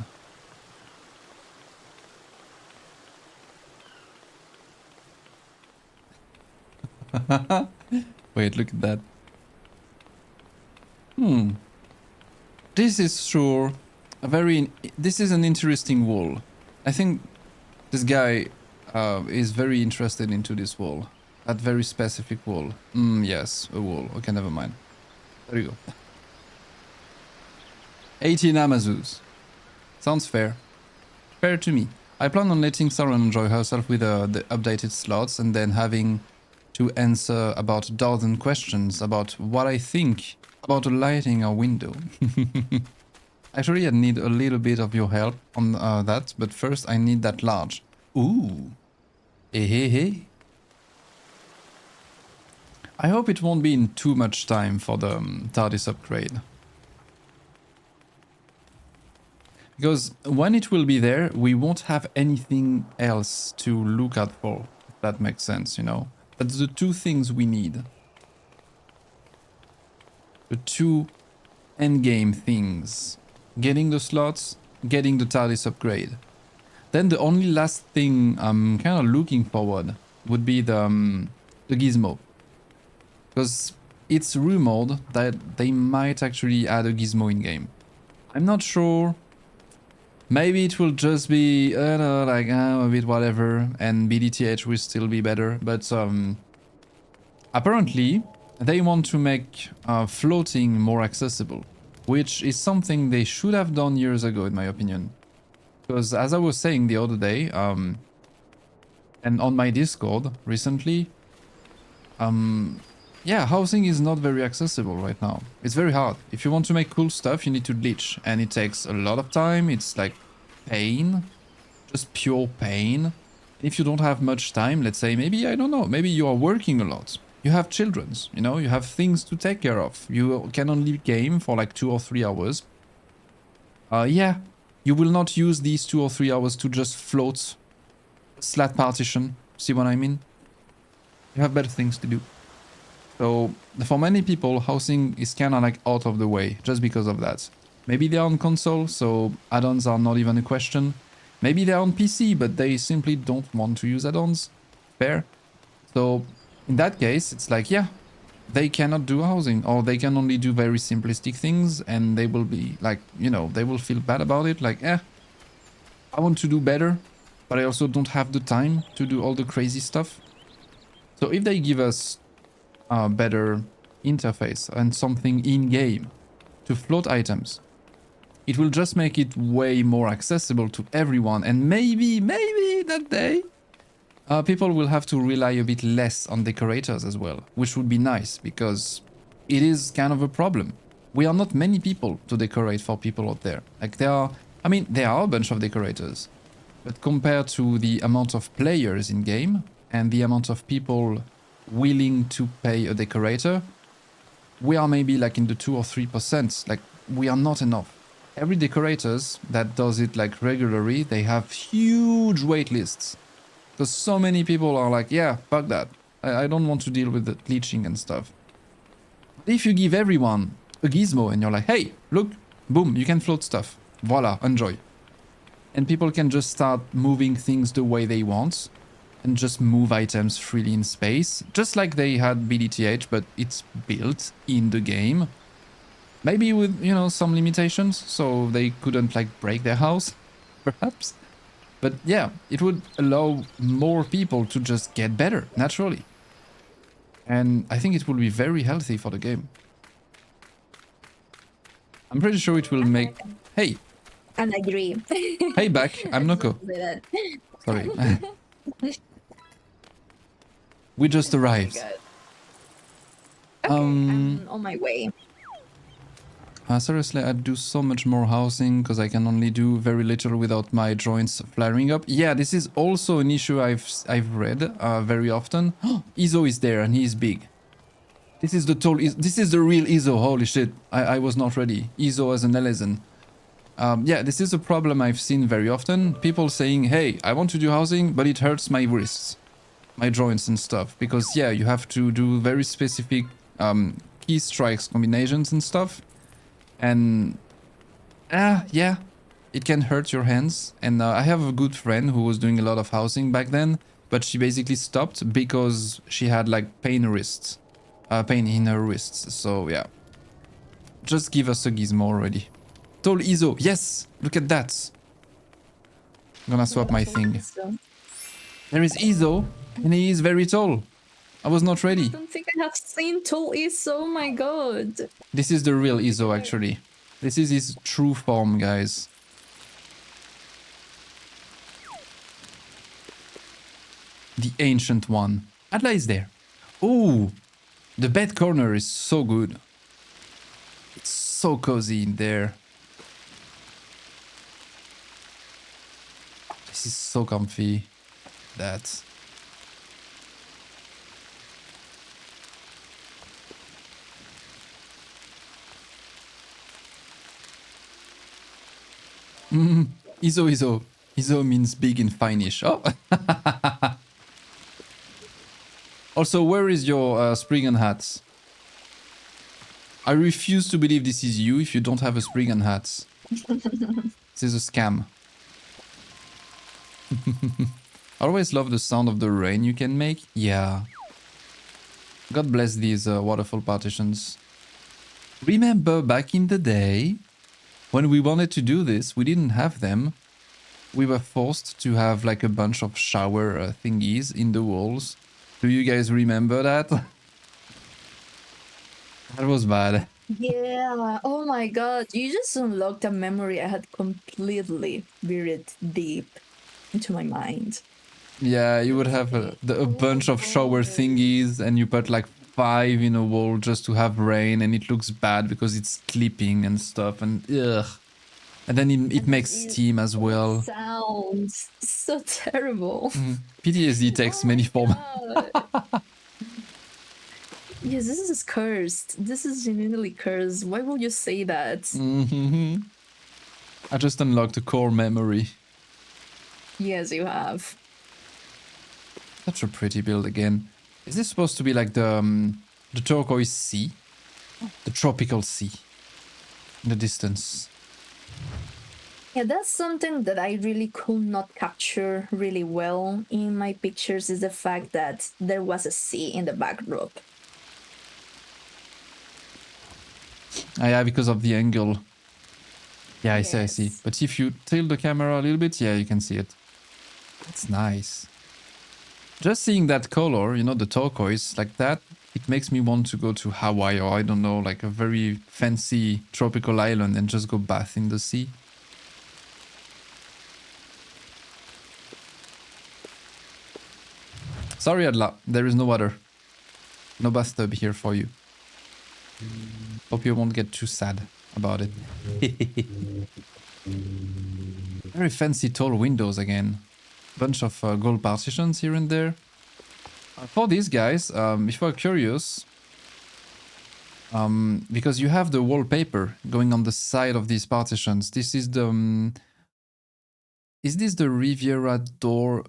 Wait, look at that. This is sure a very... This is an interesting wall. I think this guy is very interested into this wall. That very specific wall. Yes, a wall. Okay, never mind. There you go. 18 Amazus. Sounds fair. Fair to me. I plan on letting Saran enjoy herself with the updated slots and then having to answer about a dozen questions about what I think about lighting a window. Actually, I need a little bit of your help on that, but first I need that large. Ooh. Hey. I hope it won't be in too much time for the TARDIS upgrade. Because when it will be there, we won't have anything else to look out for, if that makes sense, you know? That's the two things we need. The two endgame things. Getting the slots, getting the TARDIS upgrade. Then the only last thing I'm kind of looking forward would be the gizmo. Because it's rumored that they might actually add a gizmo in-game. I'm not sure Maybe it will just be, like, a bit whatever, and BDTH will still be better. But apparently, they want to make floating more accessible, which is something they should have done years ago, in my opinion. Because as I was saying the other day, and on my Discord recently, yeah, housing is not very accessible right now. It's very hard. If you want to make cool stuff, you need to glitch, and it takes a lot of time. It's like pain, just pure pain. If you don't have much time, let's say, maybe, I don't know, maybe you are working a lot. You have childrens, you know, you have things to take care of. You can only game for like 2 or 3 hours. Yeah, you will not use these 2 or 3 hours to just float slat partition. See what I mean? You have better things to do. So for many people, housing is kind of like out of the way just because of that. Maybe they're on console, so add-ons are not even a question. Maybe they're on PC, but they simply don't want to use add-ons. Fair. So in that case, it's like, yeah, they cannot do housing, or they can only do very simplistic things, and they will be like, you know, they will feel bad about it. Like, I want to do better, but I also don't have the time to do all the crazy stuff. So if they give us a better interface and something in-game to float items, it will just make it way more accessible to everyone. And maybe that day, people will have to rely a bit less on decorators as well, which would be nice, because it is kind of a problem. We are not many people to decorate for people out there. Like, there are a bunch of decorators, but compared to the amount of players in game and the amount of people willing to pay a decorator, we are maybe like in the 2 or 3%. Like, we are not enough. Every decorators that does it like regularly, they have huge wait lists. Because so many people are like, yeah, fuck that. I don't want to deal with the glitching and stuff. But if you give everyone a gizmo and you're like, hey, look, boom, you can float stuff. Voila, enjoy. And people can just start moving things the way they want and just move items freely in space. Just like they had BDTH, but it's built in the game. Maybe with, you know, some limitations, so they couldn't like break their house, perhaps. But yeah, it would allow more people to just get better, naturally. And I think it will be very healthy for the game. I'm pretty sure it will make... Hey! And I agree. Hey, back. I'm Noko. Sorry. We just arrived. Okay, I'm on my way. Seriously, I'd do so much more housing because I can only do very little without my joints flaring up. Yeah, this is also an issue I've read very often. Izo is there and he is big. This is the real Izo. Holy shit! I was not ready. Izo as an Elezen. Yeah, this is a problem I've seen very often. People saying, "Hey, I want to do housing, but it hurts my wrists, my joints and stuff." Because yeah, you have to do very specific key strikes combinations and stuff. And yeah, it can hurt your hands. And I have a good friend who was doing a lot of housing back then, but she basically stopped because she had like pain in her wrists. So yeah, just give us a gizmo already. Tall Izo, yes, look at that. I'm gonna swap my thing. There is Izo, and he is very tall. I was not ready. I don't think I have seen tall Izo. Oh my god. This is the real Izo, actually. This is his true form, guys. The ancient one. Atla is there. Oh, the bed corner is so good. It's so cozy in there. This is so comfy. That. Izo. Izo means big in Finnish. Oh. Also, where is your Spriggan hat? I refuse to believe this is you if you don't have a Spriggan hat. This is a scam. I always love the sound of the rain you can make. Yeah. God bless these waterfall partitions. Remember back in the day when we wanted to do this, we didn't have them. We were forced to have like a bunch of shower thingies in the walls. Do you guys remember that? That was bad. Yeah. Oh my god. You just unlocked a memory I had completely buried deep into my mind. Yeah, you would have a bunch of shower thingies and you put like 5 in a wall just to have rain and it looks bad because it's clipping and stuff and ugh. And then it makes steam as well. Sounds so terrible. PTSD takes many forms. Yes, this is cursed. This is genuinely cursed. Why would you say that? I just unlocked a core memory. Yes, you have. Such a pretty build again. Is this supposed to be like the turquoise sea? The tropical sea in the distance. Yeah, that's something that I really could not capture really well in my pictures is the fact that there was a sea in the backdrop. Yeah, because of the angle. Yeah, I see, I see. Yes. But if you tilt the camera a little bit, yeah, you can see it. That's nice. Just seeing that color, you know, the turquoise, like that, it makes me want to go to Hawaii or I don't know, like a very fancy tropical island and just go bath in the sea. Sorry, Adla, there is no water. No bathtub here for you. Hope you won't get too sad about it. Very fancy tall windows again. Bunch of gold partitions here and there. For these guys, if you're curious, because you have the wallpaper going on the side of these partitions. This is the... is this the Riviera door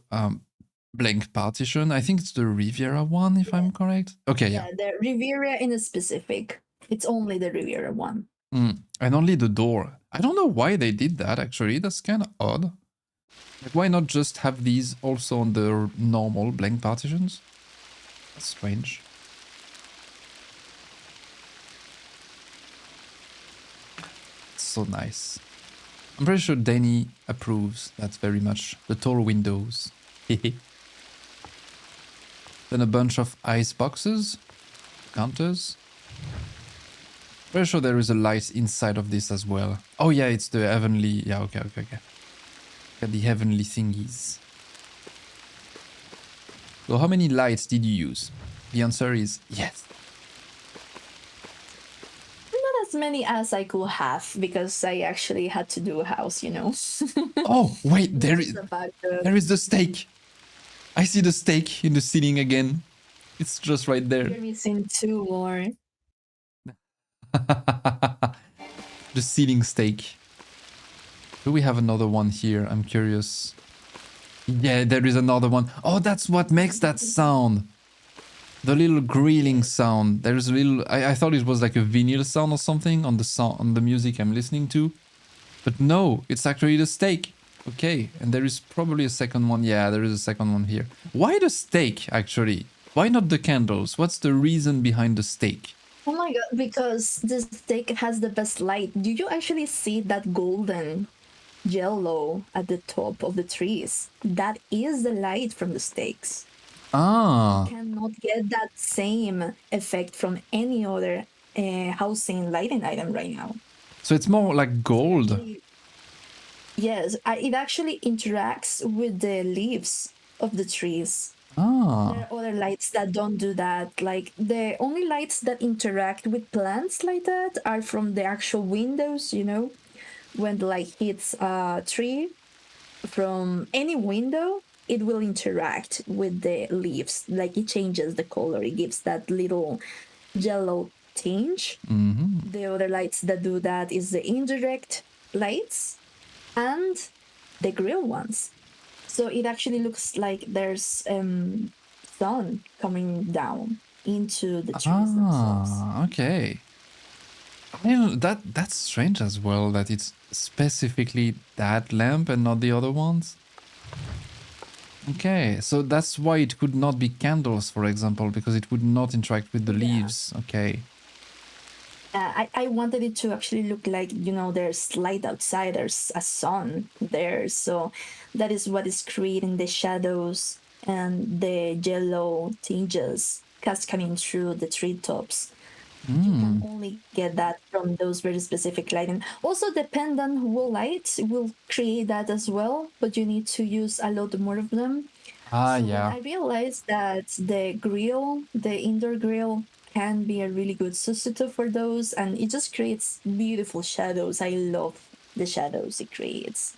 blank partition? I think it's the Riviera one, if I'm correct. Okay, yeah. The Riviera in a specific. It's only the Riviera one. And only the door. I don't know why they did that, actually. That's kind of odd. Like, why not just have these also on the normal blank partitions? That's strange. It's so nice. I'm pretty sure Danny approves that very much. The tall windows. Then a bunch of ice boxes. Counters. Pretty sure there is a light inside of this as well. Oh yeah, it's the heavenly... Yeah, okay. Got the heavenly thingies. So how many lights did you use? The answer is yes. Not as many as I could have because I actually had to do a house, you know. Oh, wait, there is the stake. I see the stake in the ceiling again. It's just right there. You're missing 2 more. The ceiling stake. Do we have another one here? I'm curious. Yeah, there is another one. Oh, that's what makes that sound. The little grilling sound. There's a little... I thought it was like a vinyl sound or something on the music I'm listening to. But no, it's actually the steak. Okay, and there is probably a second one. Yeah, there is a second one here. Why the steak, actually? Why not the candles? What's the reason behind the steak? Oh my god, because the steak has the best light. Do you actually see that golden yellow at the top of the trees? That is the light from the steaks. Ah. You cannot get that same effect from any other housing lighting item right now. So it's more like gold. Yes, it actually interacts with the leaves of the trees. Ah. There are other lights that don't do that. Like the only lights that interact with plants like that are from the actual windows, you know, when the light hits a tree from any window, it will interact with the leaves. Like it changes the color. It gives that little yellow tinge. Mm-hmm. The other lights that do that is the indirect lights and the grill ones. So it actually looks like there's sun coming down into the trees themselves. Okay. I mean, that's strange as well that it's specifically that lamp and not the other ones. Okay, so that's why it could not be candles, for example, because it would not interact with the leaves. Okay. I wanted it to actually look like, there's light outside, there's a sun there. So that is what is creating the shadows and the yellow tinges cascading through the treetops. You can only get that from those very specific lighting. Also, dependent who light will create that as well, but you need to use a lot more of them. Ah, So when yeah. I realized that the indoor grill, can be a really good substitute for those, and it just creates beautiful shadows. I love the shadows it creates.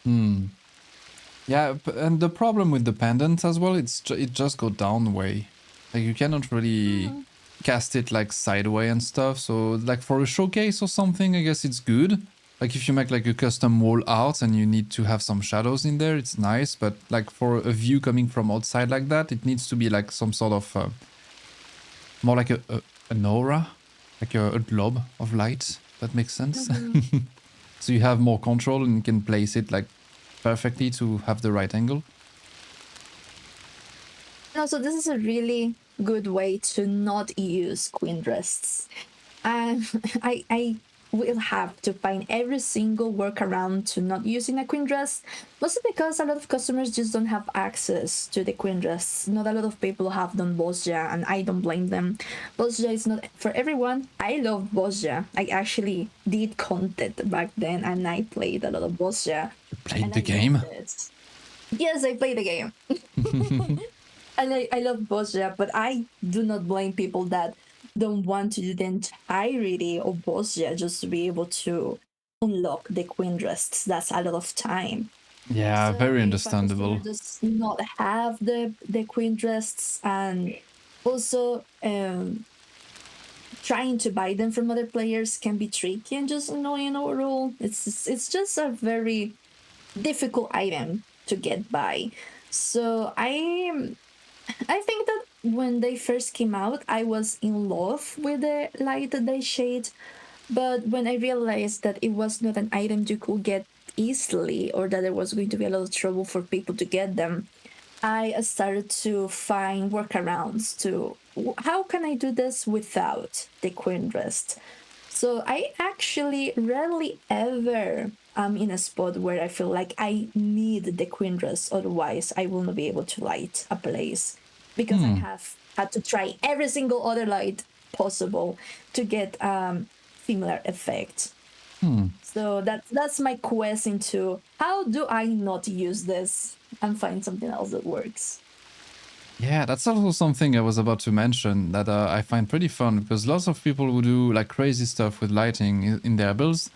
Yeah, and the problem with the pendant as well, it just go down way. Like you cannot really Mhm. cast it like sideway and stuff. So like for a showcase or something, I guess it's good. Like if you make like a custom wall art and you need to have some shadows in there, it's nice. But like for a view coming from outside like that, it needs to be like some sort of more like an aura, like a globe of light. That makes sense. Mhm. So you have more control and you can place it like perfectly to have the right angle. And also, this is a really good way to not use queen rests. Um, I will have to find every single workaround to not using a queen dress, mostly because a lot of customers just don't have access to the queen dress. Not a lot of people have done Bosja, and I don't blame them. Bosja is not for everyone. I love Bosja. I actually did content back then, and I played a lot of Bosja, Played and the I loved game. it. Yes, I played the game. And I love Bosja, but I do not blame people that don't want to do the entirety of Bosja just to be able to unlock the queen rests. That's a lot of time. Yeah, So very if a customer understandable. does not have the queen rests, and also trying to buy them from other players can be tricky and just annoying overall. It's just a very difficult item to get by. So I think that when they first came out, I was in love with the light that they shade. But when I realized that it was not an item you could get easily, or that there was going to be a lot of trouble for people to get them, I started to find workarounds to how can I do this without the queen rest. So I actually rarely ever am in a spot where I feel like I need the queen rest, otherwise I will not be able to light a place, because I have had to try every single other light possible to get similar effect. So that's my quest into how do I not use this and find something else that works. Yeah, that's also something I was about to mention that I find pretty fun because lots of people who do like crazy stuff with lighting in their builds,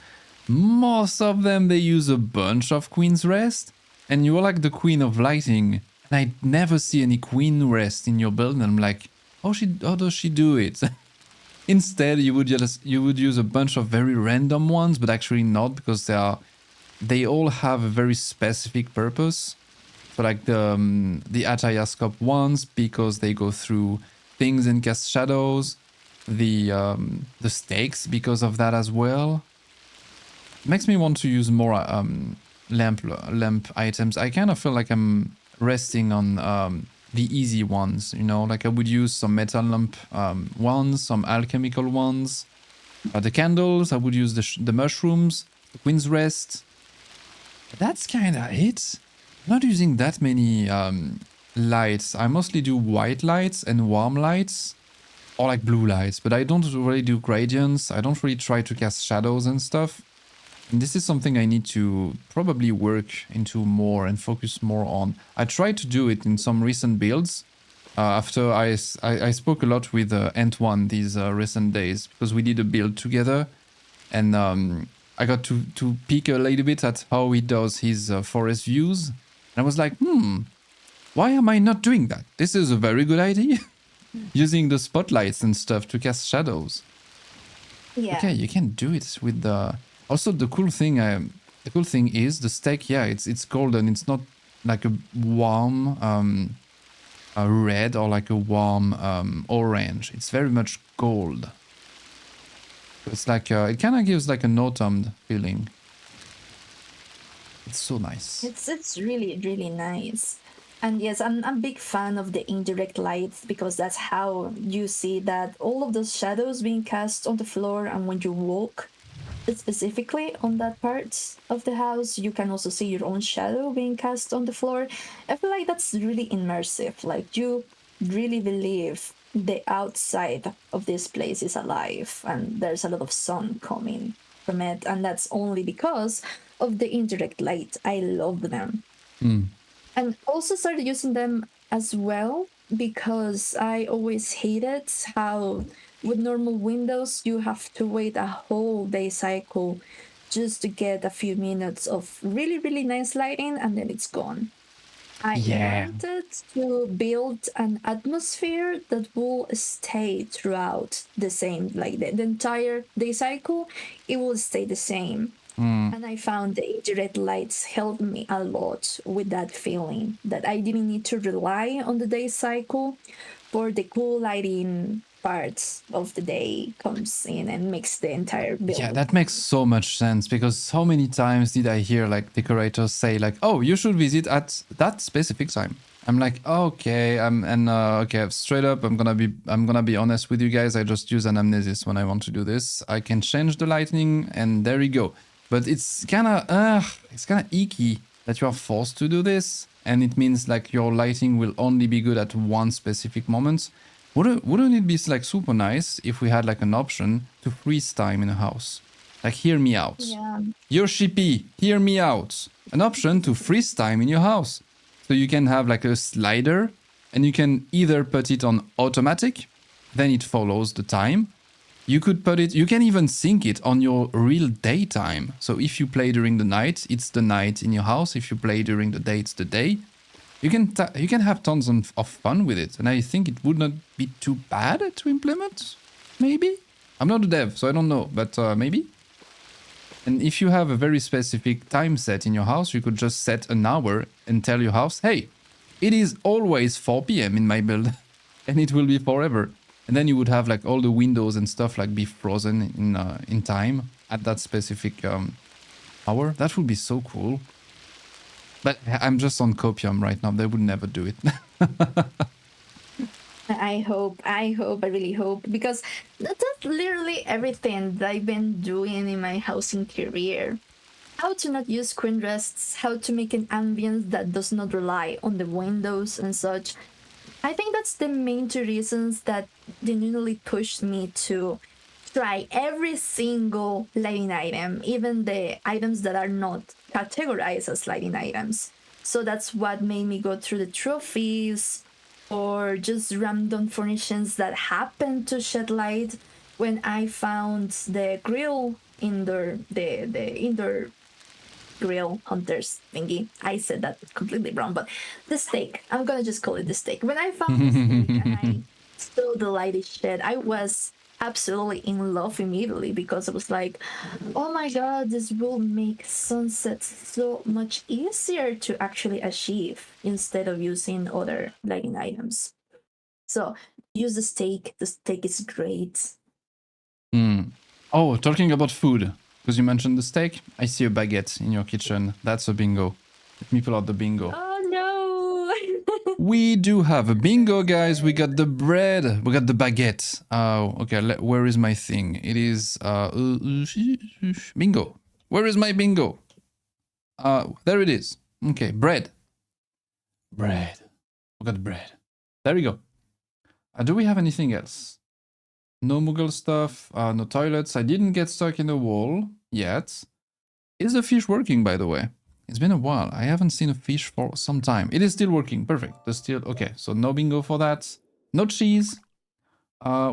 most of them they use a bunch of Queen's Rest, and you're like the Queen of Lighting, and I never see any Queen Rest in your build, and I'm like, how does she do it? Instead, you would use a bunch of very random ones, but actually not because they all have a very specific purpose. So like the Atayascope ones because they go through things and cast shadows. The stakes because of that as well. It makes me want to use more lamp items. I kind of feel like I'm resting on the easy ones. You know, like I would use some metal lamp ones, some alchemical ones. The candles, I would use the mushrooms, the Queen's Rest. That's kind of it. I'm not using that many lights. I mostly do white lights and warm lights, or like blue lights, but I don't really do gradients. I don't really try to cast shadows and stuff. And this is something I need to probably work into more and focus more on. I tried to do it in some recent builds. After I spoke a lot with Antoine these recent days because we did a build together, and I got to peek a little bit at how he does his forest views. And I was like, why am I not doing that? This is a very good idea. Using the spotlights and stuff to cast shadows. Okay, Yeah. you can do it with the. Also, the cool thing is the stake. Yeah, it's golden. It's not like a warm a red or like a warm orange. It's very much gold. It's like it kind of gives like an autumn feeling. It's so nice. It's really really nice. And yes, I'm a big fan of the indirect lights because that's how you see that all of those shadows being cast on the floor, and when you walk specifically on that part of the house, you can also see your own shadow being cast on the floor. I feel like that's really immersive. Like you really believe the outside of this place is alive and there's a lot of sun coming from it, and that's only because of the indirect light. I love them. And also started using them as well because I always hated how with normal windows you have to wait a whole day cycle just to get a few minutes of really, really nice lighting and then it's gone. I Yeah. wanted to build an atmosphere that will stay throughout the same, like the entire day cycle, it will stay the same. And I found the indirect lights helped me a lot with that feeling that I didn't need to rely on the day cycle for the cool lighting parts of the day comes in and makes the entire build Yeah, look that makes nice. so much sense because so many times did I hear like decorators say like, "Oh, you should visit at that specific time." I'm like, "Okay, okay, straight up, I'm gonna be honest with you guys. I just use anamnesis when I want to do this. I can change the lighting and there you go." But it's kind of icky that you are forced to do this, and it means like your lighting will only be good at one specific moment. Wouldn't it be like super nice if we had like an option to freeze time in a house? Like, hear me out. Yeah. Yoshi P, hear me out. An option to freeze time in your house. So you can have like a slider and you can either put it on automatic, then it follows the time. You could put it, you can even sync it on your real daytime. So if you play during the night, it's the night in your house. If you play during the day, it's the day. You can have tons of fun with it, and I think it would not be too bad to implement. Maybe I'm not a dev, so I don't know, but maybe. And if you have a very specific time set in your house, you could just set an hour and tell your house, "Hey, it is always 4 p.m. in my build, and it will be forever." And then you would have like all the windows and stuff like be frozen in time at that specific hour. That would be so cool. But I'm just on copium right now. They would never do it. I really hope, because that's literally everything that I've been doing in my housing career. How to not use screen rests, how to make an ambience that does not rely on the windows and such. I think that's the main two reasons that genuinely pushed me to try every single lighting item, even the items that are not categorized as lighting items. So that's what made me go through the trophies or just random furnishings that happen to shed light. When I found the grill indoor, the indoor grill hunters thingy. I said that completely wrong, but the steak. I'm gonna just call it the steak. When I found the steak and I saw the lighted shed, I was absolutely in love immediately because I was like, oh my god, this will make sunsets so much easier to actually achieve instead of using other lighting items. So use the steak. The steak is great. Oh, talking about food, because you mentioned the steak, I see a baguette in your kitchen. That's a bingo. Let me pull out the bingo. Oh no. We do have a bingo, guys. We got the bread. We got the baguette. Oh, okay. Where is my thing? It is bingo. Where is my bingo? There it is. Okay, bread. Bread. We got bread. There we go. Do we have anything else? No Moogle stuff. No toilets. I didn't get stuck in the wall yet. Is the fish working, by the way? It's been a while. I haven't seen a fish for some time. It is still working. Perfect. There's still... Okay, so no bingo for that. No cheese.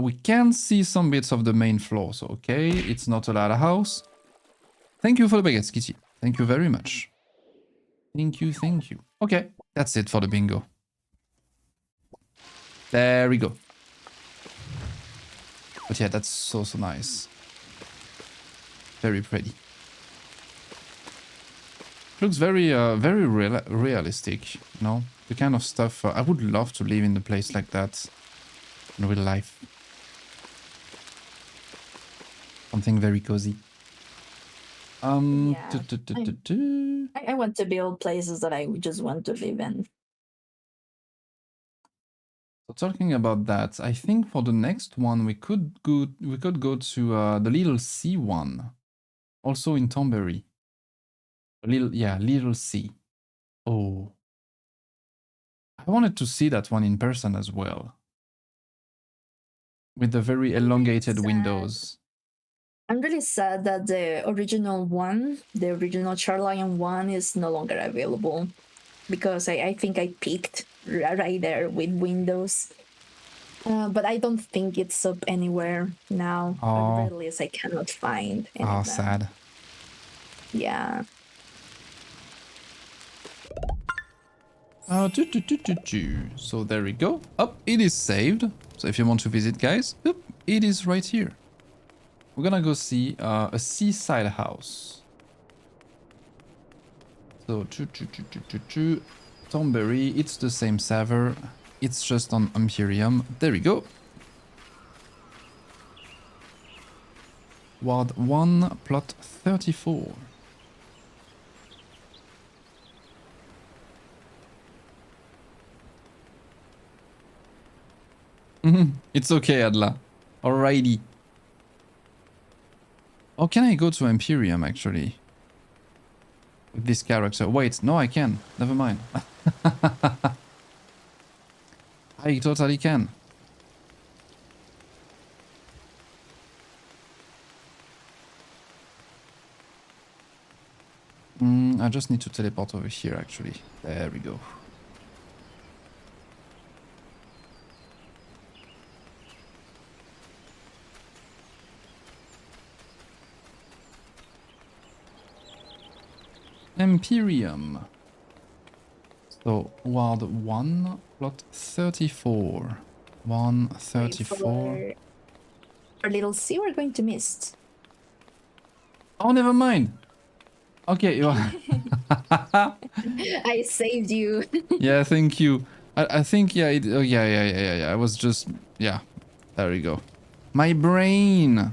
We can see some bits of the main floor. So, okay, it's not a ladder house. Thank you for the baguettes, Kitty. Thank you very much. Thank you, thank you. Okay, that's it for the bingo. There we go. But yeah, that's so nice. Very pretty. Looks very realistic, you know? The kind of stuff... I would love to live in a place like that in real life. Something very cozy. Yeah. I want to build places that I just want to live in. So talking about that, I think for the next one we could go to the little C one, also in Tombury. Little C. Oh, I wanted to see that one in person as well, with the very elongated windows. I'm really sad that the original one, the original Charlion one, is no longer available, because I think I peaked right there with Windows. But I don't think it's up anywhere now. At the least, I cannot find any of them. Sad. Yeah. So there we go. It is saved. So if you want to visit, guys, it is right here. We're gonna go see a seaside house. So Tombury, it's the same server. It's just on Imperium. There we go. Ward 1, plot 34. It's okay, Adla. Alrighty. Oh, can I go to Imperium, actually? With this character. Wait, no, I can. Never mind. I totally can. I just need to teleport over here, actually. There we go. Imperium. So, Ward 1, plot 34. 134. For little C, we're going to Mist. Oh, never mind. Okay, I saved you. Yeah, thank you. I think, yeah, I was just, yeah. There we go. My brain.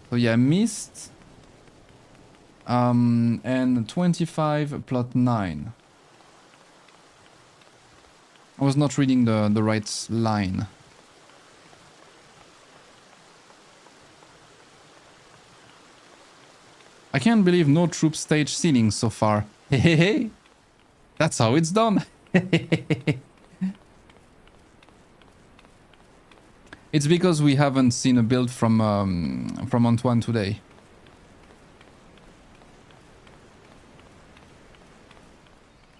So, yeah, Mist. And 25 plot 9. I was not reading the right line. I can't believe no troop stage ceilings so far. Hey. That's how it's done. It's because we haven't seen a build from Antoine today.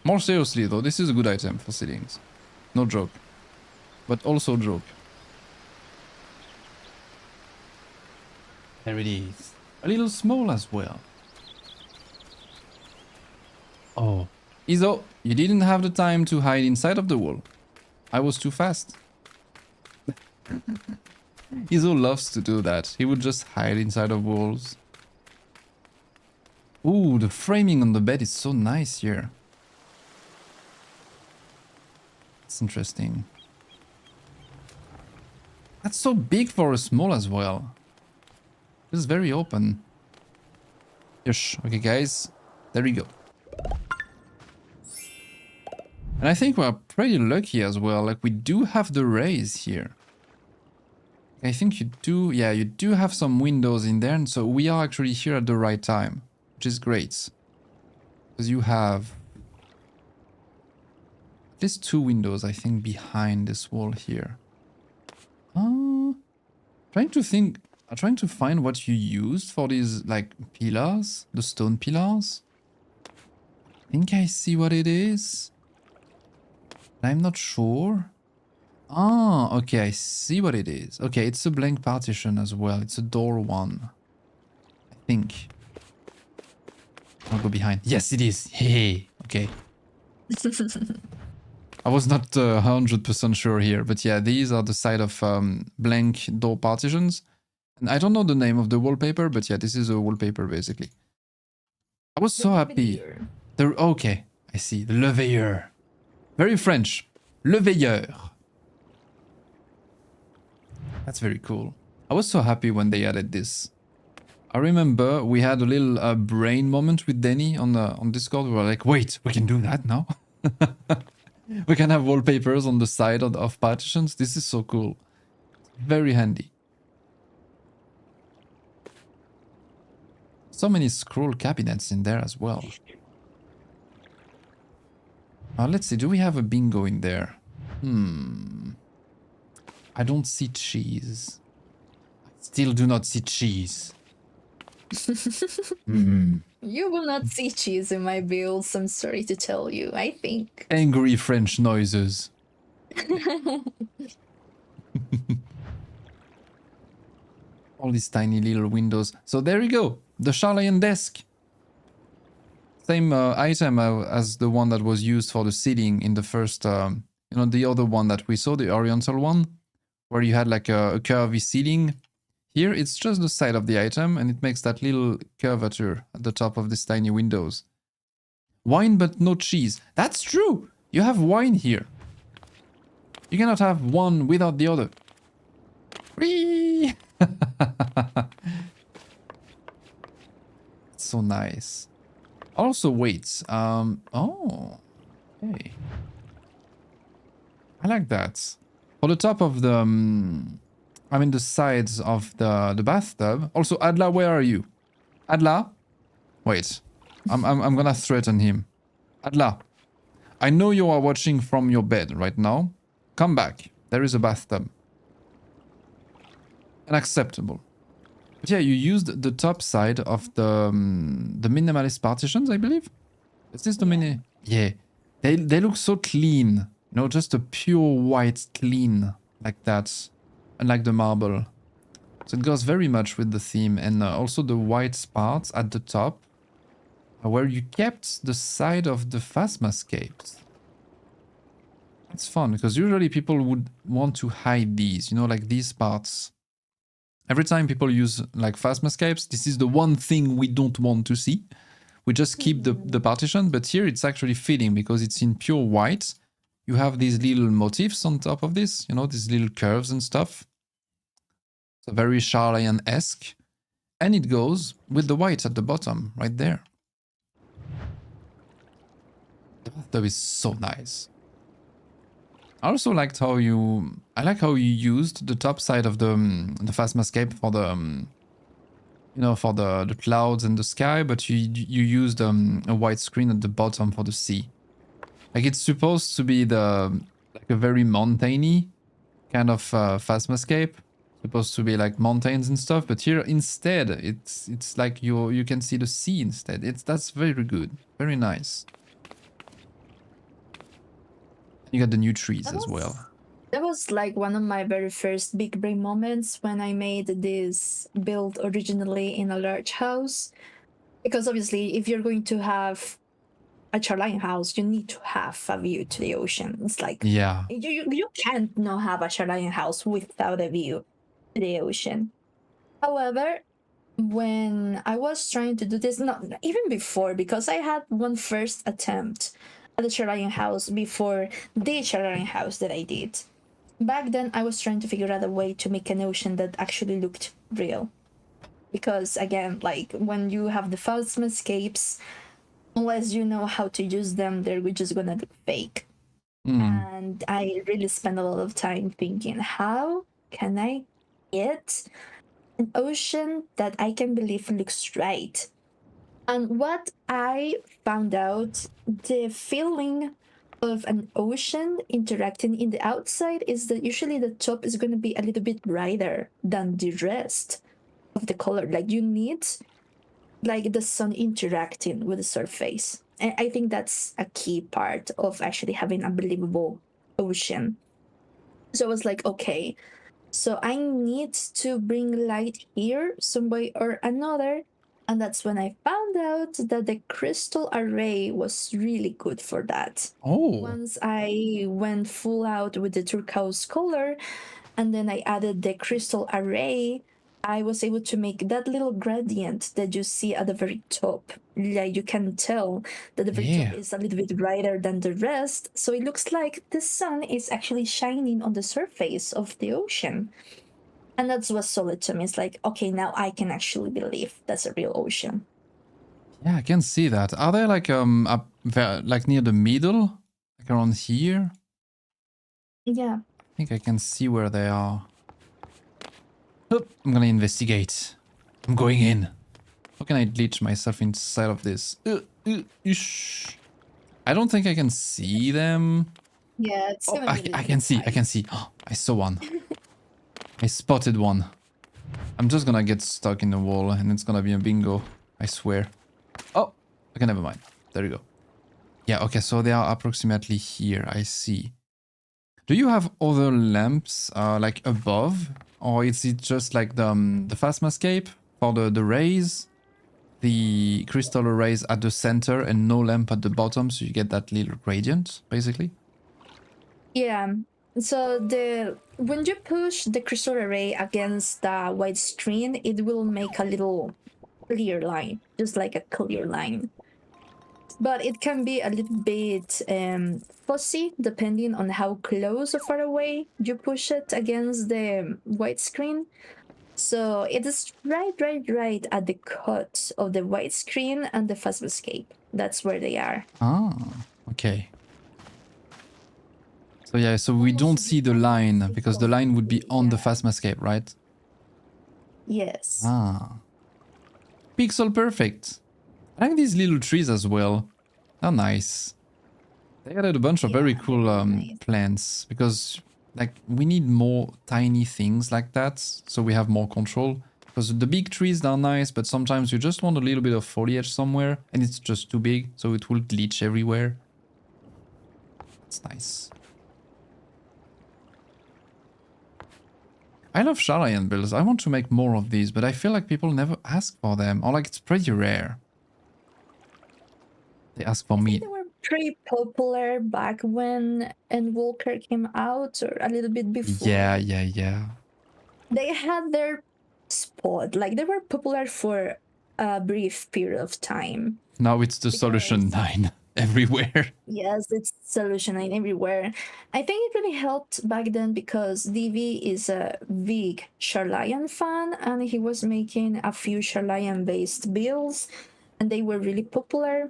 More seriously though, this is a good item for ceilings. No joke. But also joke. There it is. A little small as well. Oh. Izo, you didn't have the time to hide inside of the wall. I was too fast. Izo loves to do that. He would just hide inside of walls. Ooh, the framing on the bed is so nice here. It's interesting. That's so big for a small as well. This is very open. Yes, okay guys, there we go. And I think we're pretty lucky as well, like we do have the raise here. I think you do, yeah, you do have some windows in there, and so we are actually here at the right time, which is great. Because you have at least 2 windows, I think, behind this wall here. Trying to find what you used for these, like, pillars, the stone pillars. I think I see what it is. I'm not sure. Ah, okay, I see what it is. Okay, it's a blank partition as well. It's a door 1. I think. I'll go behind. Yes, it is. Hey, okay. I was not 100% sure here, but yeah, these are the side of blank door partitions. And I don't know the name of the wallpaper, but yeah, this is a wallpaper basically. I was so happy. Okay, I see. The Le Veilleur. Very French. Le Veilleur. That's very cool. I was so happy when they added this. I remember we had a little brain moment with Denny on Discord. We were like, wait, we can do that now? We can have wallpapers on the side of partitions. This is so cool. Very handy. So many scroll cabinets in there as well. Let's see. Do we have a bingo in there? I don't see cheese. I still do not see cheese. You will not see cheese in my builds, I'm sorry to tell you, I think. Angry French noises. All these tiny little windows. So there you go. The Charlian desk. Same item as the one that was used for the seating in the first, the other one that we saw, the Oriental one, where you had like a curvy seating. Here, it's just the side of the item, and it makes that little curvature at the top of these tiny windows. Wine but no cheese. That's true! You have wine here. You cannot have one without the other. Whee! So nice. Also, wait. Oh. Okay. I like that. For the top of the... the sides of the bathtub. Also, Adla, where are you? Adla? Wait. I'm gonna threaten him. Adla. I know you are watching from your bed right now. Come back. There is a bathtub. Unacceptable. But yeah, you used the top side of the minimalist partitions, I believe. Is this the mini? Yeah. They look so clean. Just a pure white clean like that. Unlike the marble. So it goes very much with the theme. And also the white parts at the top. Where you kept the side of the phasmascapes. That's fun, because usually people would want to hide these, like these parts. Every time people use like phasmascapes, this is the one thing we don't want to see. We just keep the partition, but here it's actually fitting because it's in pure white. You have these little motifs on top of this, these little curves and stuff. So very Charlian-esque. And it goes with the white at the bottom, right there. The bathtub is so nice. I also liked how I like how you used the top side of the phasmascape for the for the clouds and the sky, but you used a white screen at the bottom for the sea. Like it's supposed to be like a very mountainy kind of phasmascape, supposed to be like mountains and stuff, but here instead it's like you can see the sea instead. That's very good, very nice. You got the new trees as well. That was like one of my very first big brain moments when I made this build originally in a large house. Because obviously, if you're going to have a Charlian house, you need to have a view to the ocean. It's like, yeah, you can't not have a Charlian house without a view to the ocean. However, when I was trying to do this, not even before, because I had one first attempt at the Charlian house before the Charlian house that I did. Back then, I was trying to figure out a way to make an ocean that actually looked real. Because again, like when you have the phasmascapes, unless you know how to use them, they're just gonna look fake. And I really spent a lot of time thinking, how can I get an ocean that I can believe looks right? And what I found out, the feeling of an ocean interacting in the outside is that usually the top is going to be a little bit brighter than the rest of the color. Like you need like the sun interacting with the surface. And I think that's a key part of actually having a believable ocean. So I was like, okay, so I need to bring light here some way or another. And that's when I found out that the crystal array was really good for that. Oh. Once I went full out with the turquoise color, and then I added the crystal array, I was able to make that little gradient that you see at the very top. Like you can tell that the very top is a little bit brighter than the rest. So it looks like the sun is actually shining on the surface of the ocean. And that's what's solid to me. It's like, okay, now I can actually believe that's a real ocean. Yeah, I can see that. Are they like like near the middle? Like around here? Yeah. I think I can see where they are. Oh, I'm gonna investigate. I'm going in. How can I glitch myself inside of this? Ish. I don't think I can see them. Yeah, it's Oh, gonna be a I little can bit see. I tight. can see. Oh, I saw one. I spotted one. I'm just gonna get stuck in the wall and it's gonna be a bingo. I swear. Oh, okay, never mind. There you go. Yeah, okay, so they are approximately here. I see. Do you have other lamps like above? Or is it just like the Phasmascape for the rays? The crystal arrays at the center and no lamp at the bottom, so you get that little gradient, basically? Yeah. So when you push the crystal array against the white screen, it will make a little clear line, just like a clear line. But it can be a little bit fuzzy depending on how close or far away you push it against the white screen. So it is right at the cut of the white screen and the Phasmascape. That's where they are. Ah, okay. So yeah, so we don't see the line, because the line would be on the Phasmascape, right? Yes. Ah. Pixel perfect. I like these little trees as well. They're nice. They added a bunch of very Yeah, they're cool really nice. plants, because like we need more tiny things like that, so we have more control. Because the big trees are nice, but sometimes you just want a little bit of foliage somewhere, and it's just too big, so it will glitch everywhere. It's nice. I love Shalayan builds. I want to make more of these, but I feel like people never ask for them, or like it's pretty rare. They ask for I think me. they were pretty popular back when Walker came out, or a little bit before. Yeah. They had their spot. Like, they were popular for a brief period of time. Now it's the solution Because 9 everywhere. yes, it's solutioning everywhere. I think it really helped back then because DV is a big Charlian fan, and he was making a few Charlian based builds, and they were really popular,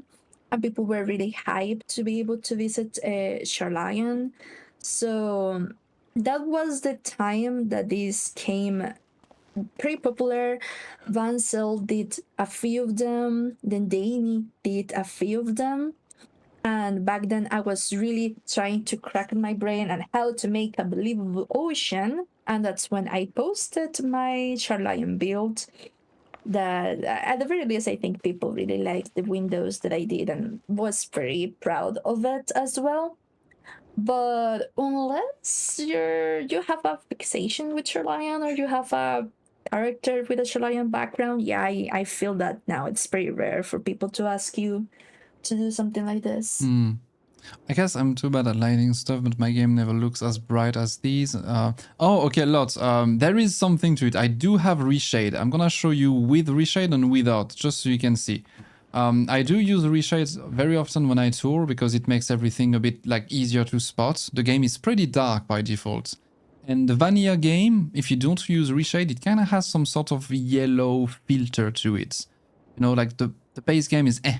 and people were really hyped to be able to visit Charlian. So that was the time that this came pretty popular. Vansel did a few of them, then Danny did a few of them. And back then, I was really trying to crack my brain on how to make a believable ocean. And that's when I posted my Charlian build. That at the very least, I think people really liked the windows that I did and was very proud of it as well. But unless you have a fixation with Charlian, or you have a character with a Charlian background, yeah, I feel that now it's very rare for people to ask you to do something like this. I guess I'm too bad at lighting stuff, but my game never looks as bright as these. Oh, okay, lots. There is something to it. I do have reshade. I'm gonna show you with reshade and without, just so you can see. I do use reshades very often when I tour, because it makes everything a bit like easier to spot. The game is pretty dark by default. And the vanilla game, if you don't use reshade, it kind of has some sort of yellow filter to it. You know, like the base game is eh.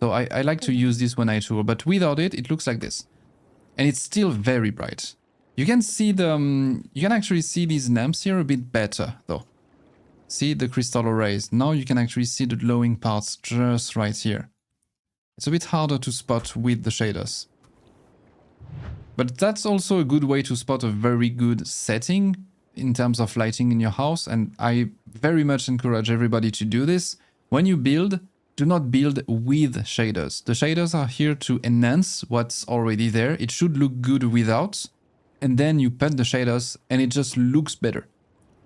So I like to use this when I tour, but without it, it looks like this. And it's still very bright. You can see you can actually see these lamps here a bit better, though. See the crystal arrays. Now you can actually see the glowing parts just right here. It's a bit harder to spot with the shaders. But that's also a good way to spot a very good setting in terms of lighting in your house, and I very much encourage everybody to do this. When you build, do not build with shaders. The shaders are here to enhance what's already there. It should look good without, and then you put the shaders and it just looks better.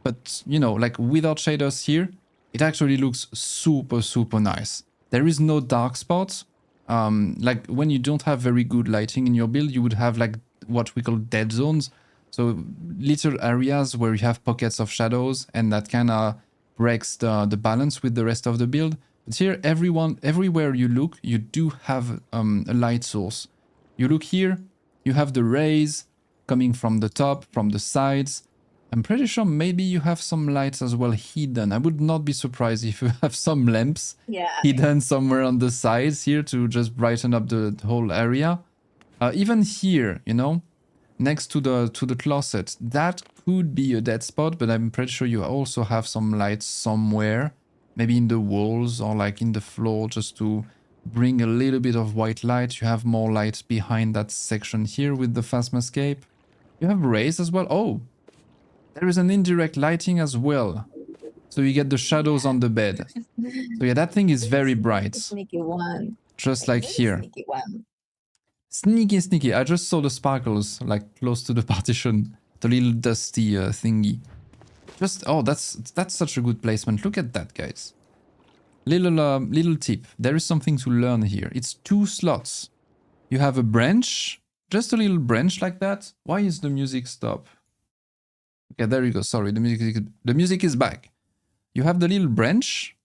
But, you know, like without shaders here, it actually looks super nice. There is no dark spots. Like when you don't have very good lighting in your build, you would have like what we call dead zones. So little areas where you have pockets of shadows, and that kind of breaks the balance with the rest of the build. But here, everywhere you look, you do have a light source. You look here, you have the rays coming from the top, from the sides. I'm pretty sure maybe you have some lights as well hidden. I would not be surprised if you have some lamps Yeah. hidden somewhere on the sides here to just brighten up the whole area. Even here, you know, next to the closet, that could be a dead spot, but I'm pretty sure you also have some lights somewhere, maybe in the walls or like in the floor, just to bring a little bit of white light. You have more light behind that section here with the Phasmascape. You have rays as well. Oh, there is an indirect lighting as well. So you get the shadows Yeah. on the bed. So yeah, that thing is very Sneaky, bright. sneaky one. Just like Very here. sneaky one. Sneaky, sneaky. I just saw the sparkles like close to the partition. The little dusty thingy. Just, oh, that's such a good placement. Look at that, guys. Little tip. There is something to learn here. It's 2 slots. You have a branch. Just a little branch like that. Why is the music stop? Okay, there you go. Sorry, the music is back. You have the little branch.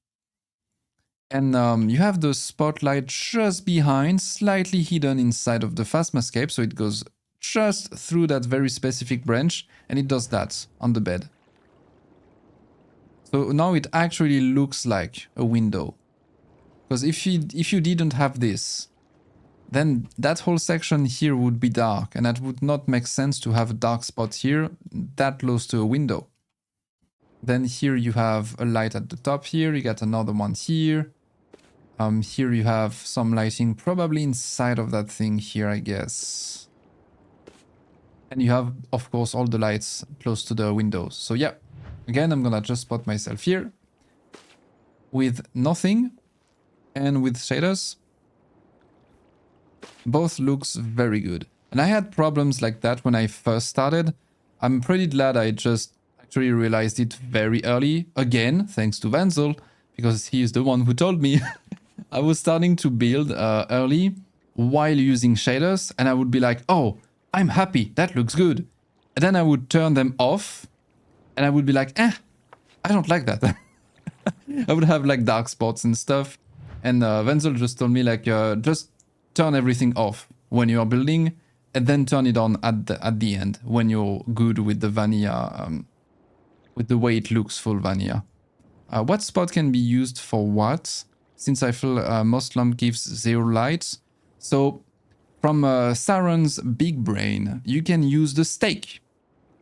And you have the spotlight just behind, slightly hidden inside of the Phasmascape, so it goes just through that very specific branch, and it does that on the bed. So now it actually looks like a window. Because if you didn't have this, then that whole section here would be dark, and that would not make sense to have a dark spot here that close to a window. Then here you have a light at the top here, you got another one here. Here you have some lighting probably inside of that thing here, I guess. And you have, of course, all the lights close to the windows. So yeah, again, I'm gonna just spot myself here with nothing and with shaders. Both looks very good. And I had problems like that when I first started. I'm pretty glad I just actually realized it very early. Again, thanks to Wenzel, because he is the one who told me. I was starting to build early while using shaders, and I would be like, oh, I'm happy, that looks good. And then I would turn them off, and I would be like, I don't like that. I would have like dark spots and stuff. And Wenzel just told me like, just turn everything off when you're building, and then turn it on at the end when you're good with the vanilla, with the way it looks full vanilla. What spot can be used for what? Since I feel most lamp gives 0 light. So from Saran's big brain, you can use the stake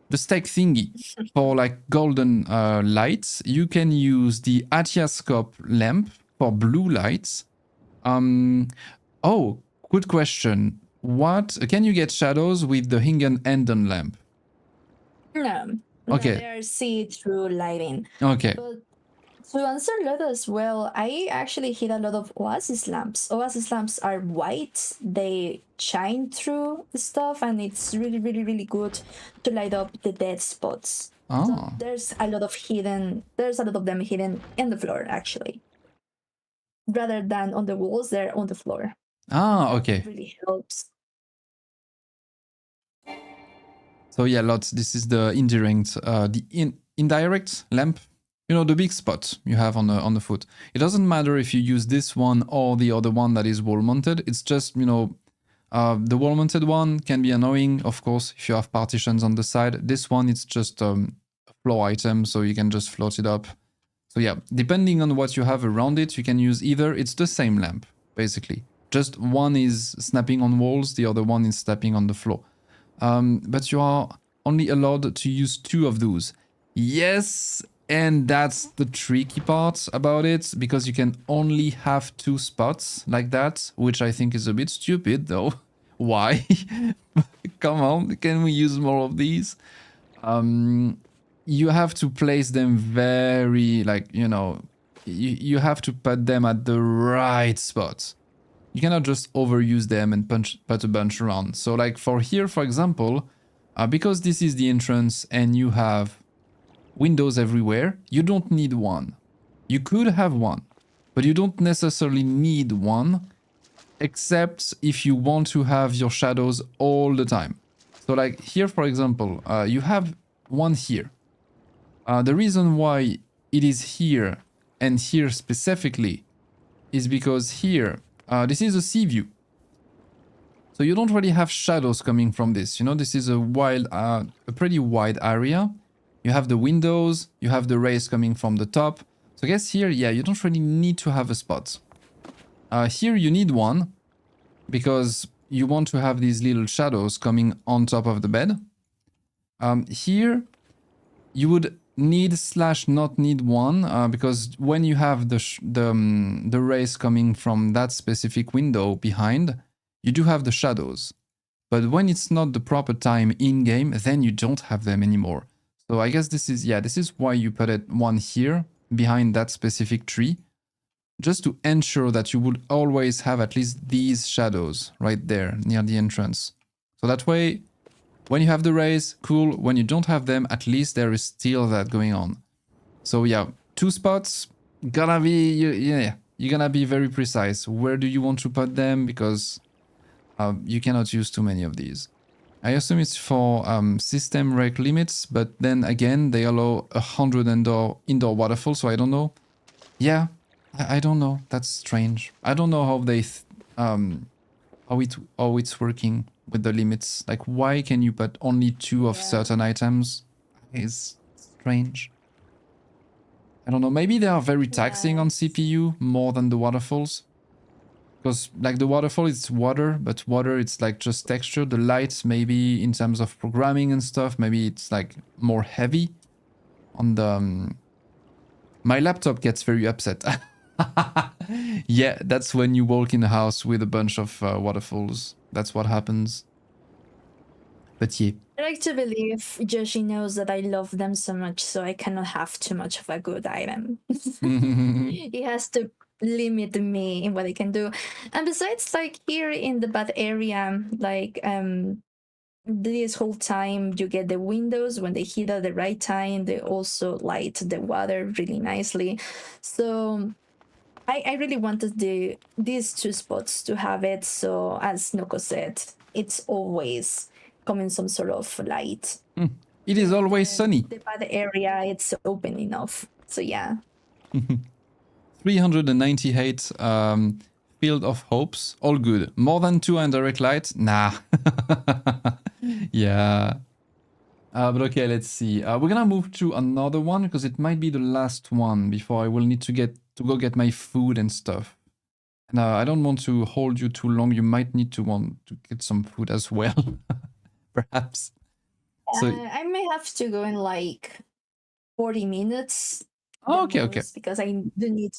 thingy for like golden lights. You can use the Atiascope lamp for blue lights. Oh, good question. What can you get shadows with the Hingen Enden lamp? No. Okay. No, they are see-through lighting. Okay. But to answer that as well, I actually hit a lot of Oasis lamps. Oasis lamps are white, they shine through the stuff, and it's really, really, really good to light up the dead spots. Oh. So there's a lot of them hidden in the floor, actually. Rather than on the walls, they're on the floor. Ah, okay. That really helps. So yeah, lots. This is the indirect, indirect lamp. You know, the big spot you have on the foot. It doesn't matter if you use this one or the other one that is wall mounted. It's just, you know, the wall mounted one can be annoying, of course, if you have partitions on the side. This one, it's just a floor item, so you can just float it up. So yeah, depending on what you have around it, you can use either. It's the same lamp, basically. Just one is snapping on walls, the other one is snapping on the floor. But you are only allowed to use 2 of those. Yes, and that's the tricky part about it, because you can only have 2 spots like that, which I think is a bit stupid though. Why? Come on, can we use more of these? You have to place them very, like, you know, you have to put them at the right spot. You cannot just overuse them and put a bunch around. So like for here, for example, because this is the entrance and you have windows everywhere, you don't need one. You could have one, but you don't necessarily need one, except if you want to have your shadows all the time. So like here, for example, you have one here. The reason why it is here and here specifically is because here, this is a sea view. So you don't really have shadows coming from this. You know, this is a pretty wide area. You have the windows, you have the rays coming from the top. So I guess here, yeah, you don't really need to have a spot. Here you need one, because you want to have these little shadows coming on top of the bed. Here, you would need / not need one, because when you have the rays coming from that specific window behind, you do have the shadows. But when it's not the proper time in game, then you don't have them anymore. So I guess this is why you put it one here behind that specific tree, just to ensure that you would always have at least these shadows right there near the entrance. So that way, when you have the rays, cool. When you don't have them, at least there is still that going on. So yeah, 2 spots, gonna be, you're gonna be very precise. Where do you want to put them? Because you cannot use too many of these. I assume it's for system rec limits, but then again, they allow 100 indoor waterfalls, so I don't know. Yeah, I don't know. That's strange. I don't know how they how it's working with the limits. Like, why can you put only 2 of certain items? It's strange. I don't know. Maybe they are very taxing on CPU more than the waterfalls. Because like the waterfall, it's water, but water, it's like just texture. The lights, maybe in terms of programming and stuff, maybe it's like more heavy on the... My laptop gets very upset. Yeah, that's when you walk in a house with a bunch of waterfalls. That's what happens. But yeah. I like to believe Joshi knows that I love them so much, so I cannot have too much of a good item. He has to limit me in what I can do. And besides, like here in the bad area, like this whole time you get the windows when they hit at the right time, they also light the water really nicely. So I really wanted these 2 spots to have it, so as Noko said, it's always coming some sort of light. It is always sunny. The bad area, it's open enough. So yeah. 398 Field of Hopes. All good. More than 2 indirect light? Nah. Yeah. But okay, let's see. We're gonna move to another one because it might be the last one before I will need to go get my food and stuff. And I don't want to hold you too long. You might need to want to get some food as well, perhaps. So I may have to go in like 40 minutes. okay. Because I do need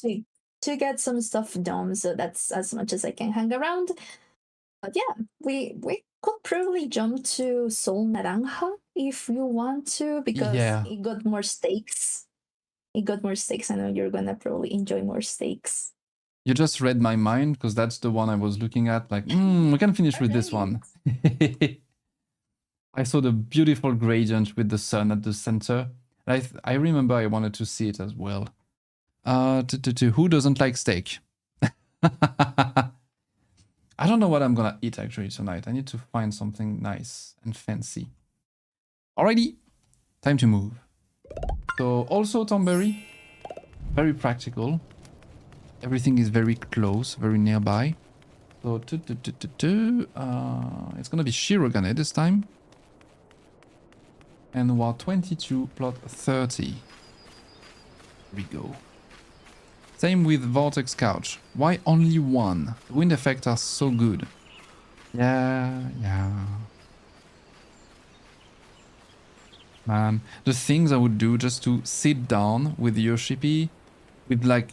to get some stuff done, so that's as much as I can hang around. But yeah, we could probably jump to Sol Naranja if you want to, because it got more stakes. It got more stakes. I know you're gonna probably enjoy more stakes. You just read my mind because that's the one I was looking at. Like, we can finish with this one. I saw the beautiful gradient with the sun at the center. I remember I wanted to see it as well. Who doesn't like steak? I don't know what I'm gonna eat actually tonight. I need to find something nice and fancy. Alrighty, time to move. So also Tomberry, very practical. Everything is very close, very nearby. So it's gonna be Shirogane this time. And we're 22 plot 30. Here we go. Same with Vortex Couch. Why only 1? The wind effects are so good. Yeah. Man, the things I would do just to sit down with Yoshipi with like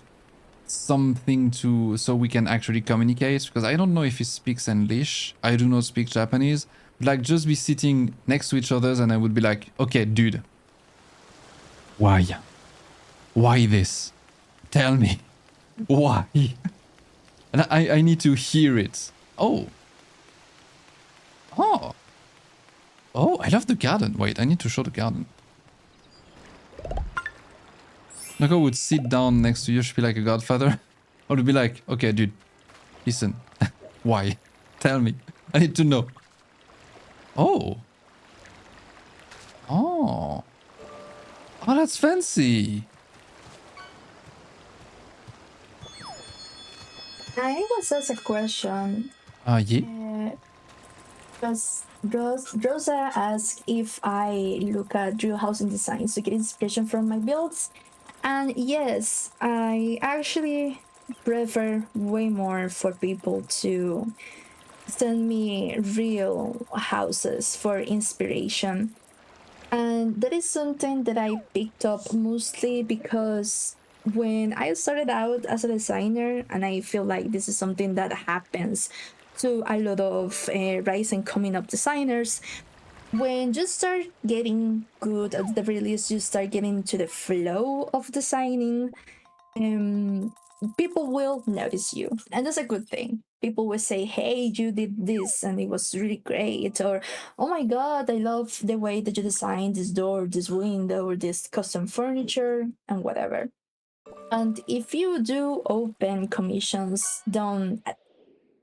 something so we can actually communicate, because I don't know if he speaks English. I do not speak Japanese. Like, just be sitting next to each other and I would be like, okay, dude. Why? Why this? Tell me. Why? And I need to hear it. Oh, I love the garden. Wait, I need to show the garden. Noko would sit down next to Yoshi like a godfather. I would be like, okay, dude, listen. Why? Tell me. I need to know. Oh, that's fancy. I was asked a question. Yeah. Because Rosa asked if I look at Drew housing designs to get inspiration from my builds. And yes, I actually prefer way more for people to send me real houses for inspiration. And that is something that I picked up mostly because when I started out as a designer, and I feel like this is something that happens to a lot of rising coming up designers, when you start getting good at the very least, you start getting into the flow of designing, um, people will notice you, and that's a good thing. People will say, "Hey, you did this, and it was really great," or "Oh my god, I love the way that you designed this door, this window, or this custom furniture," and whatever. And if you do open commissions down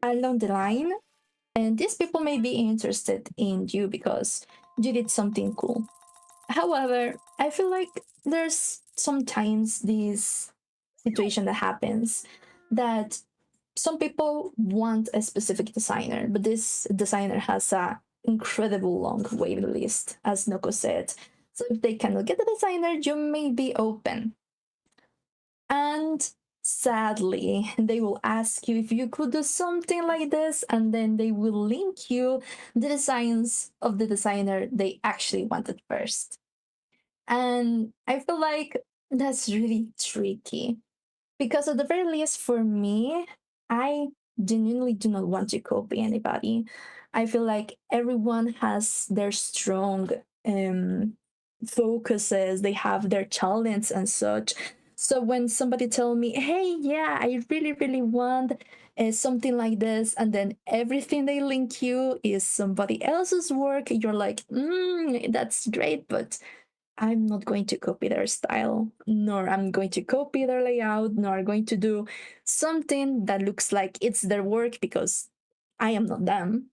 along the line, and these people may be interested in you because you did something cool. However, I feel like there's sometimes this situation that happens that some people want a specific designer, but this designer has a incredible long wait list, as Noko said. So if they cannot get the designer, you may be open. And sadly, they will ask you if you could do something like this, and then they will link you the designs of the designer they actually wanted first. And I feel like that's really tricky because, at the very least, for me, I genuinely do not want to copy anybody. I feel like everyone has their strong focuses, they have their talents and such. So when somebody tell me, "Hey, yeah, I really, really want something like this," and then everything they link you is somebody else's work, you're like, "That's great, but I'm not going to copy their style, nor I'm going to copy their layout, nor going to do something that looks like it's their work because I am not them.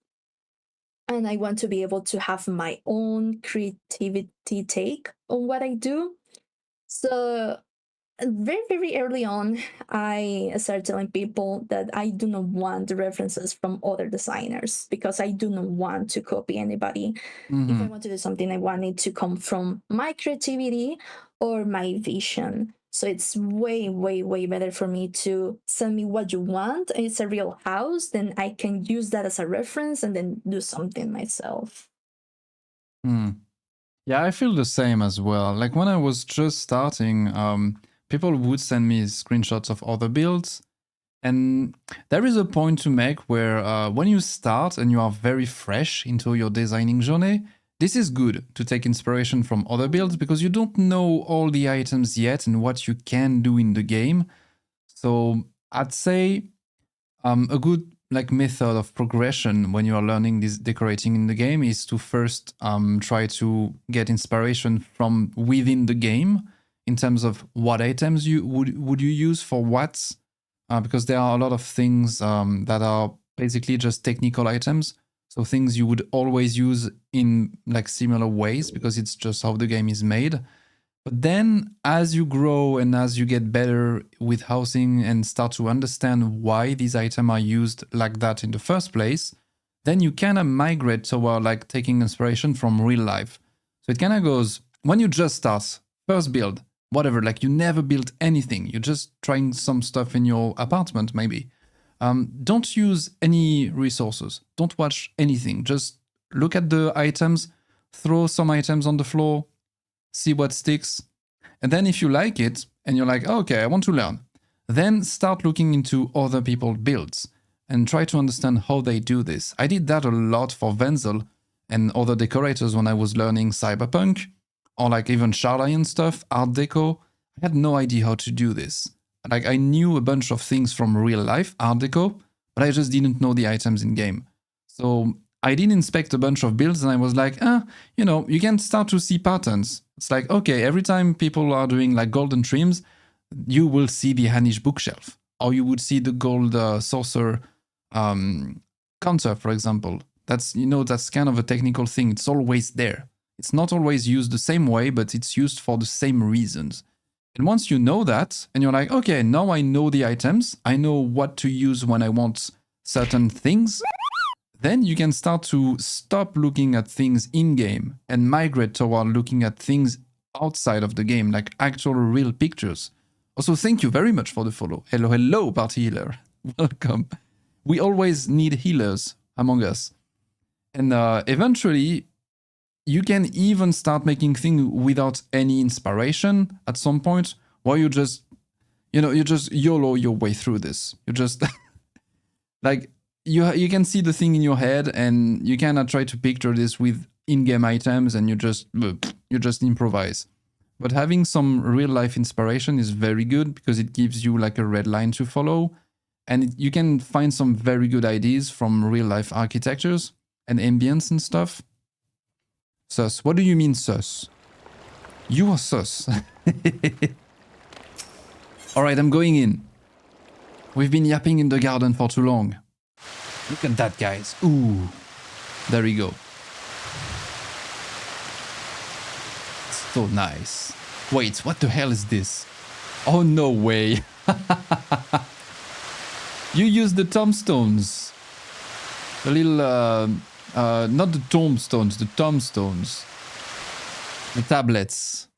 And I want to be able to have my own creativity take on what I do." So very, very early on, I started telling people that I do not want the references from other designers because I do not want to copy anybody. If I Mm-hmm. want to do something, I want it to come from my creativity or my vision. So it's way, way, way better for me to send me what you want. It's a real house, then I can use that as a reference and then do something myself. Mm. Yeah, I feel the same as well. Like when I was just starting, people would send me screenshots of other builds. And there is a point to make where when you start and you are very fresh into your designing journey, this is good to take inspiration from other builds because you don't know all the items yet and what you can do in the game. So I'd say a good like method of progression when you are learning this decorating in the game is to first try to get inspiration from within the game in terms of what items you would you use for what, because there are a lot of things that are basically just technical items, so things you would always use in like similar ways because it's just how the game is made. But then, as you grow and as you get better with housing and start to understand why these items are used like that in the first place, then you kind of migrate toward like taking inspiration from real life. So it kind of goes when you just start, first build, whatever, like you never built anything, you're just trying some stuff in your apartment, maybe. Don't use any resources, don't watch anything, just look at the items, throw some items on the floor, see what sticks. And then if you like it and you're like, oh, okay, I want to learn, then start looking into other people's builds and try to understand how they do this. I did that a lot for Wenzel and other decorators when I was learning cyberpunk or like even Charlian stuff, Art Deco. I had no idea how to do this. Like I knew a bunch of things from real life, Art Deco, but I just didn't know the items in game. So I did inspect a bunch of builds and I was like, you can start to see patterns. It's like, okay, every time people are doing like golden trims, you will see the Hanish bookshelf, or you would see the gold saucer counter, for example. That's kind of a technical thing. It's always there. It's not always used the same way, but it's used for the same reasons. And once you know that, and you're like, okay, now I know the items, I know what to use when I want certain things, then you can start to stop looking at things in game and migrate toward looking at things outside of the game, like actual real pictures. Also, thank you very much for the follow. Hello, hello, party healer. Welcome. We always need healers Among Us. And eventually, you can even start making things without any inspiration at some point, where you just, you just YOLO your way through this. You just like you can see the thing in your head, and you cannot try to picture this with in-game items, and you just improvise. But having some real life inspiration is very good because it gives you like a red line to follow, and you can find some very good ideas from real life architectures and ambience and stuff. Sus. What do you mean, sus? You are sus. Alright, I'm going in. We've been yapping in the garden for too long. Look at that, guys. Ooh. There we go. So nice. Wait, what the hell is this? Oh, no way. You use the tombstones. The little, not the tombstones, the tombstones. The tablets.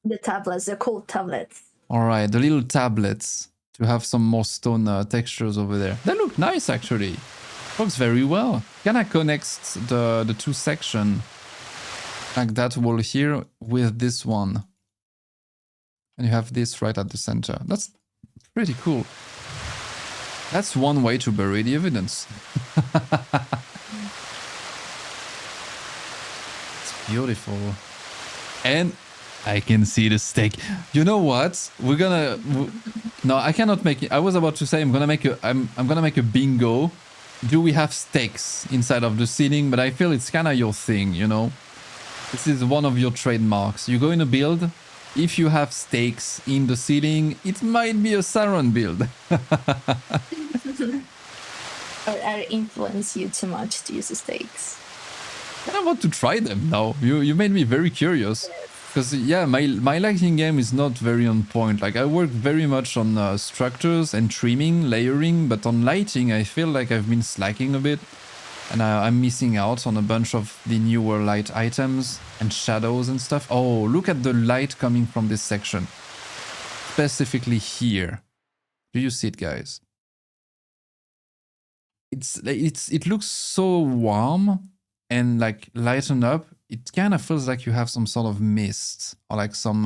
The tablets, the cold tablets. Alright, the little tablets to have some more stone textures over there. They look nice, actually. Works very well. Kinda connects the two sections. Like that wall here with this one. And you have this right at the center. That's pretty cool. That's one way to bury the evidence. It's beautiful. And I can see the stake. You know what? We're gonna... No, I cannot make it. I was about to say I'm gonna make a bingo. Do we have stakes inside of the ceiling? But I feel it's kind of your thing, you know? This is one of your trademarks. You go in a build. If you have stakes in the ceiling, it might be a Saran build. Or I influence you too much to use the stakes. I want to try them now. You made me very curious. Because, yeah, my lighting game is not very on point. Like, I work very much on structures and trimming, layering, but on lighting, I feel like I've been slacking a bit. And I'm missing out on a bunch of the newer light items and shadows and stuff. Oh, look at the light coming from this section. Specifically here. Do you see it, guys? It looks so warm and like lighten up. It kind of feels like you have some sort of mist or like some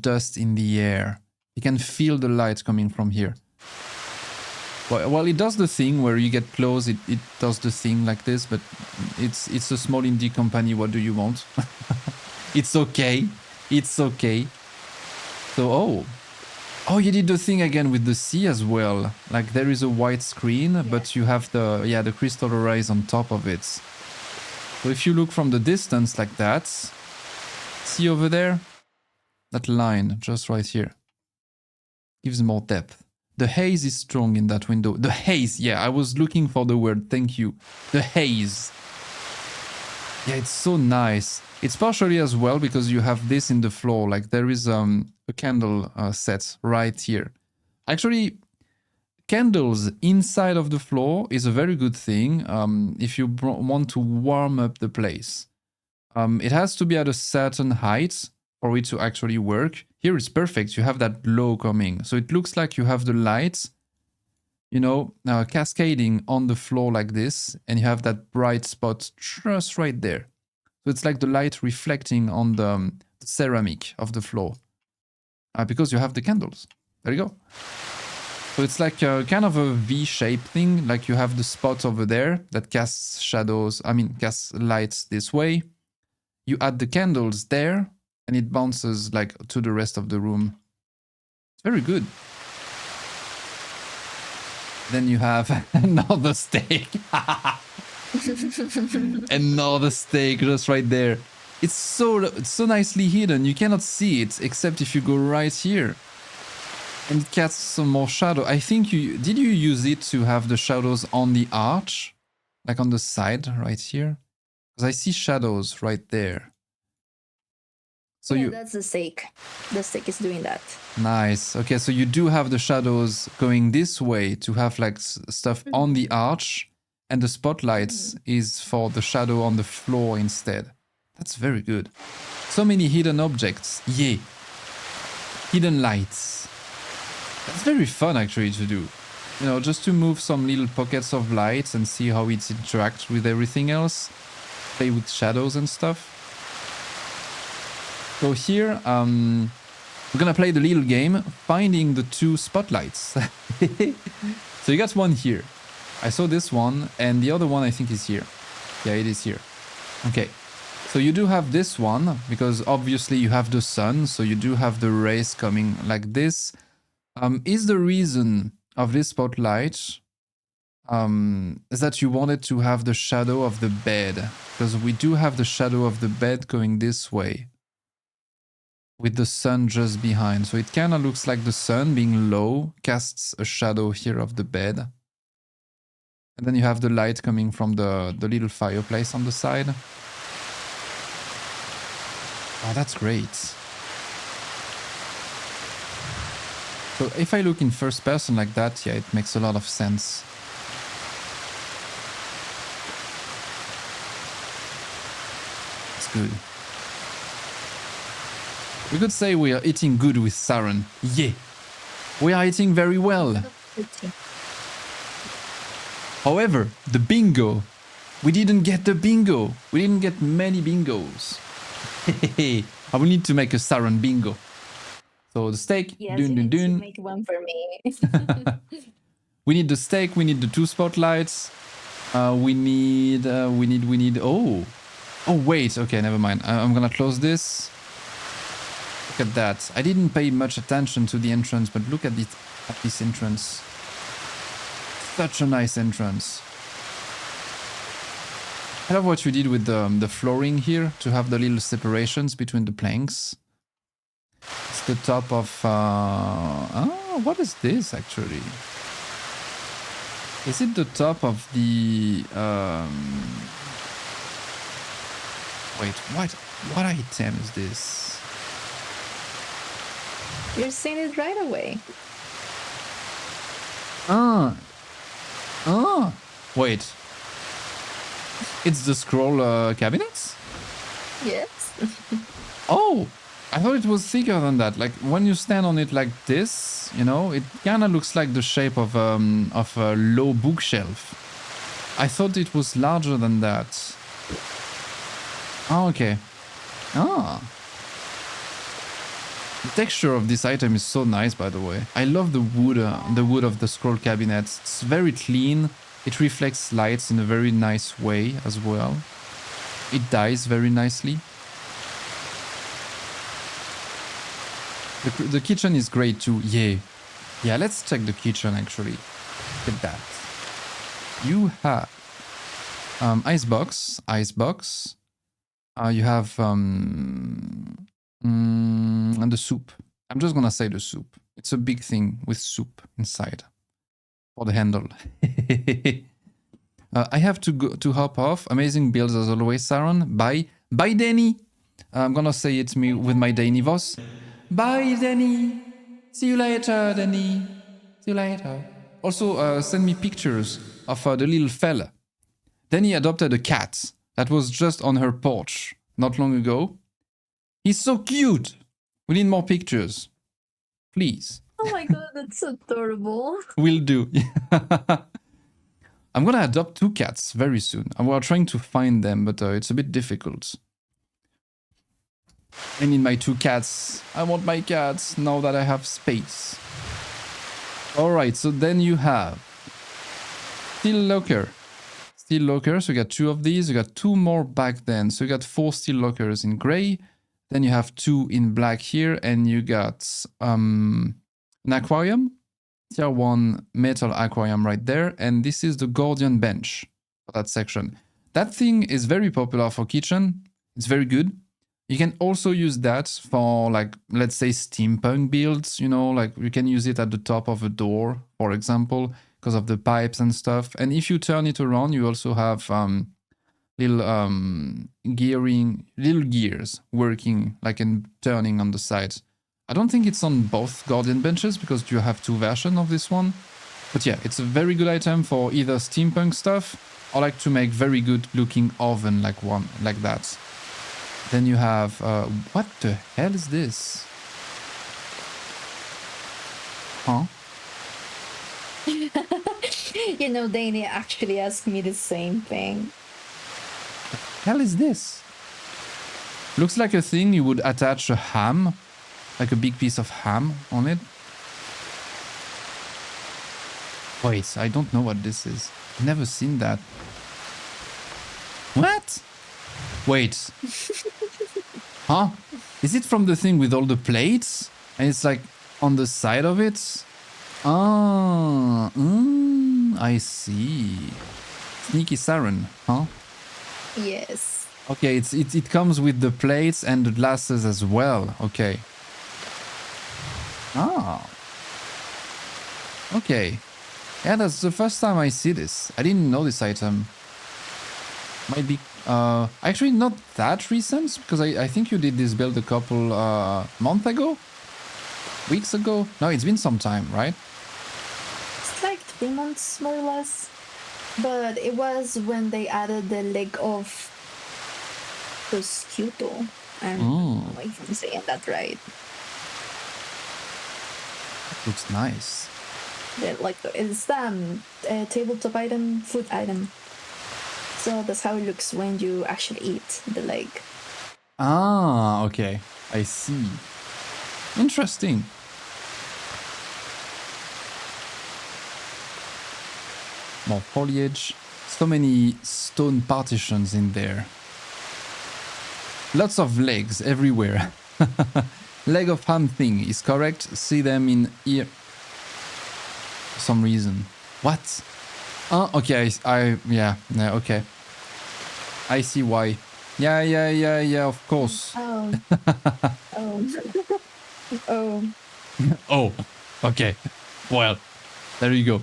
dust in the air. You can feel the light coming from here. Well, it does the thing where you get close, it does the thing like this, but it's a small indie company, what do you want? It's okay. It's okay. So, oh, you did the thing again with the sea as well. Like there is a white screen, yeah. But you have the crystal arrays on top of it. So if you look from the distance like that, see over there? That line just right here. Gives more depth. The haze is strong in that window. The haze, yeah, I was looking for the word, thank you. The haze. Yeah, it's so nice. It's partially as well because you have this in the floor, like there is a candle set right here. Actually, candles inside of the floor is a very good thing if you want to warm up the place. It has to be at a certain height for it to actually work. Here it's perfect. You have that glow coming. So it looks like you have the lights, cascading on the floor like this. And you have that bright spot just right there. So it's like the light reflecting on the ceramic of the floor. Because you have the candles. There you go. So it's like kind of a V-shaped thing. Like you have the spot over there that casts casts lights this way. You add the candles there. And it bounces like to the rest of the room. It's very good. Then you have another steak. Another steak just right there. It's so nicely hidden. You cannot see it except if you go right here. And it casts some more shadow. I think did you use it to have the shadows on the arch? Like on the side right here? Because I see shadows right there. So yeah, that's the stake. The stake is doing that. Nice. Okay, so you do have the shadows going this way to have like stuff on the arch, and the spotlights is for the shadow on the floor instead. That's very good. So many hidden objects. Yay. Hidden lights. That's very fun actually to do. you know, just to move some little pockets of light and see how it interacts with everything else. Play with shadows and stuff. So here, we're gonna play the little game, finding the 2 spotlights. So you got one here. I saw this one, and the other one I think is here. Yeah, it is here. Okay. So you do have this one, because obviously you have the sun, so you do have the rays coming like this. Is the reason of this spotlight is that you wanted to have the shadow of the bed, because we do have the shadow of the bed going this way with the sun just behind. So it kind of looks like the sun being low casts a shadow here of the bed. And then you have the light coming from the little fireplace on the side. Oh, that's great. So if I look in first person like that, yeah, it makes a lot of sense. It's good. We could say we are eating good with Saran. Yeah, we are eating very well. However, the bingo. We didn't get the bingo. We didn't get many bingos. I will need to make a Saran bingo. So the steak. Yes, Dun, you dun, need to dun. make one for me. We need the steak. We need the 2 spotlights. We need. Oh, wait. Okay, never mind. I'm gonna close this. Look at that. I didn't pay much attention to the entrance, but look at this entrance. Such a nice entrance. I love what you did with the flooring here to have the little separations between the planks. It's the top of... what is this actually? Is it the top of the... Wait, what item is this? You're seeing it right away. Wait. It's the scroll cabinets? Yes. Oh, I thought it was thicker than that. Like when you stand on it like this, you know, it kind of looks like the shape of a low bookshelf. I thought it was larger than that. Oh, okay. Ah. The texture of this item is so nice, by the way. I love the wood of the scroll cabinets. It's very clean. It reflects lights in a very nice way as well. It dies very nicely. The kitchen is great too. Yeah, let's check the kitchen actually. Look at that. You have icebox. You have and the soup. I'm just gonna say the soup. It's a big thing with soup inside for the handle. I have to hop off. Amazing builds as always, Saran. Bye, Danny. I'm gonna say it me with my Danny voice. Bye, Danny. See you later, Danny. See you later. Also, send me pictures of the little fella. Danny adopted a cat that was just on her porch not long ago. He's so cute. We need more pictures. Please. Oh my god, that's adorable. Will do. I'm gonna adopt 2 cats very soon. We are trying to find them, but it's a bit difficult. I need my 2 cats. I want my cats now that I have space. Alright, so then you have steel locker. Steel lockers, we got 2 of these. We got 2 more back then. So you got 4 steel lockers in gray. Then you have 2 in black here, and you got an aquarium. Tier 1 metal aquarium right there. And this is the Gordian bench for that section. That thing is very popular for kitchen. It's very good. You can also use that for, like, let's say steampunk builds, you know, like you can use it at the top of a door, for example, because of the pipes and stuff. And if you turn it around, you also have little gears working, like, and turning on the sides. I don't think it's on both Guardian benches because you have 2 versions of this one. But yeah, it's a very good item for either steampunk stuff or like to make very good looking oven like one like that. Then you have what the hell is this? Huh? You know, Danny actually asked me the same thing. Hell is this? Looks like a thing you would attach a ham, like a big piece of ham on it. Wait, I don't know what this is. Never seen that. What? Wait. Huh? Is it from the thing with all the plates? And it's like on the side of it? Ah, I see. Sneaky Saran, huh? Yes. Okay, it comes with the plates and the glasses as well. Okay. Ah. Okay. Yeah, that's the first time I see this. I didn't know this item. Might be actually not that recent, because I think you did this build a couple months ago? Weeks ago? No, it's been some time, right? It's like 3 months more or less. But it was when they added the leg of prosciutto. I don't know if I'm saying that right. Looks nice. It's the tabletop item, food item. So that's how it looks when you actually eat the leg. Ah, okay. I see. Interesting. More foliage. So many stone partitions in there. Lots of legs everywhere. Leg of ham thing is correct. See them in here. For some reason. What? Oh, okay. Yeah, okay. I see why. Yeah, of course. Oh. Oh. Oh, okay. Well, there you go.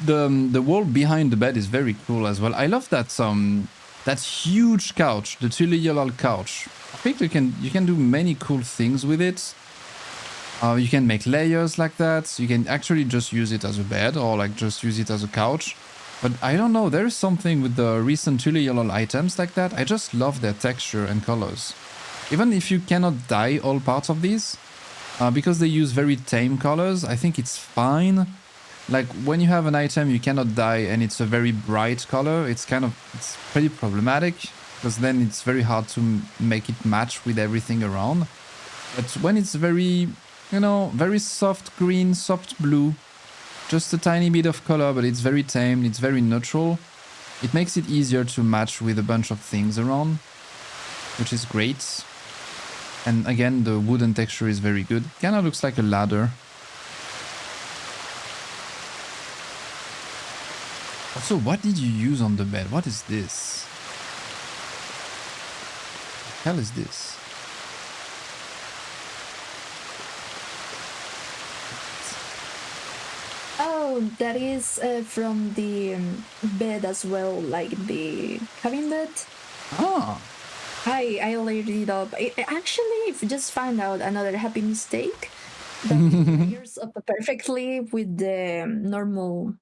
The wall behind the bed is very cool as well. I love that huge couch, the Tuliyalal couch. I think you can do many cool things with it. You can make layers like that. You can actually just use it as a bed or like just use it as a couch. But I don't know, there is something with the recent Tuliyalal items like that. I just love their texture and colors. Even if you cannot dye all parts of these, because they use very tame colors, I think it's fine. Like when you have an item you cannot dye and it's a very bright color, it's pretty problematic, because then it's very hard to make it match with everything around. But when it's very, very soft green, soft blue, just a tiny bit of color, but it's very tame, it's very neutral, it makes it easier to match with a bunch of things around, which is great. And again, the wooden texture is very good. Kind of looks like a ladder. Also, what did you use on the bed? What is this? What the hell is this? Oh, that is from the bed as well, like the cabin bed. Ah. I already did up. Actually, if you just found out another happy mistake that layers up perfectly with the normal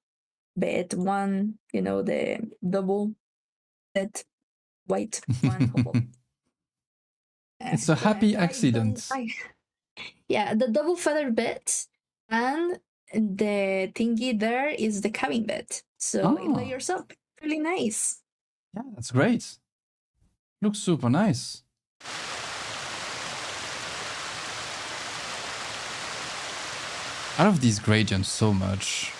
bed one, the double bed, white one. It's a happy accident. Yeah, the double feather bed and the thingy there is the cabin bed. So it layers up. Really nice. Yeah, that's great. Looks super nice. I love these gradients so much.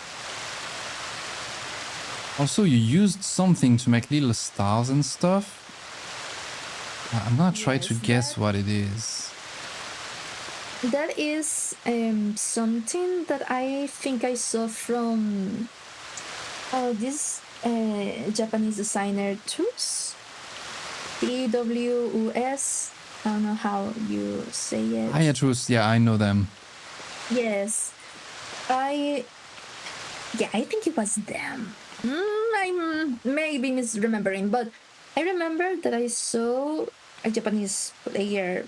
Also, you used something to make little stars and stuff. I'm gonna try to guess what it is. That is something that I think I saw from this Japanese designer TWS. TWS. I don't know how you say it. TWS, yeah, I know them. Yes. I think it was them. I'm maybe misremembering, but I remember that I saw a Japanese player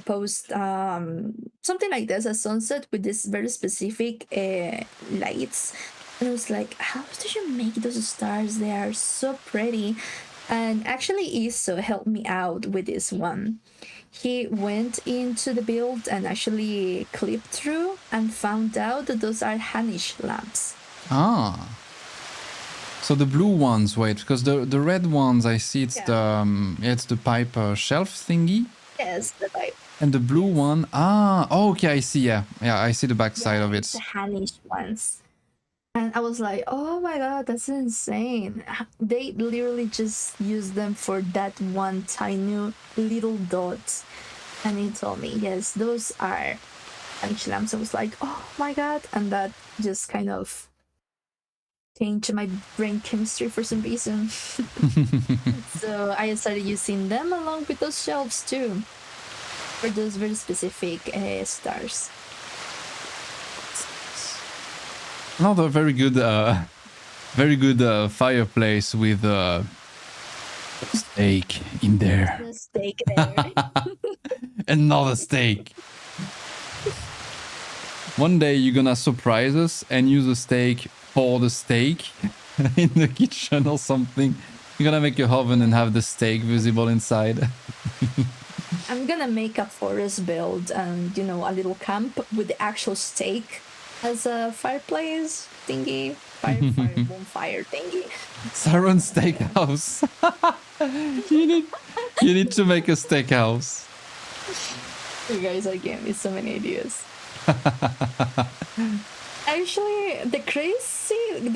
post something like this, a sunset with this very specific lights. And I was like, how did you make those stars? They are so pretty. And actually, Iso helped me out with this one. He went into the build and actually clipped through and found out that those are Hanish lamps. Ah. So the blue ones, wait, because the red ones I see it's Yeah. it's the pipe shelf thingy. Yes, the pipe. And the blue Yes. one, okay, I see, yeah, I see the backside Yeah, of it's it. the Hanish ones. And I was like, oh my god, that's insane. They literally just used them for that one tiny little dot. And he told me, yes, those are Hanish lamps. I was like, oh my god. And that just kind of changed my brain chemistry for some reason. So I started using them along with those shelves too. For those very specific stars. Another very good fireplace with steak in there. The steak there. Another steak. One day you're gonna surprise us and use a steak for the steak in the kitchen or something. You're gonna make a oven and have the steak visible inside. I'm gonna make a forest build and, you know, a little camp with the actual steak as a fireplace thingy. Fire bonfire thingy. Saran Steakhouse. you need to make a steakhouse. You guys are giving me so many ideas. Actually, the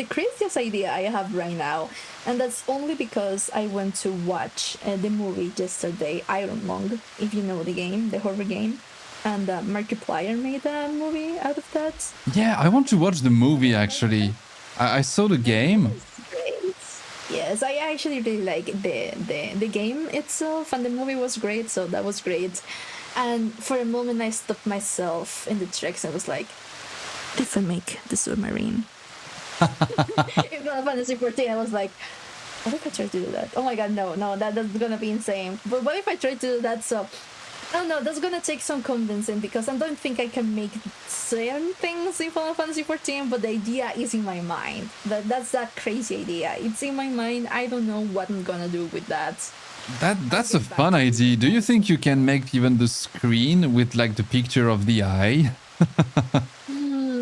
craziest idea I have right now, and that's only because I went to watch the movie yesterday, Iron Lung, if you know the game, the horror game, and Markiplier made a movie out of that. Yeah, I want to watch the movie actually. I saw the game. It's great. Yes, I actually really like the game itself, and the movie was great, so that was great. And for a moment, I stopped myself in the tracks and was like, if I make the submarine. In Final Fantasy 14, I was like, what if I try to do that? Oh my god, no, that's gonna be insane. But what if I try to do that? So, I don't know, that's gonna take some convincing because I don't think I can make certain things in Final Fantasy 14, but the idea is in my mind. That's that crazy idea. It's in my mind. I don't know what I'm gonna do with that. That's a fun idea. Do you think you can make even the screen with like the picture of the eye?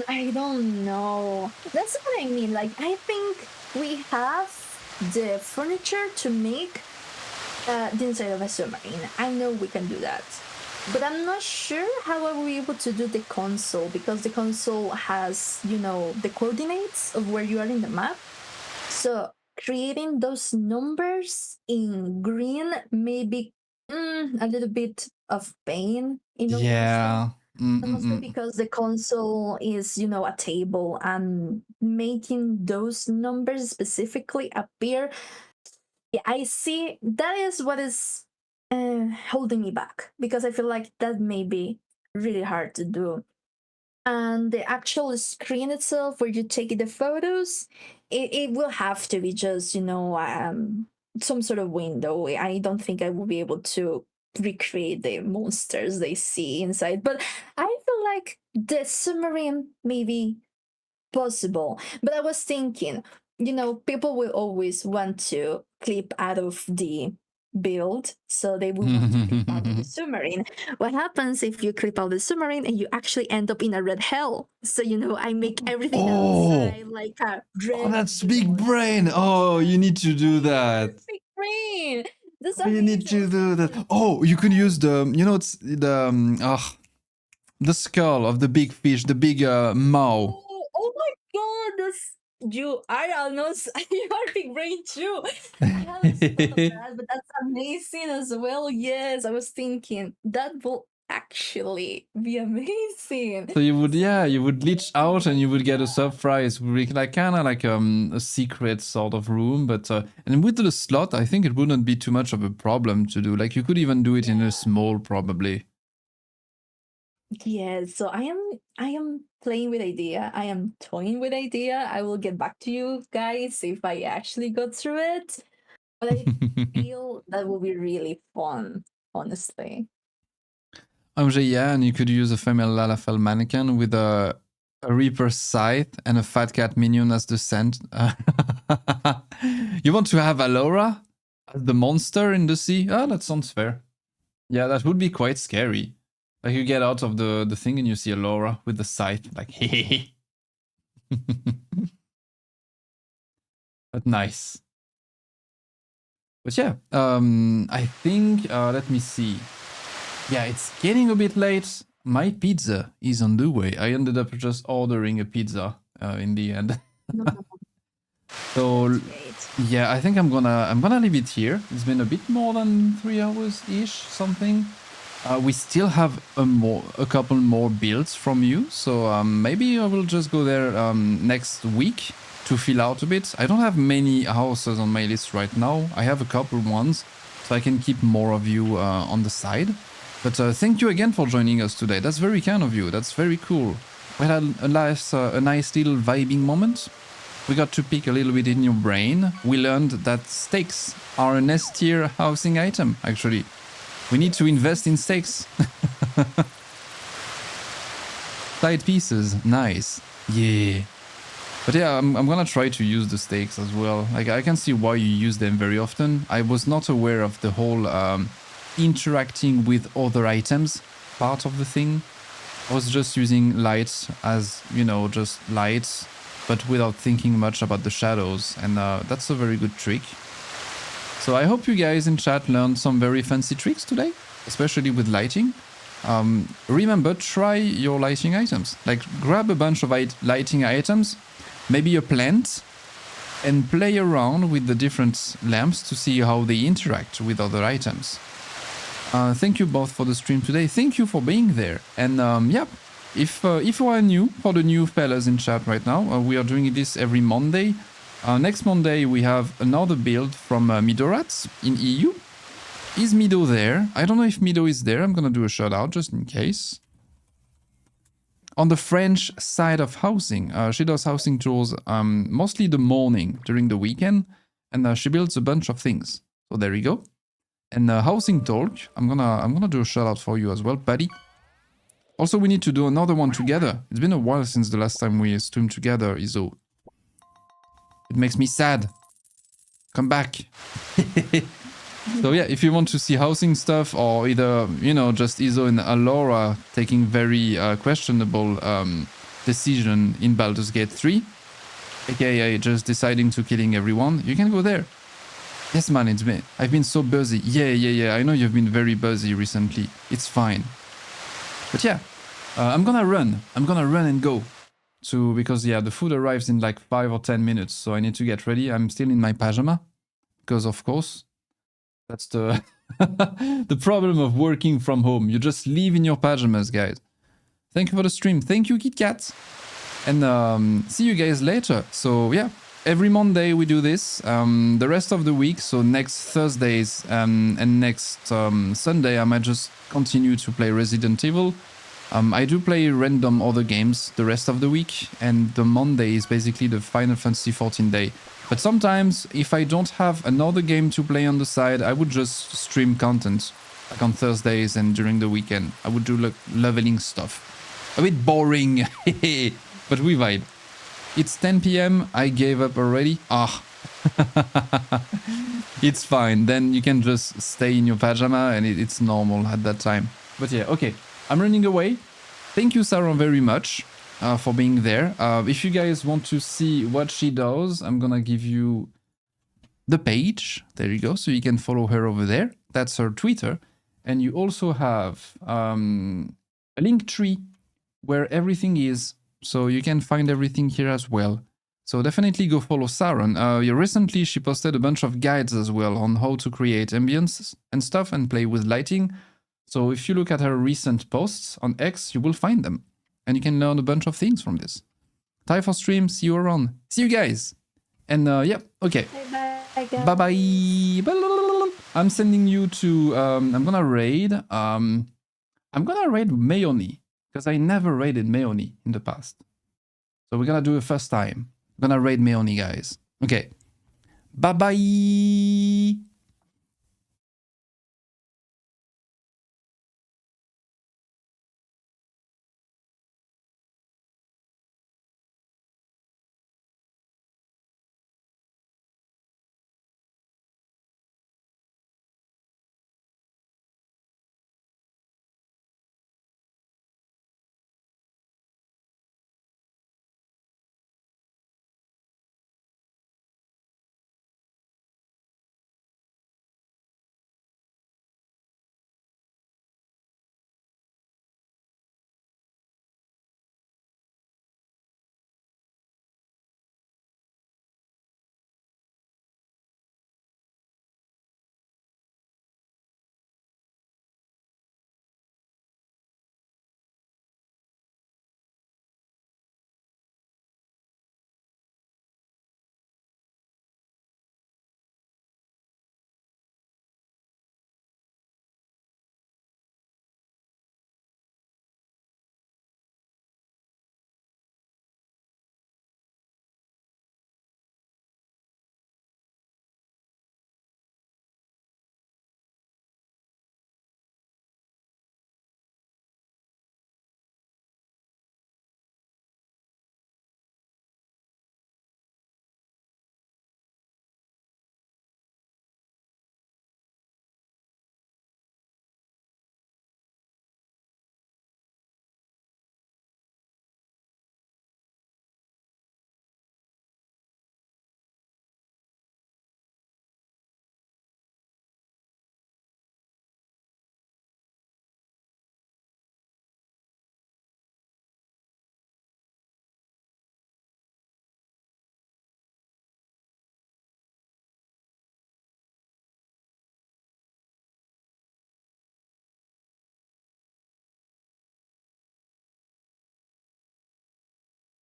I don't know. That's what I mean. Like, I think we have the furniture to make the inside of a submarine. I know we can do that. But I'm not sure how I will be able to do the console because the console has, you know, the coordinates of where you are in the map. So creating those numbers in green may be a little bit of pain, you know. Yeah. Mostly because the console is, you know, a table and making those numbers specifically appear. Yeah, I see that is what is holding me back because I feel like that may be really hard to do. And the actual screen itself, where you take the photos, it will have to be just, you know, some sort of window. I don't think I will be able to recreate the monsters they see inside. But I feel like the submarine may be possible. But I was thinking, you know, people will always want to clip out of the build, so they will want to clip out of the submarine. What happens if you clip out the submarine and you actually end up in a red hell? So, you know, I make everything outside like a red. That's big brain. Oh, you need to do that. Big brain. That's You need to amazing. do that. Oh, you can use it's the skull of the big fish, the big maw. Oh my god, that's you are almost you are big brain too. I haven't thought of that, but that's amazing as well. Yes, I was thinking that will actually be amazing. So you would leach out and you would get a surprise, like kind of like a secret sort of room. But and with the slot, I think it wouldn't be too much of a problem to do. Like you could even do it in a small, probably. Yes, so I am playing with idea. I am toying with idea. I will get back to you guys if I actually go through it. But I feel that will be really fun, honestly. Yeah, and you could use a female Lalafell mannequin with a Reaper scythe and a fat cat minion as the scent. You want to have Alora as the monster in the sea? Oh, that sounds fair. Yeah, that would be quite scary. Like you get out of the thing and you see Alora with the scythe, like hehehe. But nice. But yeah, I think, let me see. Yeah, it's getting a bit late. My pizza is on the way. I ended up just ordering a pizza in the end. So Great. yeah, I think I'm gonna leave it here. It's been a bit more than 3 hours ish, something. We still have a couple more builds from you, so maybe I will just go there next week to fill out a bit. I don't have many houses on my list right now. I have a couple ones, so I can keep more of you on the side. But thank you again for joining us today. That's very kind of you. That's very cool. We had a nice little vibing moment. We got to pick a little bit in your brain. We learned that stakes are an S tier housing item, actually. We need to invest in stakes. Side pieces, nice. Yeah. But yeah, I'm gonna try to use the stakes as well. Like, I can see why you use them very often. I was not aware of the whole interacting with other items part of the thing. I was just using light as, you know, just light, but without thinking much about the shadows. And that's a very good trick. So I hope you guys in chat learned some very fancy tricks today, especially with lighting. Remember, try your lighting items. Like, grab a bunch of lighting items, maybe a plant, and play around with the different lamps to see how they interact with other items. Thank you both for the stream today. Thank you for being there. And yeah, if you are new, for the new fellas in chat right now, we are doing this every Monday. Next Monday, we have another build from Midorats in EU. Is Mido there? I don't know if Mido is there. I'm gonna do a shout out just in case. On the French side of housing, she does housing tours mostly the morning during the weekend, and she builds a bunch of things. So there you go. And housing talk, I'm gonna do a shout out for you as well, buddy. Also, we need to do another one together. It's been a while since the last time we streamed together, Izo. It makes me sad. Come back. So yeah, if you want to see housing stuff, or either, you know, just Izo and Alora taking very questionable decision in Baldur's Gate 3, aka just deciding to killing everyone, you can go there. Yes, man, it's me. I've been so busy. Yeah. I know you've been very busy recently. It's fine. But yeah, I'm gonna run. I'm gonna run and go. Because yeah, the food arrives in like 5 or 10 minutes, so I need to get ready. I'm still in my pajama, because of course, that's the the problem of working from home. You just leave in your pajamas, guys. Thank you for the stream. Thank you, KitKat. And see you guys later. So yeah, every Monday we do this. The rest of the week, so next Thursdays and next Sunday, I might just continue to play Resident Evil. I do play random other games the rest of the week, and the Monday is basically the Final Fantasy XIV day. But sometimes, if I don't have another game to play on the side, I would just stream content, like on Thursdays and during the weekend. I would do like leveling stuff. A bit boring, but we vibe. It's 10 p.m, I gave up already. It's fine, then you can just stay in your pajama and it's normal at that time. But yeah, okay. I'm running away. Thank you, Saran, very much for being there. If you guys want to see what she does, I'm gonna give you the page. There you go. So you can follow her over there. That's her Twitter. And you also have a link tree where everything is. So you can find everything here as well. So definitely go follow Saran. Recently, she posted a bunch of guides as well on how to create ambience and stuff and play with lighting. So if you look at her recent posts on X, you will find them. And you can learn a bunch of things from this. Time for stream. See you around. See you guys. And yeah, okay. Bye-bye. I'm sending you to... I'm gonna raid... I'm gonna raid Meoni. Because I never raided Meoni in the past. So we're gonna do it first time. I'm gonna raid Meoni, guys. Okay. Bye-bye.